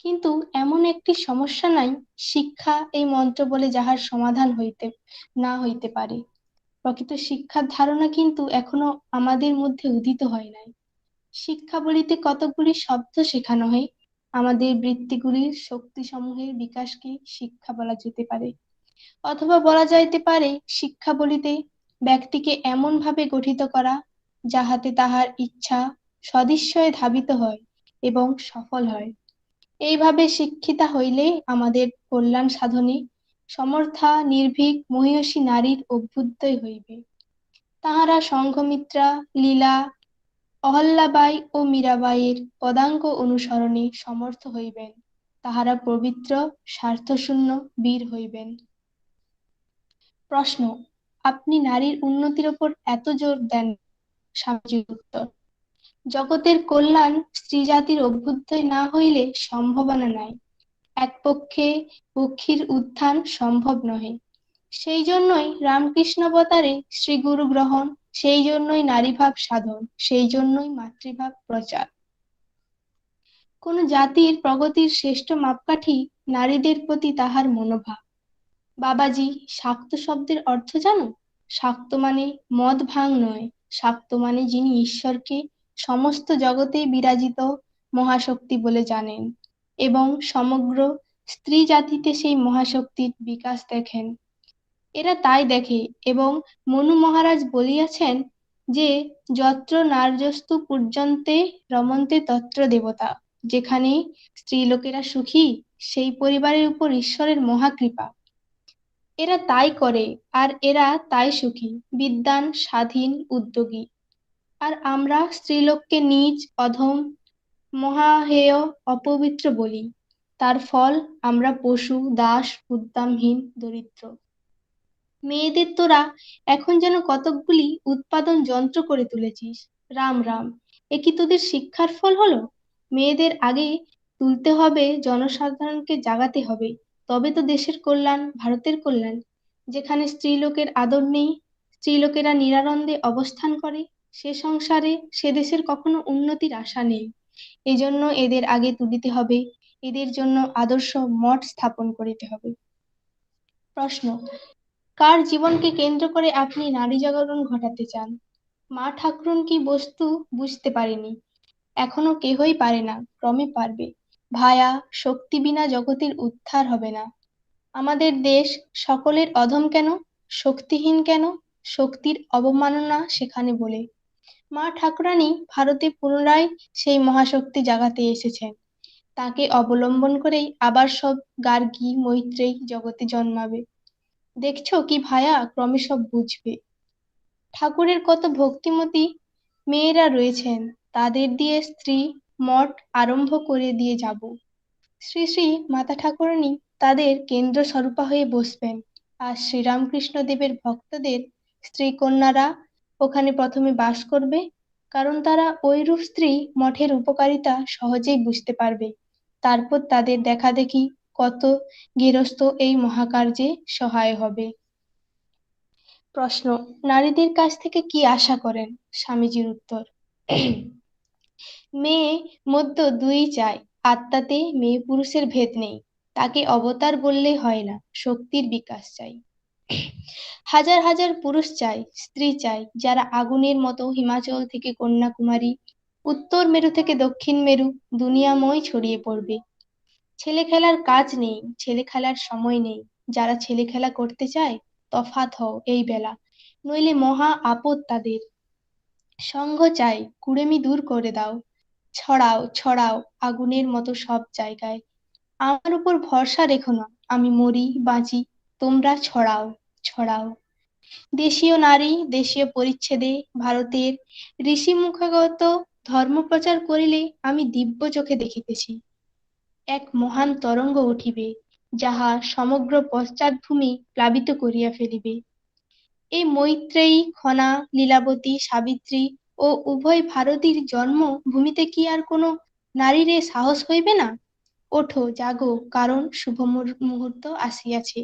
কিন্তু এমন একটি সমস্যা নাই শিক্ষা এই মন্ত্র বলে যাহার সমাধান হইতে পারে। প্রকৃত শিক্ষার ধারণা কিন্তু এখনো আমাদের মধ্যে উদিত হয় নাই। শিক্ষা বলিতে কতকগুলি শব্দ শেখানো হয়, আমাদের বৃত্তিগুলির শক্তিসমূহের বিকাশকে শিক্ষা বলা যেতে পারে। অথবা বলা যাইতে পারে শিক্ষা বলিতে ব্যক্তিকে এমন ভাবে গঠিত করা যাহাতে তাহার ইচ্ছা সদিচ্ছয়ে ধাবিত হয় এবং সফল হয়। এইভাবে শিক্ষিতা হইলে আমাদের কল্যাণ সাধনে সমর্থা নির্ভীক মহীয়সী নারীর অভ্যুদয় হইবে। তাহারা সংঘমিত্রা, লীলা, অহল্যাবাই ও মীরাবাইয়ের পদাঙ্ক অনুসরণে সমর্থ হইবেন। তাহারা পবিত্র স্বার্থশূন্য বীর হইবেন। প্রশ্ন, আপনি নারীর উন্নতির উপর এত জোর দেন? স্বামীজির উত্তর, জগতের কল্যাণ স্ত্রী জাতির অভ্যুদয় না হইলে সম্ভাবনা নাই। এক পক্ষে পক্ষীর উত্থান সম্ভব নহে। সেই জন্যই রামকৃষ্ণাবতারে শ্রীগুরু গ্রহণ, সেই জন্যই নারীভাব সাধন, সেই জন্যই মাতৃভাব প্রচার। কোন জাতির প্রগতির শ্রেষ্ঠ মাপকাঠি নারীদের প্রতি তাহার মনোভাব। বাবাজি, শাক্ত শব্দের অর্থ জানো? শাক্ত মানে মদ ভাং নয়, শাক্ত মানে যিনি ঈশ্বরকে সমস্ত জগতে বিরাজিত মহাশক্তি বলে জানেন এবং সমগ্র স্ত্রী জাতিতে সেই মহাশক্তির বিকাশ দেখেন। এরা তাই দেখে এবং মনু মহারাজ বলিয়াছেন যে যত্র নার্যস্তু পূজ্যন্তে রমন্তে তত্র দেবতা। যেখানে স্ত্রীলোকেরা সুখী সেই পরিবারের উপর ঈশ্বরের মহাকৃপা। এরা তাই করে আর এরা তাই সুখী, বিদ্বান, স্বাধীন, উদ্যোগী। আর আমরা স্ত্রীলোককে নীচ, অধম, মহাহেয়, অপবিত্র বলি। তার ফল আমরা পশু, দাস, উদ্দামহীন, দরিদ্র। মেয়েদের তোরা এখন যেন কতকগুলি উৎপাদন যন্ত্র করে তুলেছিস। রাম রাম, এ কি তোদের শিক্ষার ফল হলো? মেয়েদের আগে তুলতে হবে, জনসাধারণকে জাগাতে হবে, তবে তো দেশের কল্যাণ, ভারতের কল্যাণ। যেখানে স্ত্রীলোকের আদর নেই, স্ত্রীলোকেরা নিরানন্দে অবস্থান করে, সে সংসারে সে দেশের কখনো উন্নতির আশা নেই। এজন্য এদের আগে তুলিতে হবে, এদের জন্য আদর্শ মঠ স্থাপন করিতে হবে। প্রশ্ন, কার জীবনকে কেন্দ্র করে আপনি নারী জাগরণ ঘটাতে চান? মা ঠাকুরুন কি বস্তু বুঝতে পারেনি, এখনো কেহই পারে না, ক্রমে পারবে। ভায়া, শক্তি বিনা জগতের উদ্ধার হবে না। আমাদের দেশ সকলের অধম কেন, শক্তিহীন কেন? শক্তির অবমাননা সেখানে বলে। মা ঠাকুরানী ভারতে পুনরায় সেই মহাশক্তি জাগাতে এসেছেন। তাকে অবলম্বন করেই আবার সব গার্গী মৈত্রেয়ী জগতে জন্মাবে। দেখছো কি ভায়া, ক্রমে সব বুঝবে। ঠাকুরের কত ভক্তিমতী মেয়েরা রয়েছেন, তাদের দিয়ে স্ত্রী মঠ আরম্ভ করে দিয়ে যাব। শ্রী শ্রী মাতা ঠাকুরানী তাদের কেন্দ্র স্বরূপা হয়ে বসবেন। আর শ্রীরামকৃষ্ণ দেবের ভক্তদের স্ত্রী কন্যারা ওখানে প্রথমে বাস করবে, কারণ তারা ওইরূপ স্ত্রী মঠের উপকারিতা সহজেই বুঝতে পারবে। তারপর তাদের দেখাদেখি কত গৃহস্থ এই মহাকার্যে সহায় হবে। প্রশ্ন: নারীদের কাছ থেকে কি আশা করেন? স্বামীজির উত্তর: মেয়ে মধ্য দুই চায়, আত্মাতে মেয়ে পুরুষের ভেদ নেই, তাকে অবতার বললে হয় না, শক্তির বিকাশ চাই। হাজার হাজার পুরুষ চাই, স্ত্রী চাই, যারা আগুনের মতো হিমাচল থেকে কন্যাকুমারী, উত্তর মেরু থেকে দক্ষিণ মেরু দুনিয়াময় ছড়িয়ে পড়বে। ছেলে খেলার কাজ নেই, ছেলে খেলার সময় নেই, যারা ছেলে খেলা করতে চায় তফাৎ হও এই বেলা, নইলে মহা আপদ তাদের। সঙ্গ চাই, কুড়েমি দূর করে দাও, ছড়াও ছড়াও আগুনের মতো সব জায়গায়। আমার উপর ভরসা রেখো না, আমি মরি বাঁচি, তোমরা ছড়াও ছড়াও। দেশীয় নারী দেশীয় পরিচ্ছেদে ভারতের ঋষিমুখগত ধর্মপ্রচার করিলে আমি দিব্য চোখে দেখিতেছি। এক মহান তরঙ্গ উঠিবে, যাহা সমগ্র পশ্চাৎভূমি প্লাবিত করিয়া ফেলিবে। এই মৈত্রেয়ী, খনা, লীলাবতী, সাবিত্রী ও উভয় ভারতীর জন্ম ভূমিতে কি আর কোনো নারীর এ সাহস হইবে না? ওঠো, জাগো, কারণ শুভ মুহূর্ত আসিয়াছে।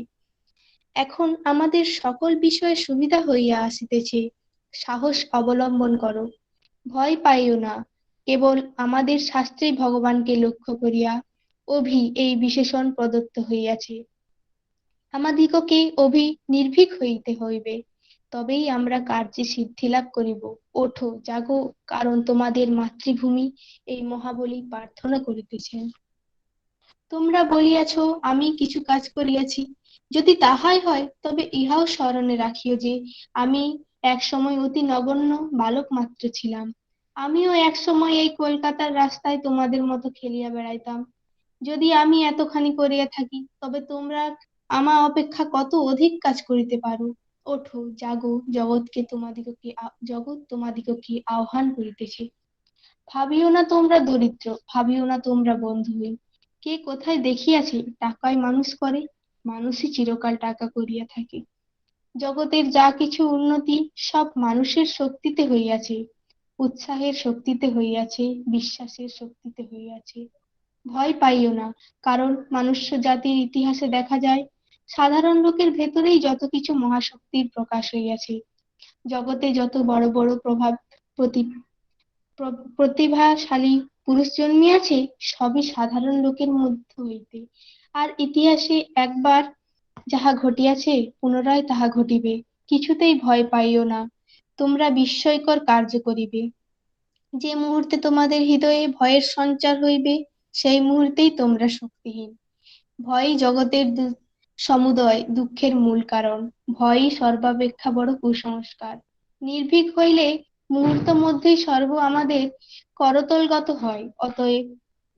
এখন আমাদের সকল বিষয়ে সুবিধা হইয়া আসিতেছে। সাহস অবলম্বন করো, ভয় পাইও না। কেবল আমাদের শাস্ত্রেই ভগবানকে লক্ষ্য করিয়া এই বিশেষণ প্রদত্ত হইয়াছে। আমাদিগকে নির্ভীক হইতে হইবে, তবেই আমরা কার্যে সিদ্ধি লাভ করিব। ওঠো, জাগো, কারণ তোমাদের মাতৃভূমি এই মহাবলী প্রার্থনা করিতেছেন। তোমরা বলিয়াছ, আমি কিছু কাজ করিয়াছি, যদি তাহাই হয় তবে ইহাও স্মরণে রাখিও যে আমি এক সময় অতি নগণ্য বালক মাত্র ছিলাম। আমিও এক সময় এই কলকাতার রাস্তায় তোমাদের মতো খেলিয়া বেড়াইতাম। যদি আমি এতখানি করিয়া থাকি, তবে তোমরা আমা অপেক্ষা কত অধিক কাজ করিতে পারো। ওঠো, জাগো, জগৎ তোমাদিগকে আহ্বান করিতেছে। ভাবিও না তোমরা দরিদ্র, ভাবিও না তোমরা বন্ধুহীন। কে কোথায় দেখিয়াছে টাকায় মানুষ করে? মানুষই চিরকাল টাকা করিয়া থাকে। জগতের যা কিছু উন্নতি সব মানুষের শক্তিতে হইয়াছে, উৎসাহের শক্তিতে হইয়াছে, বিশ্বাসের শক্তিতে হইয়াছে। ভয় পাইও না, কারণ মনুষ্য জাতির ইতিহাসে দেখা যায় সাধারণ লোকের ভেতরেই যত কিছু মহাশক্তির প্রকাশ হইয়াছে। জগতে যত বড় বড় প্রতিভাশালী পুরুষ জন্মিয়াছে, সবই সাধারণ লোকের মধ্য হইতে। আর ইতিহাসে একবার যাহা ঘটিয়াছে পুনরায় তাহা ঘটিবে। কিছুতেই ভয় পাইও না, তোমরা বিস্ময়কর কার্য করিবে। যে মুহূর্তে তোমাদের হৃদয়ে ভয়ের সঞ্চার হইবে, সেই মুহূর্তেই তোমরা শক্তিহীন। ভয়ই জগতের সমুদয় দুঃখের মূল কারণ। ভয়ই সর্বাপেক্ষা বড় কুসংস্কার। নির্ভীক হইলে মুহূর্ত মধ্যেই সর্ব আমাদের করতলগত হয়। অতএব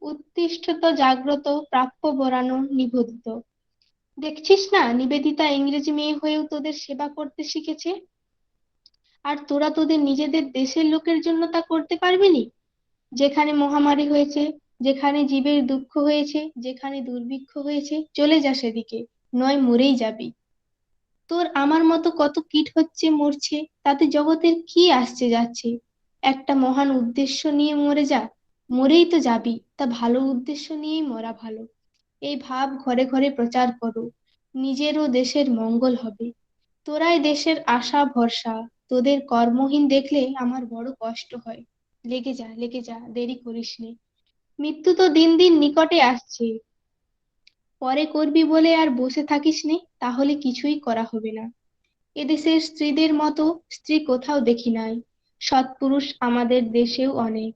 উত্তিষ্ঠত, জাগ্রত, প্রাপ্য বরানো, নিবেদিত। দেখছিস না, নিবেদিতা ইংরেজি মেয়ে হয়েও তোদের সেবা করতে শিখেছে, আর তোরা তোদের নিজেদের দেশের লোকের জন্য তা করতে পারবি নি? যেখানে মহামারী হয়েছে, যেখানে জীবের দুঃখ হয়েছে, যেখানে দুর্ভিক্ষ হয়েছে, চলে যা সেদিকে, নয় মরেই যাবি। তোর আমার মতো কত কীট হচ্ছে, মরছে, তাতে জগতের কি আসছে যাচ্ছে? একটা মহান উদ্দেশ্য নিয়ে মরে যা, মরেই তো যাবি, তা ভালো উদ্দেশ্য নিয়েই মরা ভালো। এই ভাব ঘরে ঘরে প্রচার করো, নিজের ও দেশের মঙ্গল হবে। তোরাই দেশের আশা ভরসা, তোদের কর্মহীন দেখলে আমার বড় কষ্ট হয়। লেগে যা, লেগে যা, দেরি করিস নে। মৃত্যু তো দিন দিন নিকটে আসছে, পরে করবি বলে আর বসে থাকিস নে, তাহলে কিছুই করা হবে না। এদেশের স্ত্রীদের মতো স্ত্রী কোথাও দেখি নাই। সৎপুরুষ আমাদের দেশেও অনেক,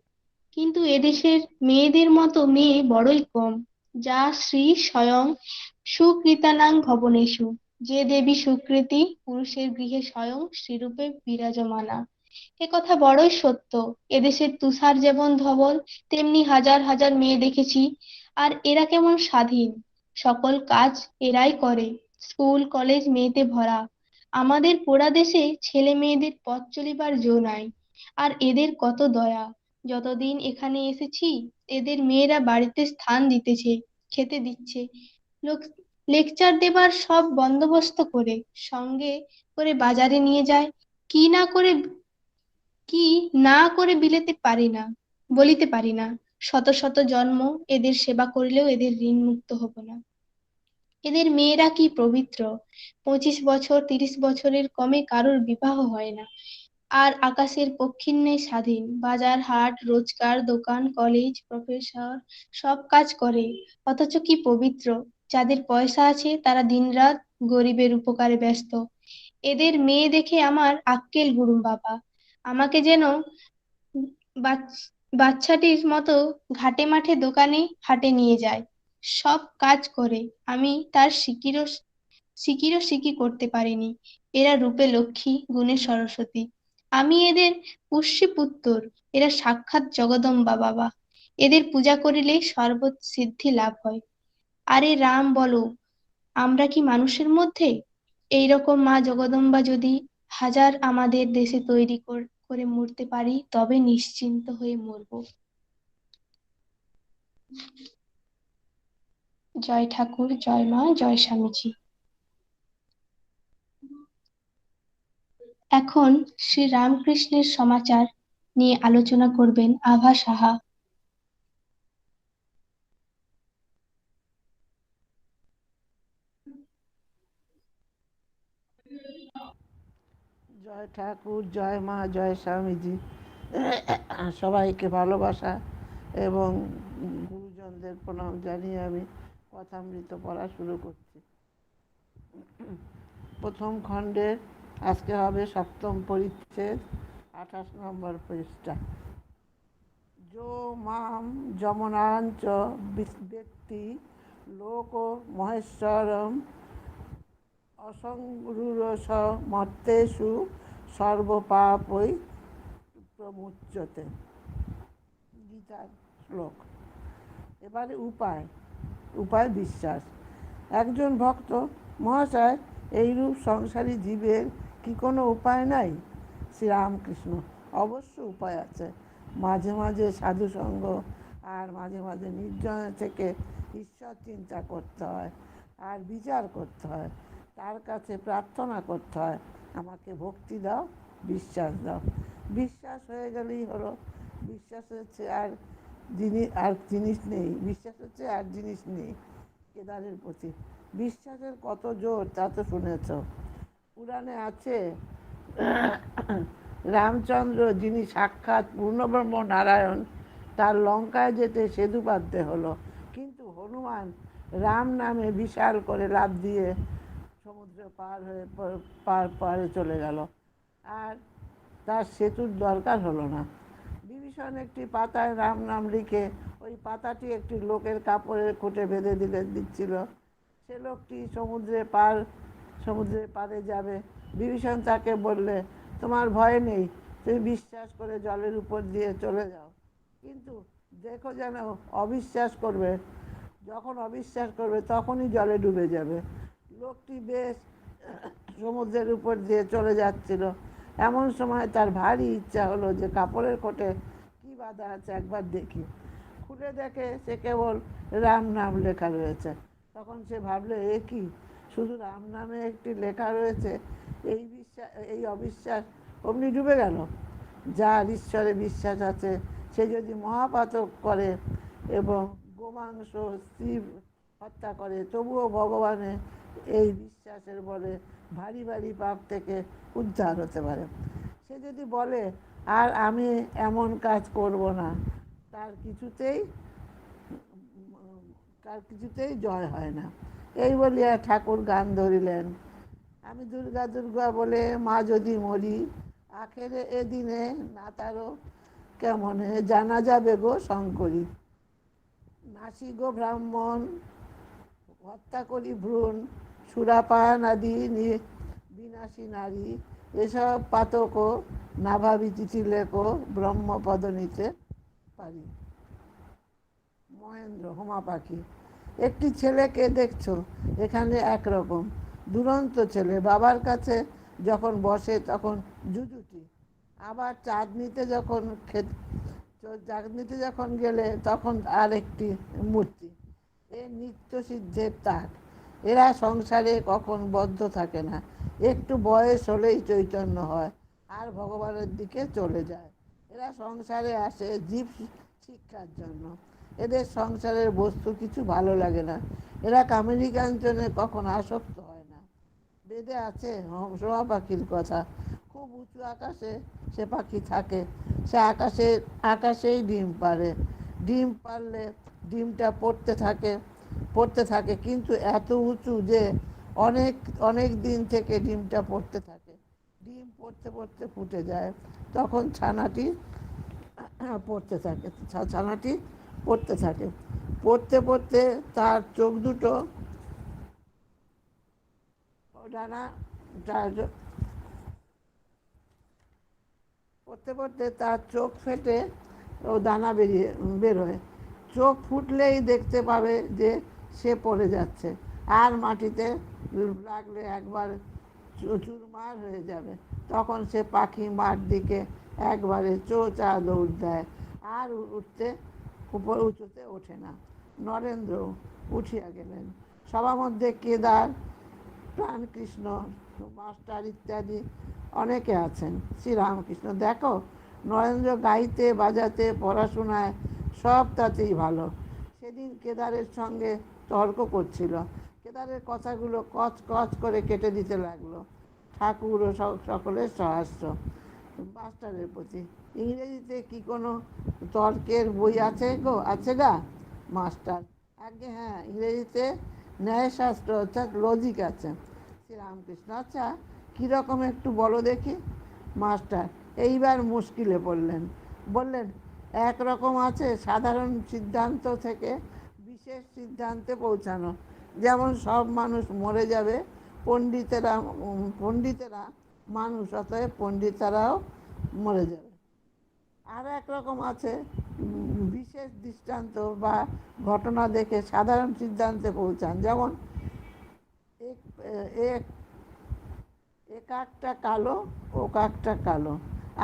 কিন্তু এদেশের মেয়েদের মতো মেয়ে বড়ই কম। যা শ্রী স্বয়ং সুকৃতানাং ভবনেষু, যে দেবী সুকৃতি পুরুষের গৃহে স্বয়ং শ্রীরূপে বিরাজমানা। এ কথা বড়ই সত্য। এদেশের তুষার যেমন ধবল, তেমনি হাজার হাজার মেয়ে দেখেছি, আর এরা কেমন স্বাধীন, সকল কাজ এরাই করে। স্কুল কলেজ মেয়েতে ভরা। আমাদের পোড়া দেশে ছেলে মেয়েদের পথ চলিবার জো নাই, আর এদের কত দয়া। যতদিন এখানে এসেছি, এদের মেয়েরা বাড়িতে স্থান দিতেছে, খেতে দিচ্ছে, লেকচার দেবার সব বন্দোবস্ত করে সঙ্গে করে বাজারে নিয়ে যায়, কি না করে বলিতে পারি না। শত শত জন্ম এদের সেবা করিলেও এদের ঋণ মুক্ত হব না। এদের মেয়েরা কি পবিত্র, 25 বছর 30 বছরের কমে কারোর বিবাহ হয় না, আর আকাশের পক্ষীর ন্যায় স্বাধীন, বাজার হাট রোজগার দোকান কলেজ প্রফেসর সব কাজ করে, অথচ কি পবিত্র। যাদের পয়সা আছে তারা দিনরাত গরিবের উপকারে ব্যস্ত। এদের মেয়ে দেখে আমার আক্কেল গুরুম বাবা, আমাকে যেন বাচ্চাটির মতো ঘাটে মাঠে দোকানে হাটে নিয়ে যায়, সব কাজ করে, আমি তার সিকিরও সিকি করতে পারিনি। এরা রূপে লক্ষ্মী গুণে সরস্বতী, আমি এদের পুষ্যপুত্তর, এরা সাক্ষাৎ জগদম্বা বাবা, এদের পূজা করিলে সর্বত সিদ্ধি লাভ হয়। আরে রাম বলো, আমরা কি মানুষের মধ্যে? এইরকম মা জগদম্বা যদি হাজার আমাদের দেশে তৈরি করে মরতে পারি, তবে নিশ্চিন্ত হয়ে মরব। জয় ঠাকুর, জয় মা, জয় স্বামীজি। এখন শ্রী রামকৃষ্ণের সমাচার নিয়ে আলোচনা করবেন আভা সাহা। জয় ঠাকুর, জয় মা, জয় স্বামীজি। সবাইকে ভালোবাসা এবং গুরুজনদের প্রণাম জানিয়ে আমি কথামৃত পড়া শুরু করছি। প্রথম খণ্ডের আজকে হবে 7ম পরিচ্ছেদ, 28 নম্বর পৃষ্ঠা। যো মাম যমনাঞ্চ ব্যক্তি লোক মহেশ্বরম অসংরূঢ় মর্তেষু সর্বপাপৈ প্রমুচ্যতে। গীতার শ্লোক। এবারে উপায় বিশ্বাস। একজন ভক্ত, মহাশয়, এইরূপ সংসারী জীবের কি কোনো উপায় নাই? শ্রীরামকৃষ্ণ: অবশ্য উপায় আছে। মাঝে মাঝে সাধুসঙ্গ আর মাঝে মাঝে নির্জনে থেকে ঈশ্বর চিন্তা করতে হয় আর বিচার করতে হয়, তার কাছে প্রার্থনা করতে হয়, আমাকে ভক্তি দাও, বিশ্বাস দাও। বিশ্বাস হয়ে গেলেই হলো। বিশ্বাস হচ্ছে আর জিনিস নেই, বিশ্বাস হচ্ছে আর জিনিস নেই কেদারের প্রতি। বিশ্বাসের কত জোর তা তো শুনেছ। পুরাণে আছে, রামচন্দ্র যিনি সাক্ষাৎ পূর্ণব্রহ্ম নারায়ণ, তার লঙ্কায় যেতে সেতু বাঁধতে হলো, কিন্তু হনুমান রাম নামে বিশাল করে লাফ দিয়ে সমুদ্র পার হয়ে পারে চলে গেল, আর তার সেতুর দরকার হলো না। বিভীষণ একটি পাতায় রাম নাম লিখে ওই পাতাটি একটি লোকের কাপড়ের খুঁটে বেঁধে দিচ্ছিল। সে লোকটি সমুদ্রের পাড়ে যাবে। বিভীষণ তাকে বললে, তোমার ভয় নেই, তুমি বিশ্বাস করে জলের উপর দিয়ে চলে যাও, কিন্তু দেখো যেন অবিশ্বাস করবে, যখন অবিশ্বাস করবে তখনই জলে ডুবে যাবে। লোকটি বেশ সমুদ্রের উপর দিয়ে চলে যাচ্ছিল, এমন সময় তার ভারী ইচ্ছা হলো যে কাপড়ের কোটে কি বাঁধা আছে একবার দেখি। খুলে দেখে সে কেবল রাম নাম লেখা রয়েছে। তখন সে ভাবলে, এ কি, শুধু রাম নামে একটি লেখা রয়েছে, এই অবিশ্বাস অমনি ডুবে গেল। যার ঈশ্বরে বিশ্বাস আছে সে যদি মহাপাতক করে এবং গোমাংস স্ত্রী হত্যা করে, তবুও ভগবানের এই বিশ্বাসের বলে ভারী ভারী পাপ থেকে উদ্ধার হতে পারে। সে যদি বলে আর আমি এমন কাজ করব না, তার কিছুতেই জয় হয় না। এই বলিয়া ঠাকুর গান ধরিলেন, আমি দুর্গা দুর্গা বলে মা যদি মরি, আখেরে এদিনে না তারও কেমনে জানা যাবে গো শঙ্করী। নাসি গো ব্রাহ্মণ, হত্যা করি ভ্রূণ, সুরাপান আদি বিনাশী নারী, এসব পাতক না ভাবি চিঠি লেখো, ব্রহ্মপদ নিতে পারি। মহেন্দ্র, হোমা পাখি। একটি ছেলেকে দেখছো, এখানে একরকম দুরন্ত ছেলে, বাবার কাছে যখন বসে তখন জুজুটি, আবার চাঁদ নিতে যখন গেলে তখন আর একটি মূর্তি। এ নিত্য সিদ্ধের তাক। এরা সংসারে কখন বদ্ধ থাকে না, একটু বয়স হলেই চৈতন্য হয় আর ভগবানের দিকে চলে যায়। এরা সংসারে আসে জীব শিক্ষার জন্য। এদের সংসারের বস্তু কিছু ভালো লাগে না। এরা কামিনী কাঞ্চনে কখন আসক্ত হয় না। বেদে আছে সোয়া পাখির কথা, খুব উঁচু আকাশে সে পাখি থাকে, সে আকাশেই ডিম পাড়ে। ডিম পারলে ডিমটা পড়তে থাকে কিন্তু এত উঁচু যে অনেক অনেক দিন থেকে ডিমটা পড়তে থাকে। ডিম পড়তে পড়তে ফুটে যায়, তখন ছানাটি পড়তে থাকে। পড়তে পড়তে তার চোখ দুটো ডানা পড়তে পড়তে তার চোখ ফেটে ও দানা বেরোয়। চোখ ফুটলেই দেখতে পাবে যে সে পড়ে যাচ্ছে, আর মাটিতে লাগলে একবার চুরমার হয়ে যাবে। তখন সে পাখি মাঠ দিকে একবারে চোঁচা দৌড় দেয়, আর উঁচুতে ওঠে না। নরেন্দ্র উঠিয়া গেলেন। সবার মধ্যে কেদার, প্রাণকৃষ্ণ, মাস্টার ইত্যাদি অনেকে আছেন। শ্রীরামকৃষ্ণ, দেখো নরেন্দ্র গাইতে বাজাতে পড়াশোনায় সব তাতেই ভালো। সেদিন কেদারের সঙ্গে তর্ক করছিল। কেদারের কথাগুলো কচ কচ করে কেটে দিতে লাগলো। ঠাকুর ও সকলের সহাস্য মাস্টারের প্রতি। ইংরেজিতে কি কোনো তর্কের বই আছে গা? মাস্টার, আগে হ্যাঁ, ইংরেজিতে ন্যায়শাস্ত্র অর্থাৎ লজিক আছে। শ্রীরামকৃষ্ণ, আচ্ছা কীরকম একটু বলো দেখি। মাস্টার এইবার মুশকিলে বললেন একরকম আছে সাধারণ সিদ্ধান্ত থেকে বিশেষ সিদ্ধান্তে পৌঁছানো, যেমন সব মানুষ মরে যাবে, পণ্ডিতেরা মানুষ, অতএব পণ্ডিতেরাও মরে যাবে। আর একরকম আছে বিশেষ দৃষ্টান্ত বা ঘটনা দেখে সাধারণ সিদ্ধান্তে পৌঁছান, যেমন কাকটা কালো ও কাকটা কালো,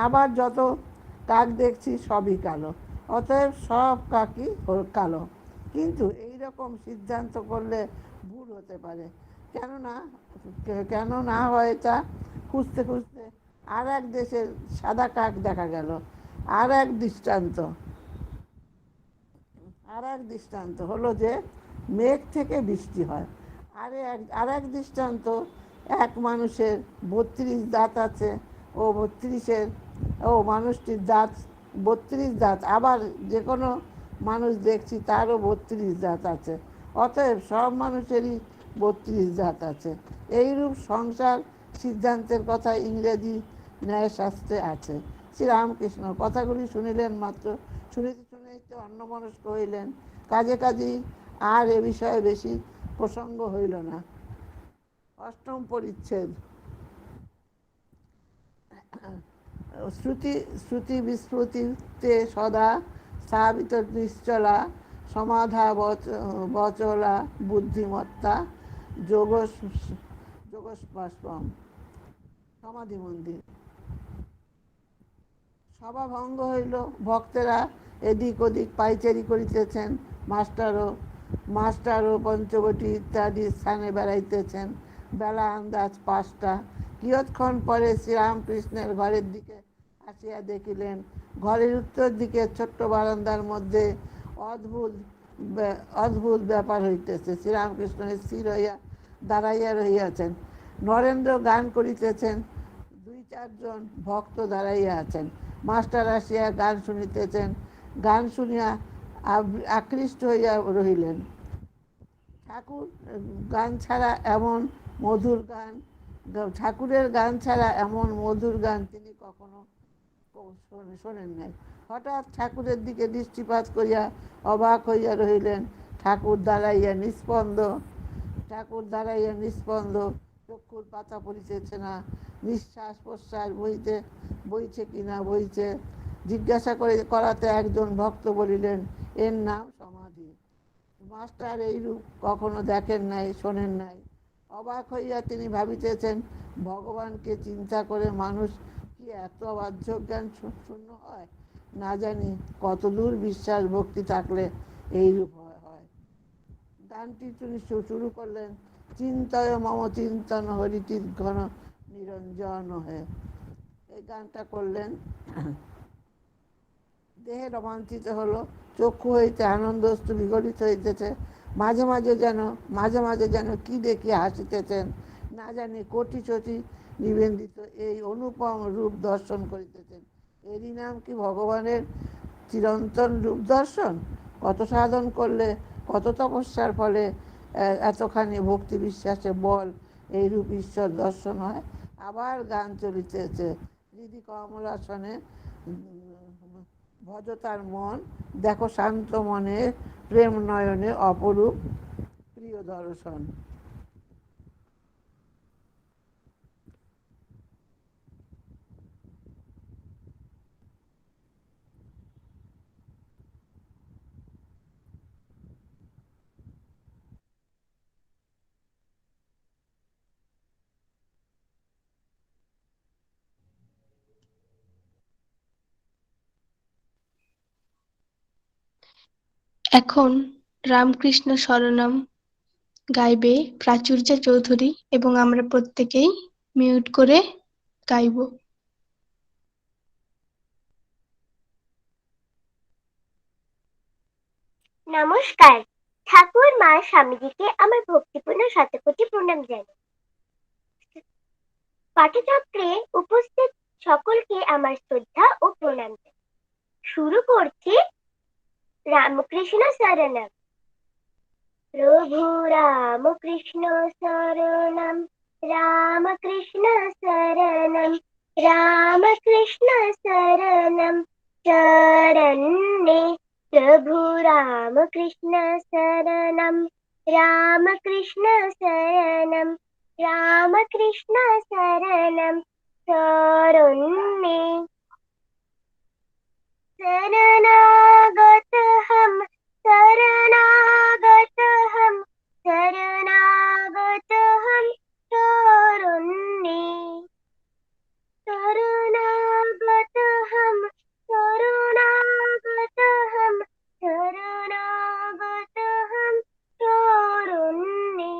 আবার যত কাক দেখছি সবই কালো, অতএব সব কাকই কালো। কিন্তু এই রকম সিদ্ধান্ত করলে ভুল হতে পারে। কেন না হয় তা খুঁজতে খুঁজতে আর এক দেশের সাদা কাক দেখা গেল। আর এক দৃষ্টান্ত হলো যে মেঘ থেকে বৃষ্টি হয়। আর এক দৃষ্টান্ত, এক মানুষের 32 দাঁত আছে ও মানুষটির দাঁত 32 দাঁত, আবার যে কোনো মানুষ দেখছি তারও 32 দাঁত আছে, অতএব সব মানুষেরই 32 দাঁত আছে। এইরূপ সংসার সিদ্ধান্তের কথা ইংরেজি ন্যায়শাস্ত্রে আছে। শ্রীরামকৃষ্ণ কথাগুলি শুনিলেন মাত্র, শুনিতে অন্যমনস্ক হইলেন, কাজেই আর এ বিষয়ে বেশি প্রসঙ্গ হইল না। অষ্টম পরিচ্ছেদ। শ্রুতি বিস্মৃতিতে সদা স্থাপিত নিশ্চলা সমাধা বচলা বুদ্ধিমত্তা যোগস্পষ্টম সমাধি মন্দির। সভা ভঙ্গ হইল। ভক্তেরা এদিক ওদিক পাইচারি করিতেছেন। মাস্টারও পঞ্চবটী ইত্যাদি স্থানে বেড়াইতেছেন। বেলা আন্দাজ 5টা। কিয়ৎক্ষণ পরে শ্রীরামকৃষ্ণের ঘরের দিকে আসিয়া দেখিলেন, ঘরের উত্তর দিকে ছোট্ট বারান্দার মধ্যে অদ্ভুত ব্যাপার হইতেছে। শ্রীরামকৃষ্ণ স্থির হইয়া দাঁড়াইয়া রহিয়াছেন। নরেন্দ্র গান করিতেছেন, 2-4 জন ভক্ত দাঁড়াইয়া আছেন। মাস্টার আসিয়া গান শুনিতেছেন। গান শুনিয়া আকৃষ্ট হইয়া রহিলেন। ঠাকুরের গান ছাড়া এমন মধুর গান তিনি কখনো শোনেন নাই। হঠাৎ ঠাকুরের দিকে দৃষ্টিপাত করিয়া অবাক হইয়া রহিলেন। ঠাকুর দাঁড়াইয়া নিস্পন্দ, চক্ষুর পাতা পড়িতেছে না, নিঃশ্বাস প্রশ্বাস বইছে কিনা বইছে। জিজ্ঞাসা করাতে একজন ভক্ত বলিলেন, এর নাম সমাধি। মাস্টার এইরূপ কখনো দেখেন নাই, শোনেন নাই। অবাক হইয়া তিনি ভাবিতেছেন, ভগবানকে চিন্তা করে মানুষ কি এত বাহ্যজ্ঞান শূন্য হয়? না জানি কতদূর বিশ্বাস ভক্তি থাকলে এইরূপ হয়। গানটি তিনি শুরু করলেন, চিন্তায় মম চিন্তন হরিচিত ঘন নিরঞ্জন হয়ে। এই গানটা করলেন। দেহে রোমাঞ্চিত হলো, চক্ষু হইতে আনন্দস্তু বিগলিত হইতেছে, মাঝে মাঝে যেন কি দেখি হাসিতেছেন, না জানি কোটি চটি নিবেদিত এই অনুপম রূপ দর্শন করিতেছেন। এরই নাম কি ভগবানের চিরন্তন রূপ দর্শন? কত সাধন করলে, কত তপস্যার ফলে এতখানি ভক্তি বিশ্বাসে বল এই রূপ ঈশ্বর দর্শন হয়। আবার গান চলিতেছে, হৃদি কমলাসনে ভজ তার মন, দেখো শান্ত মনে প্রেম নয়নে অপরূপ প্রিয় দর্শন। এখন রামকৃষ্ণ শরণম গাইবে প্রাচুর্যা চৌধুরী এবং আমরা প্রত্যেকেই মিউট করে গাইব। নমস্কার, ঠাকুর মা স্বামীজিকে আমার ভক্তিপূর্ণ শতকোটি প্রণাম জানাই। পাঠচক্রে উপস্থিত সকলকে আমার শ্রদ্ধা ও প্রণাম জানাই। শুরু করছি রামকৃষ্ণ শরণম। প্রভু রামকৃষ্ণ শরণম, রামকৃষ্ণ শরণম, রামকৃষ্ণ শরণম শরণ্যে। प्रभु रामकृष्ण शरणम, रामकृष्ण शरणम, रामकृष्ण शरणम शरण्ये। शरणागत हम, शरणागत हम, शरणागत हम शरण्ये। शरणागत हम, शरणागत हम, शरणागत हम शरण्ये।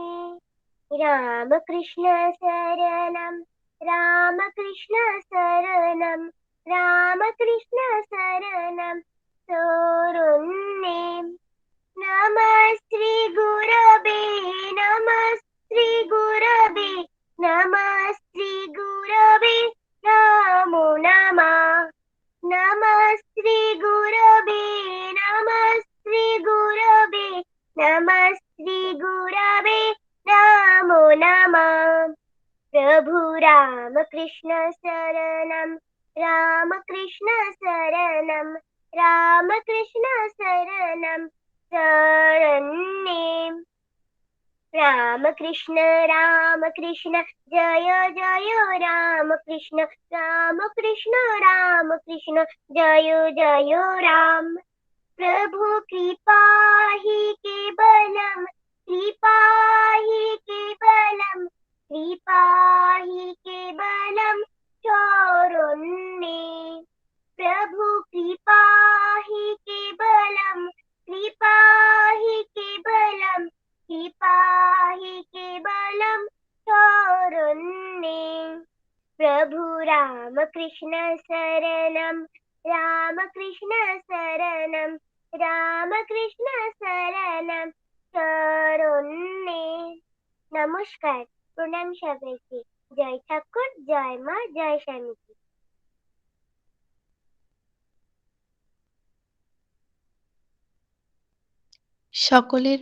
रामकृष्ण शरणम, रामकृष्ण शरणम, रामकृष्ण शरणम शरण्ये। नमः श्री गुरवे, नमः श्री गुरवे, नमः श्री गुरवे नमो नमः। नमः श्री गुरवे, नमः श्री गुरवे, नमः श्री गुरवे नमो नमः। प्रभु रामकृष्ण शरणम, रामकृष्ण शरणम, रामकृष्ण शरणम शरण्ये। रामकृष्ण रामकृष्ण जय जय रामकृष्ण, रामकृष्ण रामकृष्ण जय जय राम। प्रभु कृपा ही केवलम, कृपा ही केवलम, कृपा ही केवलम शरण्ये। प्रभु कृपा ही केवलम, कृपा ही केवलम, कृपा ही केवलम शरण्ये। प्रभु रामकृष्ण शरणम, रामकृष्ण शरणम, रामकृष्ण शरणम शरण्ये। नमस्कार, প্রণাম সবাইকে। জয় ঠাকুর, জয় মা, জয় স্বামীজি। সকলের